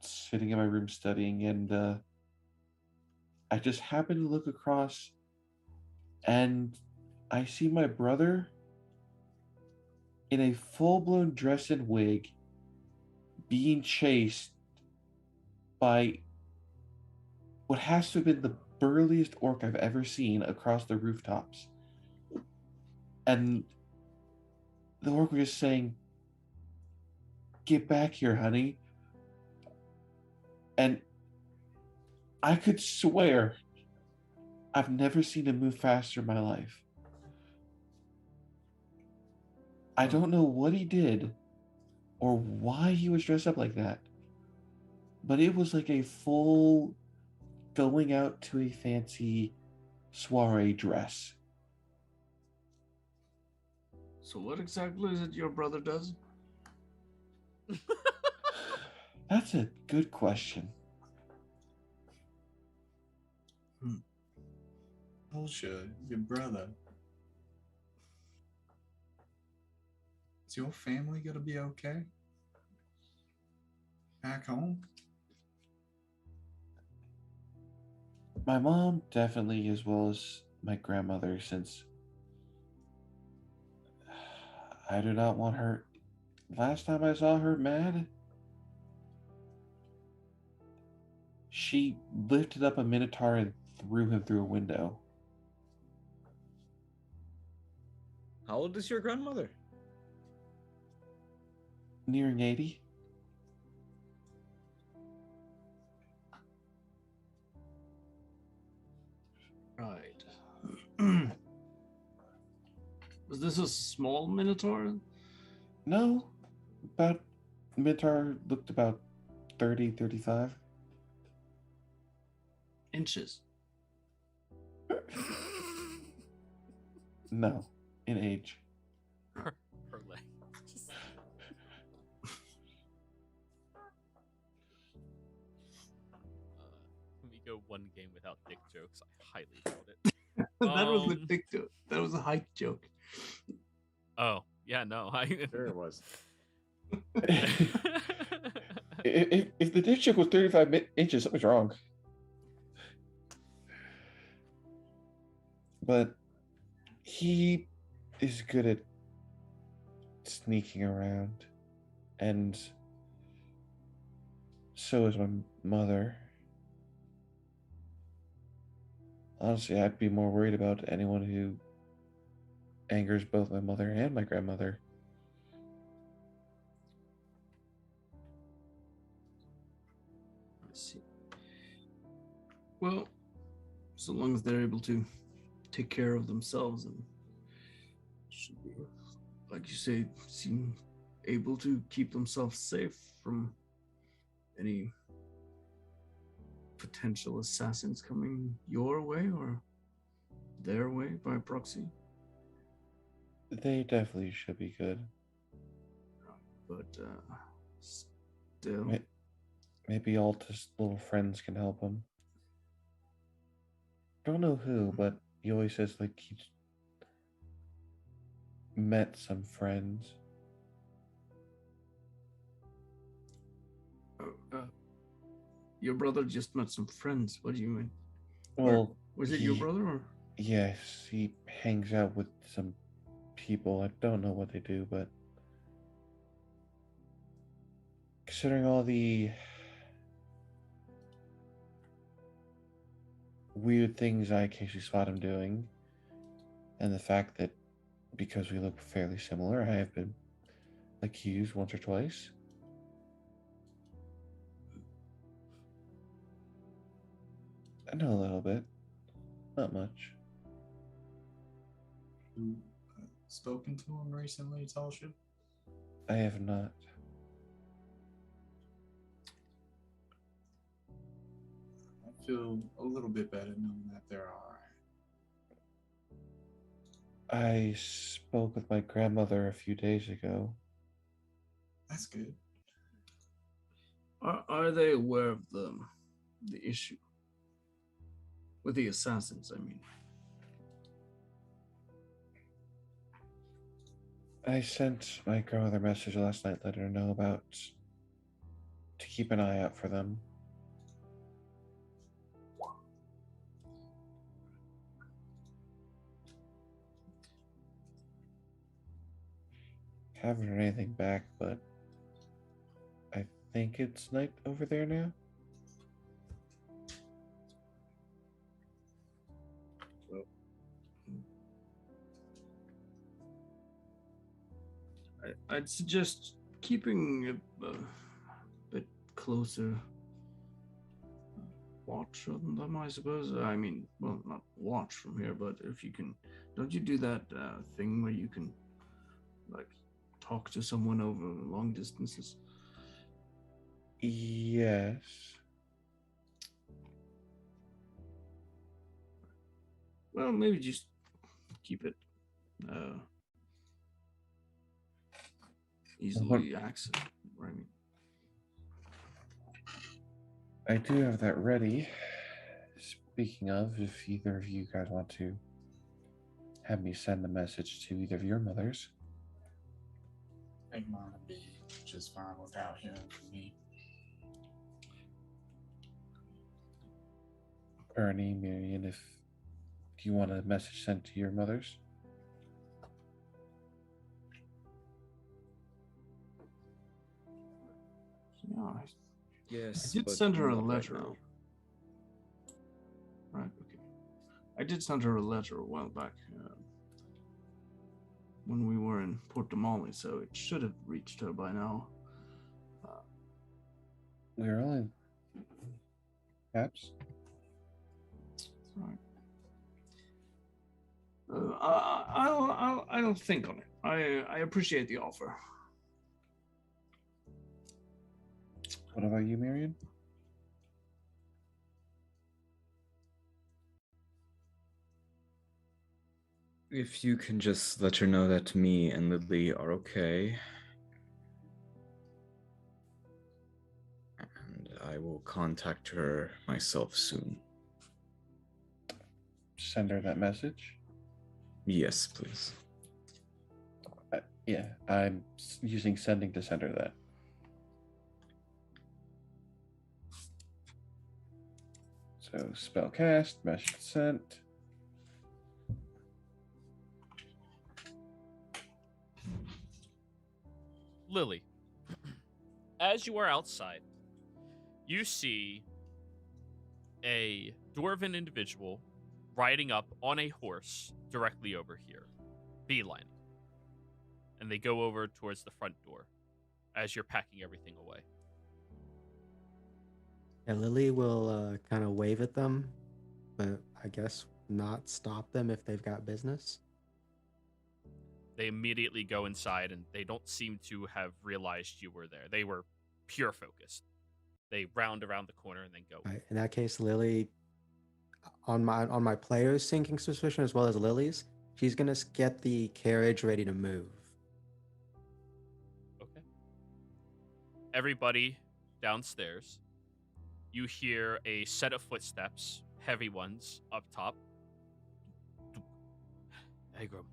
sitting in my room studying, and I just happened to look across, and I see my brother in a full-blown dress and wig being chased by what has to have been the burliest orc I've ever seen across the rooftops. And the orc was just saying, "Get back here, honey." And I could swear I've never seen him move faster in my life. I don't know what he did or why he was dressed up like that, but it was like a full going out to a fancy soiree dress. So what exactly is it your brother does? That's a good question. Bullshit, your brother. Is your family gonna be okay? Back home? My mom definitely, as well as my grandmother, since I do not want her. Last time I saw her mad, she lifted up a minotaur and threw him through a window. How old is your grandmother? Nearing 80. Right. Was this a small minotaur? No, about minotaur looked about 30, 35. Inches. No, in age. Per leg. Let me go one game without dick jokes. I highly doubt it. That was a dick joke. That was a height joke. Oh, yeah, no. Sure it was. If the dick joke was 35 inches, something's wrong. But he is good at sneaking around, and so is my mother. Honestly, I'd be more worried about anyone who angers both my mother and my grandmother. I see. Well, so long as they're able to take care of themselves and should be, like you say, seem able to keep themselves safe from any potential assassins coming your way or their way by proxy. They definitely should be good. But still, Maybe Alta's little friends can help him. Don't know who, but he always says like he's met some friends. your brother just met some friends. What do you mean? Well, Was it your brother or? Yes, he hangs out with some people. I don't know what they do, but considering all the weird things I occasionally spot him doing, and the fact that because we look fairly similar, I have been accused once or twice. I know a little bit, not much. You spoken to him recently, Talship? I have not. I feel a little bit better knowing that they're all right. I spoke with my grandmother a few days ago. That's good. Are they aware of the issue with the assassins? I mean, I sent my grandmother a message last night letting her know about to keep an eye out for them. Haven't heard anything back, but I think it's night over there now. I'd suggest keeping a bit closer watch on them, I suppose. I mean, well, not watch from here, but if you can, don't you do that thing where you can, like, talk to someone over long distances? Yes. Well, maybe just keep it easily accessible. I mean, I do have that ready. Speaking of, if either of you guys want to have me send the message to either of your mothers. I think mine would be just fine without him for me. Bernie, Miriam, if you want a message sent to your mothers. Yeah, Yes. I did but send her a not right letter. now. Right, okay. I did send her a letter a while back when we were in Port Damali, so it should have reached her by now. We're only perhaps. Right. I'll think on it. I appreciate the offer. What about you, Marion? If you can just let her know that me and Lily are okay. And I will contact her myself soon. Send her that message. Yes, please. Yeah, I'm using sending to send her that. So spell cast, message sent. Lily, as you are outside, you see a dwarven individual riding up on a horse directly over here, beelining. And they go over towards the front door as you're packing everything away. Yeah, Lily will kind of wave at them, but I guess not stop them if they've got business. They immediately go inside, and they don't seem to have realized you were there. They were pure focused. They round around the corner and then go. Right. In that case, Lily, on my player's sinking suspicion as well as Lily's, she's gonna get the carriage ready to move. Okay. Everybody downstairs. You hear a set of footsteps, heavy ones, up top. Hey, Grum.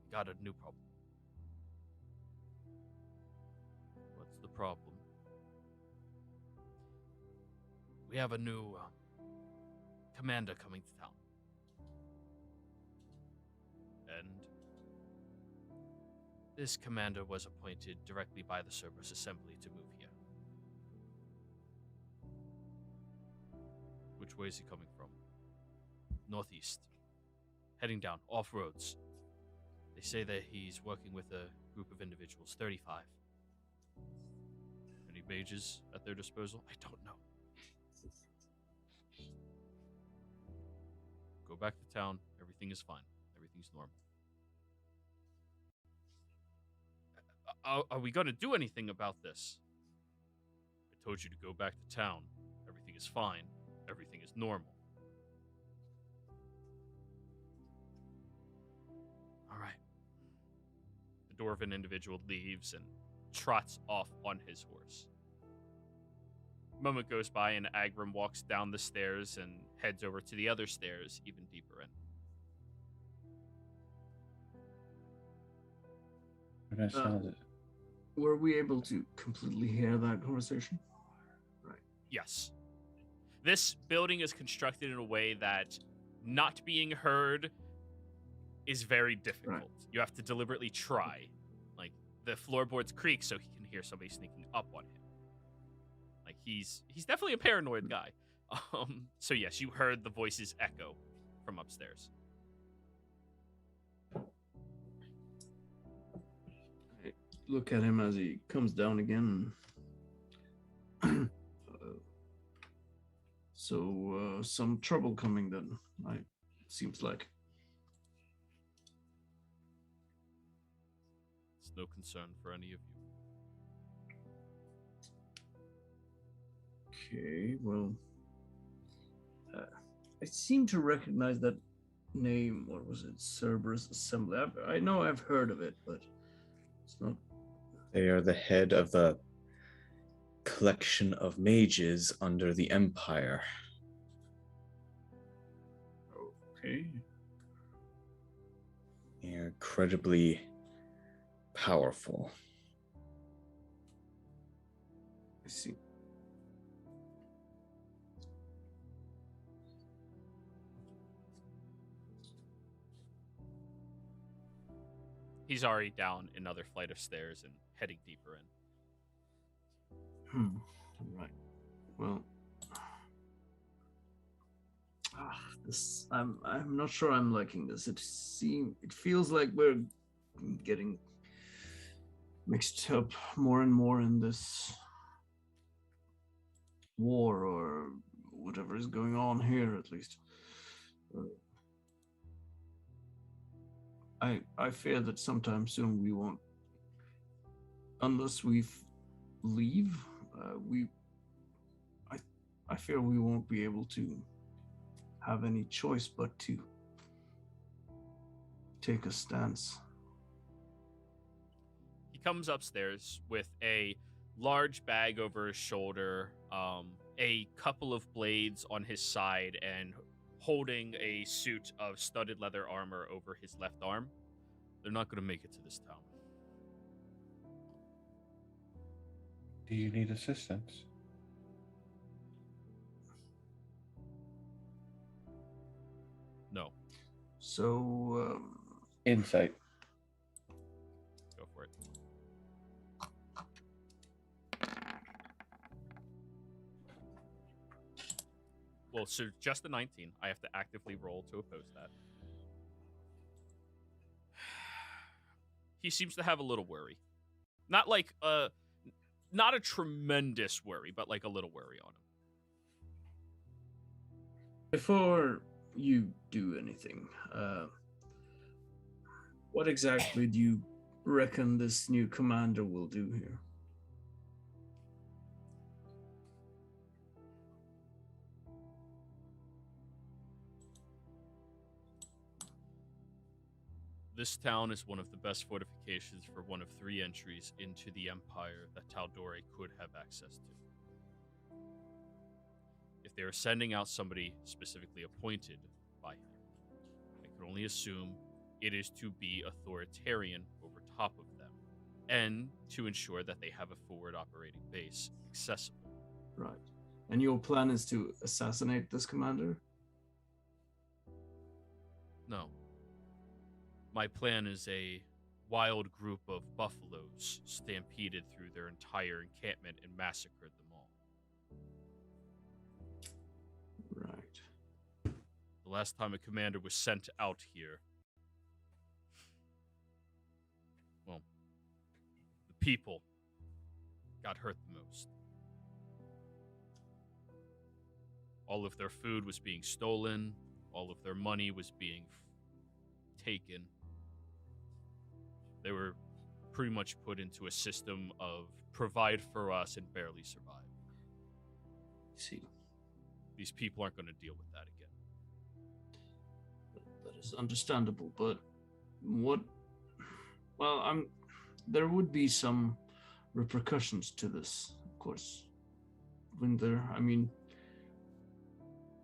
Got a new problem. What's the problem? We have a new commander coming to town. And this commander was appointed directly by the Cerberus Assembly to move here. Which way is he coming from? Northeast. Heading down, off roads. They say that he's working with a group of individuals, 35. Any mages at their disposal? I don't know. Go back to town. Everything is fine. Everything's normal. Are we going to do anything about this? I told you to go back to town. Everything is fine. Everything is normal. All right. The dwarven individual leaves and trots off on his horse. A moment goes by and Agrim walks down the stairs and heads over to the other stairs even deeper in. When I sounded. Were we able to completely hear that conversation? Right. Yes. This building is constructed in a way that not being heard is very difficult. Right. You have to deliberately try. Like, the floorboards creak so he can hear somebody sneaking up on him. Like, he's definitely a paranoid guy. So yes, you heard the voices echo from upstairs. I look at him as he comes down again. So some trouble coming then, it seems like. It's no concern for any of you. Okay, well, I seem to recognize that name. What was it? Cerberus Assembly. I know I've heard of it, but it's not. They are the head of the collection of mages under the Empire. Okay. They're incredibly powerful. I see. He's already down another flight of stairs and heading deeper in. Right. Well, I'm not sure I'm liking this. It feels like we're getting mixed up more and more in this war or whatever is going on here, at least. I fear that sometime soon we won't, unless we leave. I fear we won't be able to have any choice but to take a stance. He comes upstairs with a large bag over his shoulder, a couple of blades on his side, and holding a suit of studded leather armor over his left arm. They're not going to make it to this town. Do you need assistance? No. So, Insight. Go for it. Well, so just a 19. I have to actively roll to oppose that. He seems to have a little worry. Not like not a tremendous worry, but like a little worry on him. before you do anything, what exactly do you reckon this new commander will do here? This town is one of the best fortifications for one of 3 entries into the Empire that Tal'Dorei could have access to. If they are sending out somebody specifically appointed by him, I can only assume it is to be authoritarian over top of them, and to ensure that they have a forward operating base accessible. Right. And your plan is to assassinate this commander? No. My plan is a wild group of buffaloes stampeded through their entire encampment and massacred them all. Right. The last time a commander was sent out here, well, the people got hurt the most. All of their food was being stolen, all of their money was being taken. They were pretty much put into a system of provide for us and barely survive. See, These people aren't going to deal with that again. that is understandable, but what? Well, there would be some repercussions to this, of course.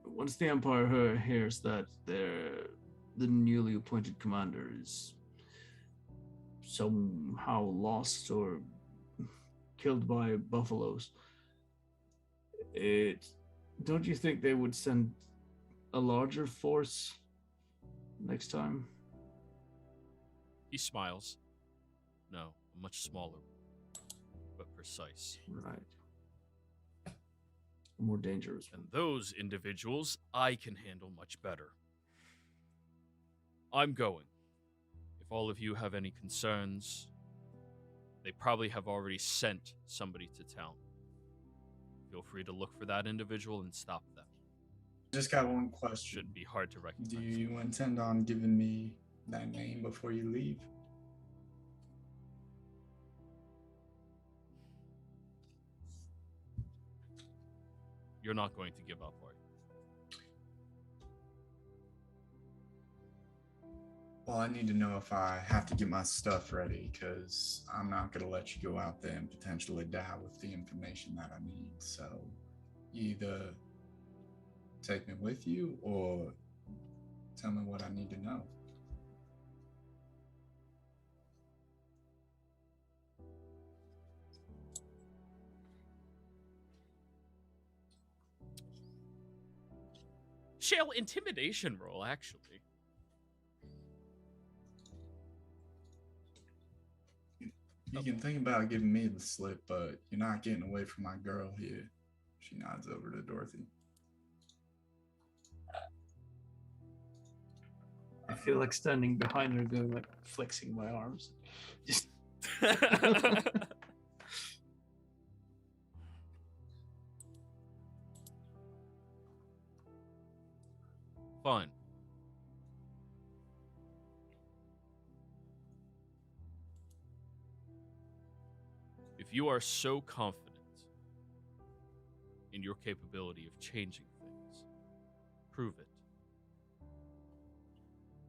Once the Empire hears that the newly appointed commander is somehow lost or killed by buffaloes, don't you think they would send a larger force next time? He smiles. No, a much smaller, but precise. Right. More dangerous. And those individuals I can handle much better. I'm going. If all of you have any concerns, they probably have already sent somebody to town. Feel free to look for that individual and stop them. Just got one question. Shouldn't be hard to recognize. Do you intend on giving me that name before you leave? You're not going to give up, are you? Well, I need to know if I have to get my stuff ready, because I'm not going to let you go out there and potentially die with the information that I need. So either take me with you or tell me what I need to know. Shale, intimidation roll, actually. You can think about giving me the slip, but you're not getting away from my girl here. She nods over to Dorothy. I feel like standing behind her, going like flexing my arms. Just Fun. If you are so confident in your capability of changing things, prove it.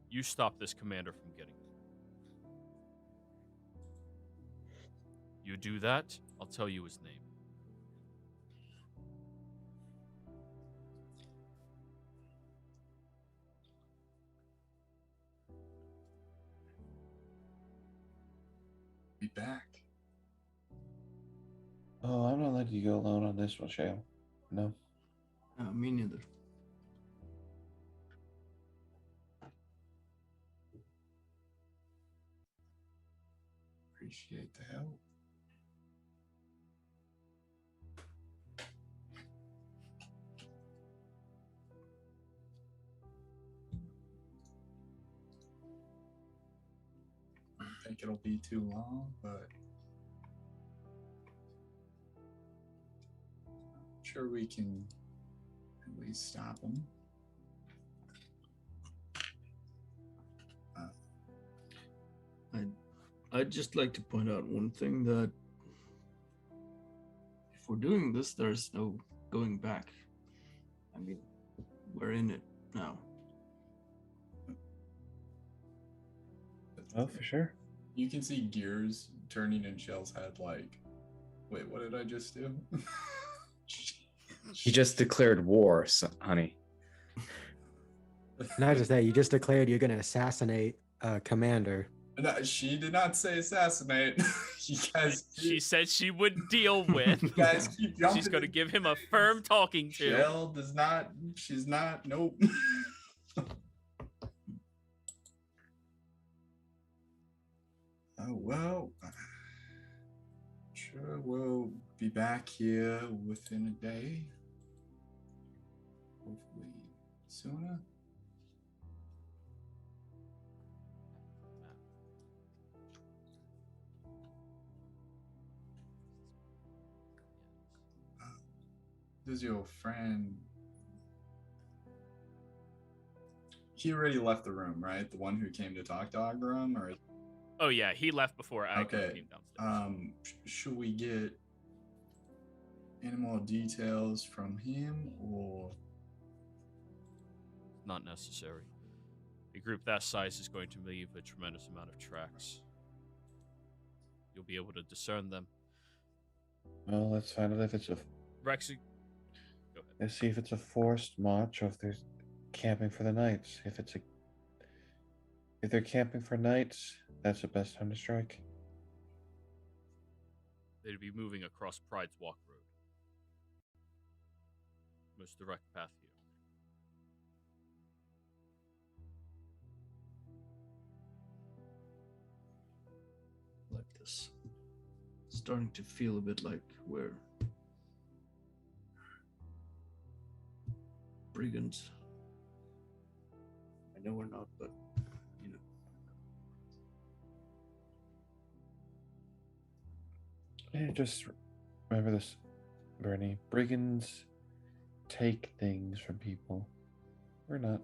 You stop this commander from getting it. You do that, I'll tell you his name. Be back. Oh, I'm not letting you go alone on this one, Shale. No. me neither. Appreciate the help. I don't think it'll be too long, but I'm sure we can at least stop him. I'd just like to point out one thing, that if we're doing this, there's no going back. I mean, we're in it now. Oh, for sure. You can see gears turning in Shell's head like, wait, what did I just do? He just declared war, honey. Not just that, you just declared you're going to assassinate a commander. No, she did not say assassinate. You guys She said she would deal with. You guys keep jumping. She's going to give him a firm talking to. Shell does not. She's not. Nope. Oh well. Sure, we'll be back here within a day. Hopefully sooner. Does your friend? He already left the room, right? The one who came to talk to Agram, or? Oh yeah, he left before I Okay. came downstairs. Should we get any more details from him, or? Not necessary. A group that size is going to leave a tremendous amount of tracks. You'll be able to discern them. Well, let's find out if it's a. Rexy, go ahead. Let's see if it's a forced march or if there's camping for the nights. If they're camping for nights, that's the best time to strike. They'd be moving across Pride's Walk Road. Most direct path here. Like this. Starting to feel a bit like we're brigands. I know we're not, but you know. Yeah, just remember this, Bernie. Brigands take things from people. We're not.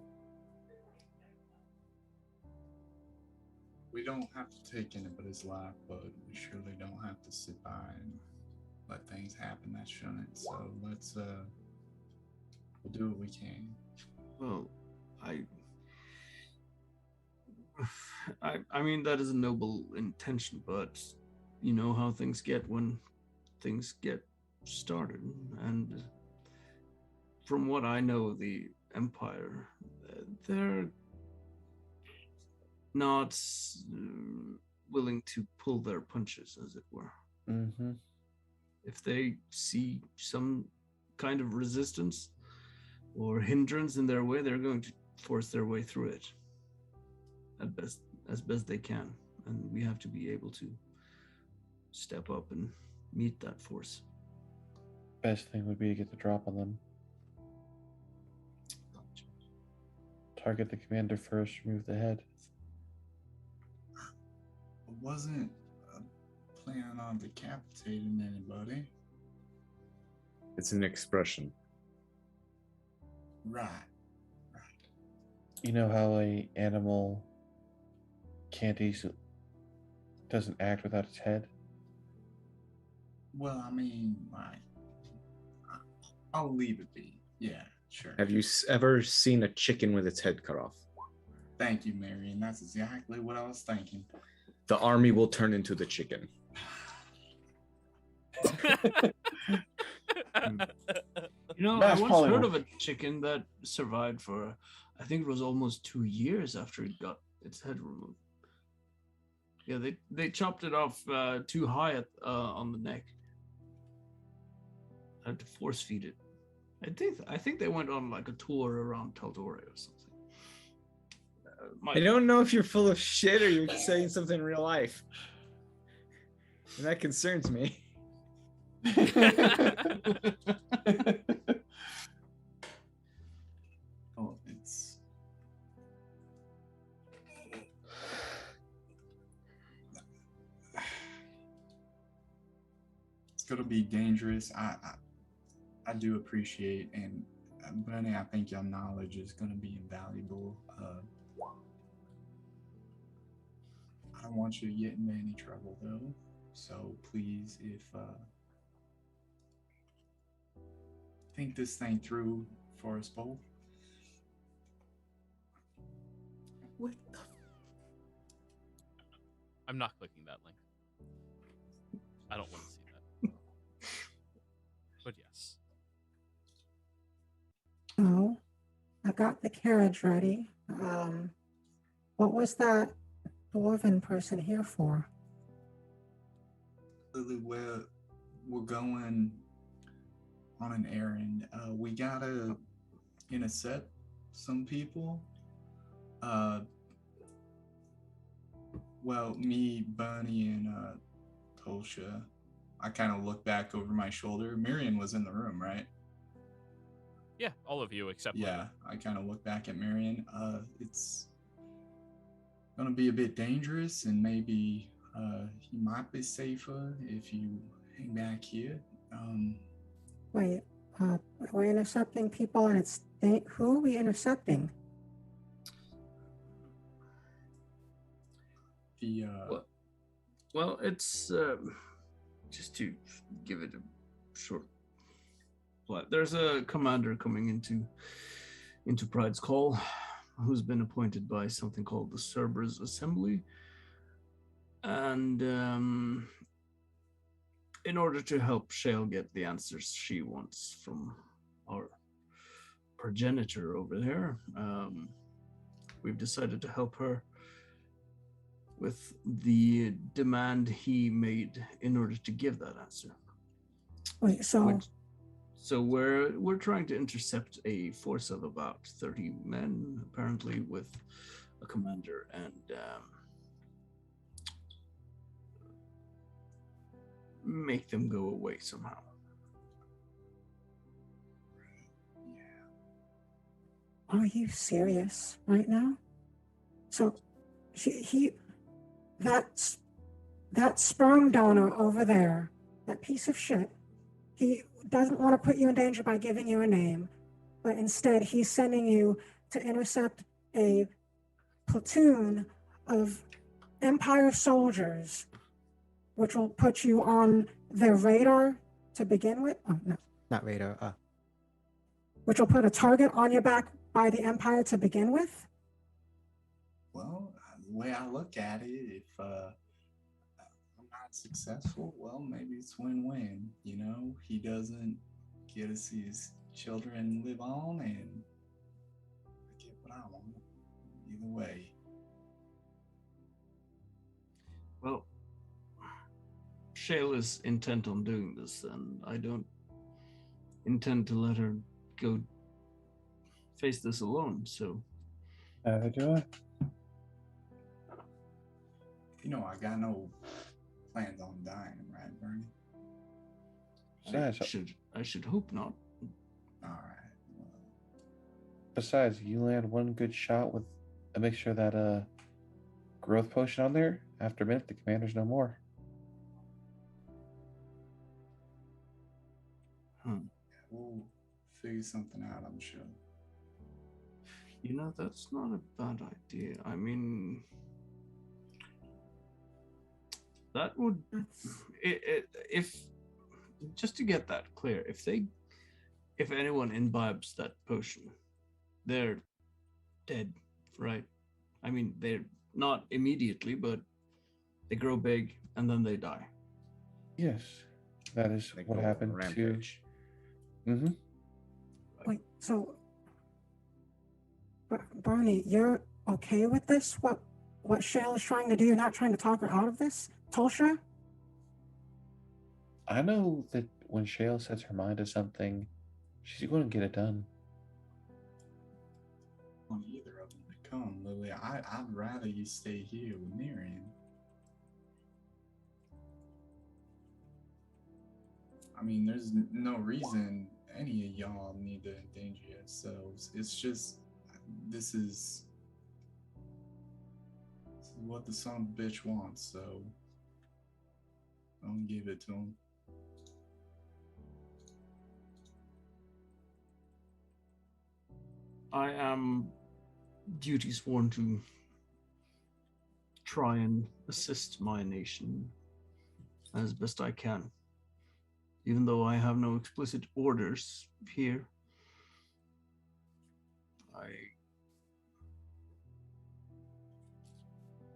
We don't have to take anybody's life, but we surely don't have to sit by and let things happen that shouldn't. So let's we'll do what we can. Well, I mean, that is a noble intention, but you know how things get when things get started. And from what I know of the Empire, they're not willing to pull their punches, as it were. Mm-hmm. If they see some kind of resistance or hindrance in their way, they're going to force their way through it as best they can. And we have to be able to step up and meet that force. Best thing would be to get the drop on them. Target the commander first, remove the head. I wasn't planning on decapitating anybody. It's an expression. Right. You know how a animal doesn't act without its head? Well, I mean, I'll leave it be. Yeah, sure. Have you ever seen a chicken with its head cut off? Thank you, Marion. That's exactly what I was thinking. The army will turn into the chicken. You know, I once heard of a chicken that survived for, I think it was almost 2 years after it got its head removed. Yeah, they chopped it off too high on the neck. I had to force feed it. I think they went on like a tour around Tal'Dorei or something. I don't know if you're full of shit or you're saying something in real life. And that concerns me. Oh, it's gonna be dangerous. I do appreciate, and Bunny, I think your knowledge is gonna be invaluable. I don't want you to get into any trouble though. So please, if think this thing through for us both. What the? I'm not clicking that link. I don't want to see that. But yes. Oh, I got the carriage ready. What was that dwarven person here for? Lily, we're going on an errand. We gotta intercept some people. Well, me, Bunny, and Tosha. I kind of look back over my shoulder. Miriam was in the room, right? Yeah, all of you except Yeah, I kind of look back at Marion. It's gonna be a bit dangerous, and maybe you might be safer if you hang back here. Wait, we're intercepting people, and who are we intercepting? The well, it's just to give it a short plot. There's a commander coming into Pride's Call, who's been appointed by something called the Cerberus Assembly, and in order to help Shale get the answers she wants from our progenitor over there, we've decided to help her with the demand he made in order to give that answer. Wait, so we're trying to intercept a force of about 30 men, apparently, with a commander, and make them go away somehow. are you serious right now? So that sperm donor over there, that piece of shit, he doesn't want to put you in danger by giving you a name, but instead he's sending you to intercept a platoon of Empire soldiers, which will put you on their radar to begin with. Oh, no. Not radar. Which will put a target on your back by the Empire to begin with. Well, the way I look at it, if I'm not successful, well, maybe it's win-win. You know, he doesn't get to see his children live on, and I get what I want. Either way. Well, Shale is intent on doing this, and I don't intend to let her go face this alone, so. Neither do I. You know, I got no plans on dying, right, Bernie? Besides, I should hope not. All right. Well, besides, you land one good shot with a mixture of that growth potion on there. After a minute, the commander's no more. we'll figure something out, I'm sure. You know, that's not a bad idea. I mean, that would, if, just to get that clear, if anyone imbibes that potion, they're dead, right? I mean, they're not immediately, but they grow big and then they die. Yes, that is They what go on a happened to. rampage. Mm-hmm. Wait, so Barney, you're okay with this? What Shale is trying to do? You're not trying to talk her out of this, Tulsha? I know that when Shale sets her mind to something, she's going to get it done. Want either of them to come, Lily. I'd rather you stay here with Miriam. I mean, there's no reason any of y'all need to endanger yourselves. It's just, this is what the son of a bitch wants, so don't give it to him. I am duty sworn to try and assist my nation as best I can. Even though I have no explicit orders here,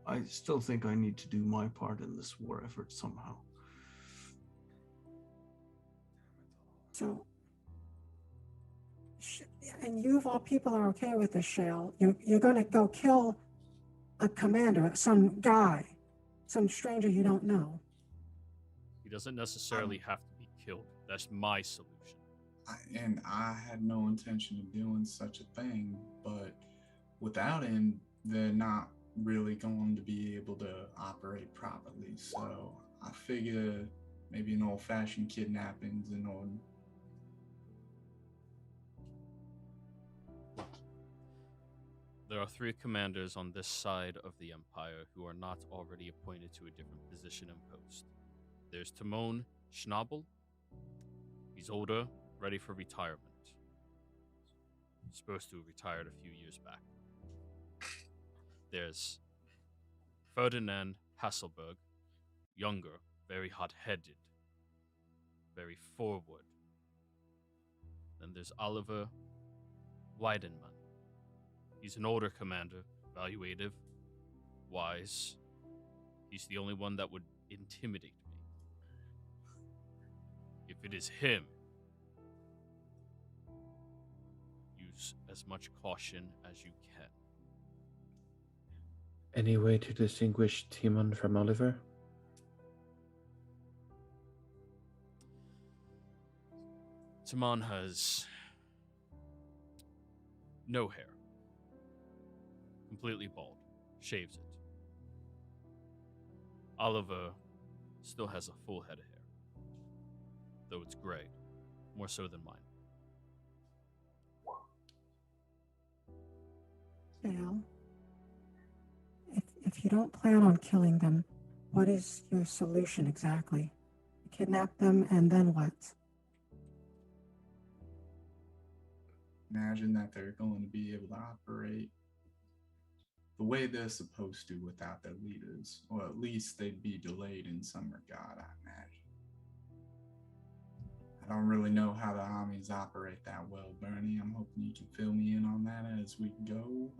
I still think I need to do my part in this war effort somehow. So, and you of all people are okay with this, Shale. You're going to go kill a commander, some guy, some stranger you don't know. He doesn't necessarily have to be killed. That's my solution. And I had no intention of doing such a thing, but without him, they're not really going to be able to operate properly. So I figure maybe an old-fashioned kidnapping's in order. There are 3 commanders on this side of the Empire who are not already appointed to a different position and post. There's Timon Schnabel. He's older, ready for retirement. Supposed to have retired a few years back. There's Ferdinand Hasselberg, younger, very hot-headed, very forward. Then there's Oliver Wildemount. He's an older commander, evaluative, wise. He's the only one that would intimidate me. If it is him, use as much caution as you can. Any way to distinguish Timon from Oliver? Timon has no hair. Completely bald. Shaves it. Oliver still has a full head of hair. Though it's gray. More so than mine. Shale, if you don't plan on killing them, what is your solution exactly? Kidnap them and then what? Imagine that they're going to be able to operate the way they're supposed to without their leaders, or at least they'd be delayed in some regard, I imagine. I don't really know how the armies operate that well, Bernie. I'm hoping you can fill me in on that as we go.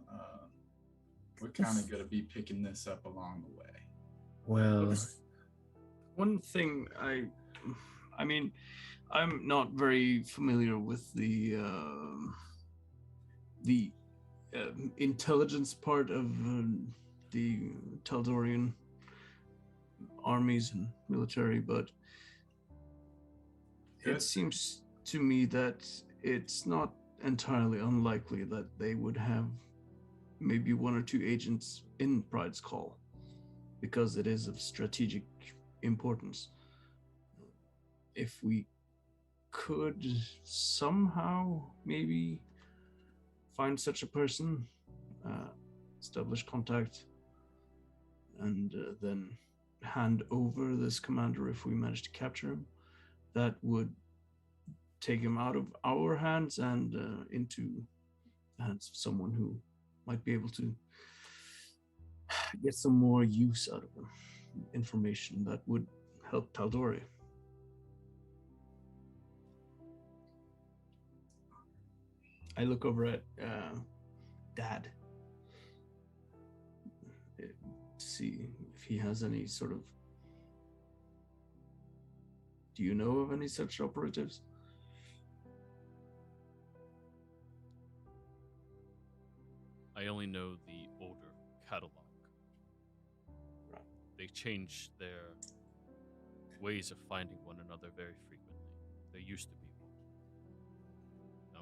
we're kind of gonna be picking this up along the way. Well, One thing I mean, I'm not very familiar with the intelligence part of the Tal'Dorian armies and military, but Good. it seems to me that it's not entirely unlikely that they would have maybe 1 or 2 agents in Pride's Call, because it is of strategic importance. If we could somehow maybe find such a person, establish contact, and then hand over this commander if we manage to capture him, that would take him out of our hands and into the hands of someone who might be able to get some more use out of him, information that would help Tal'Dorei. I look over at Dad to see if he has any sort of... Do you know of any such operatives? I only know the older catalog. Right. They change their ways of finding one another very frequently. There used to be one.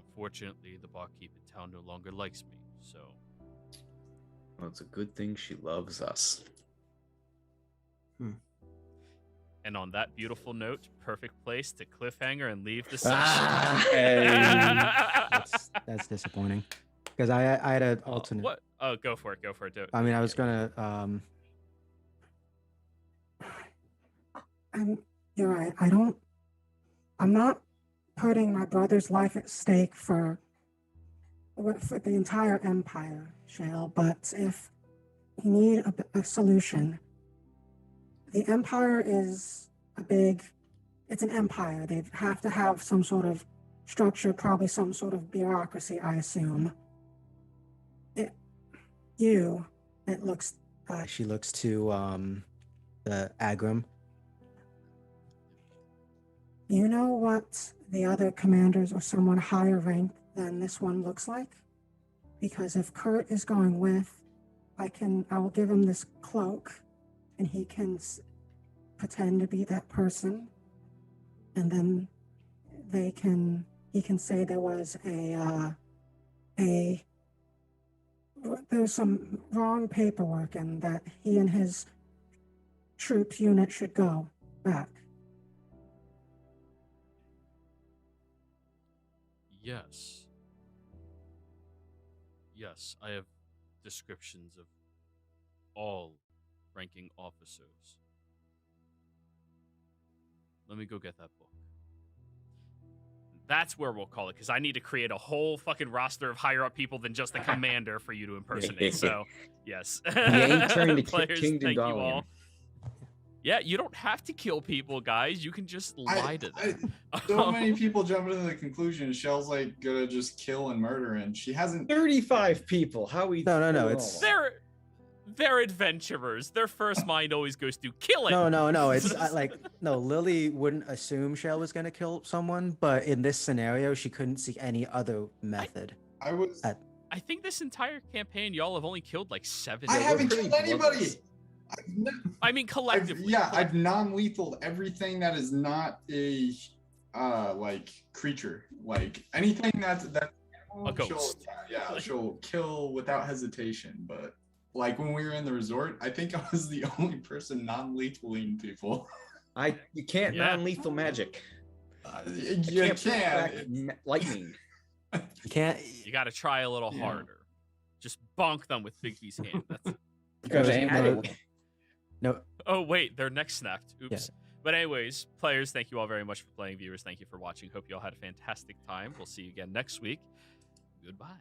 Unfortunately, the barkeep in town no longer likes me, so... Well, it's a good thing she loves us. And on that beautiful note, perfect place to cliffhanger and leave the Ah, session. That's disappointing. Because I had an alternate. What? Oh, go for it. I mean, I was gonna. You're right. I'm not putting my brother's life at stake for the entire empire, Shale. But if you need a solution, the empire is it's an empire. They have to have some sort of structure, probably some sort of bureaucracy, I assume. She looks to the Agram. You know what the other commanders or someone higher ranked than this one looks like? Because if Kurt is going with, I will give him this cloak, and he can pretend to be that person, and then he can say there was there's some wrong paperwork and that he and his troops unit should go back. Yes. Yes, I have descriptions of all ranking officers. Let me go get that book. That's where we'll call it, because I need to create a whole fucking roster of higher up people than just the commander for you to impersonate. So, yes. You ain't turned to Players, Kingdom thank you Dalian. all. Yeah, you don't have to kill people, guys. You can just lie to them. So many people jump into the conclusion Shell's like gonna just kill and murder, and she hasn't. 35 people. How we? No, it's- They're adventurers. Their first mind always goes to killing. No. It's no. Lily wouldn't assume Shell was gonna kill someone, but in this scenario, she couldn't see any other method. I think this entire campaign, y'all have only killed like 7. I haven't pretty killed anybody. bloodless. I mean, collectively. I've non-lethal everything that is not a like creature, like anything that's A ghost. She'll kill without hesitation. But like when we were in the resort, I think I was the only person non-lethaling people. You can't Yeah. non-lethal magic. You Can't bring can. back lightning. You can't. You got to try a little harder. Just bonk them with Bigby's hand. That's... You gotta Goes aim at at it. it. No. Oh, wait, their neck snapped. Oops. Yeah. But anyways, players, thank you all very much for playing. Viewers, thank you for watching. Hope you all had a fantastic time. We'll see you again next week. Goodbye.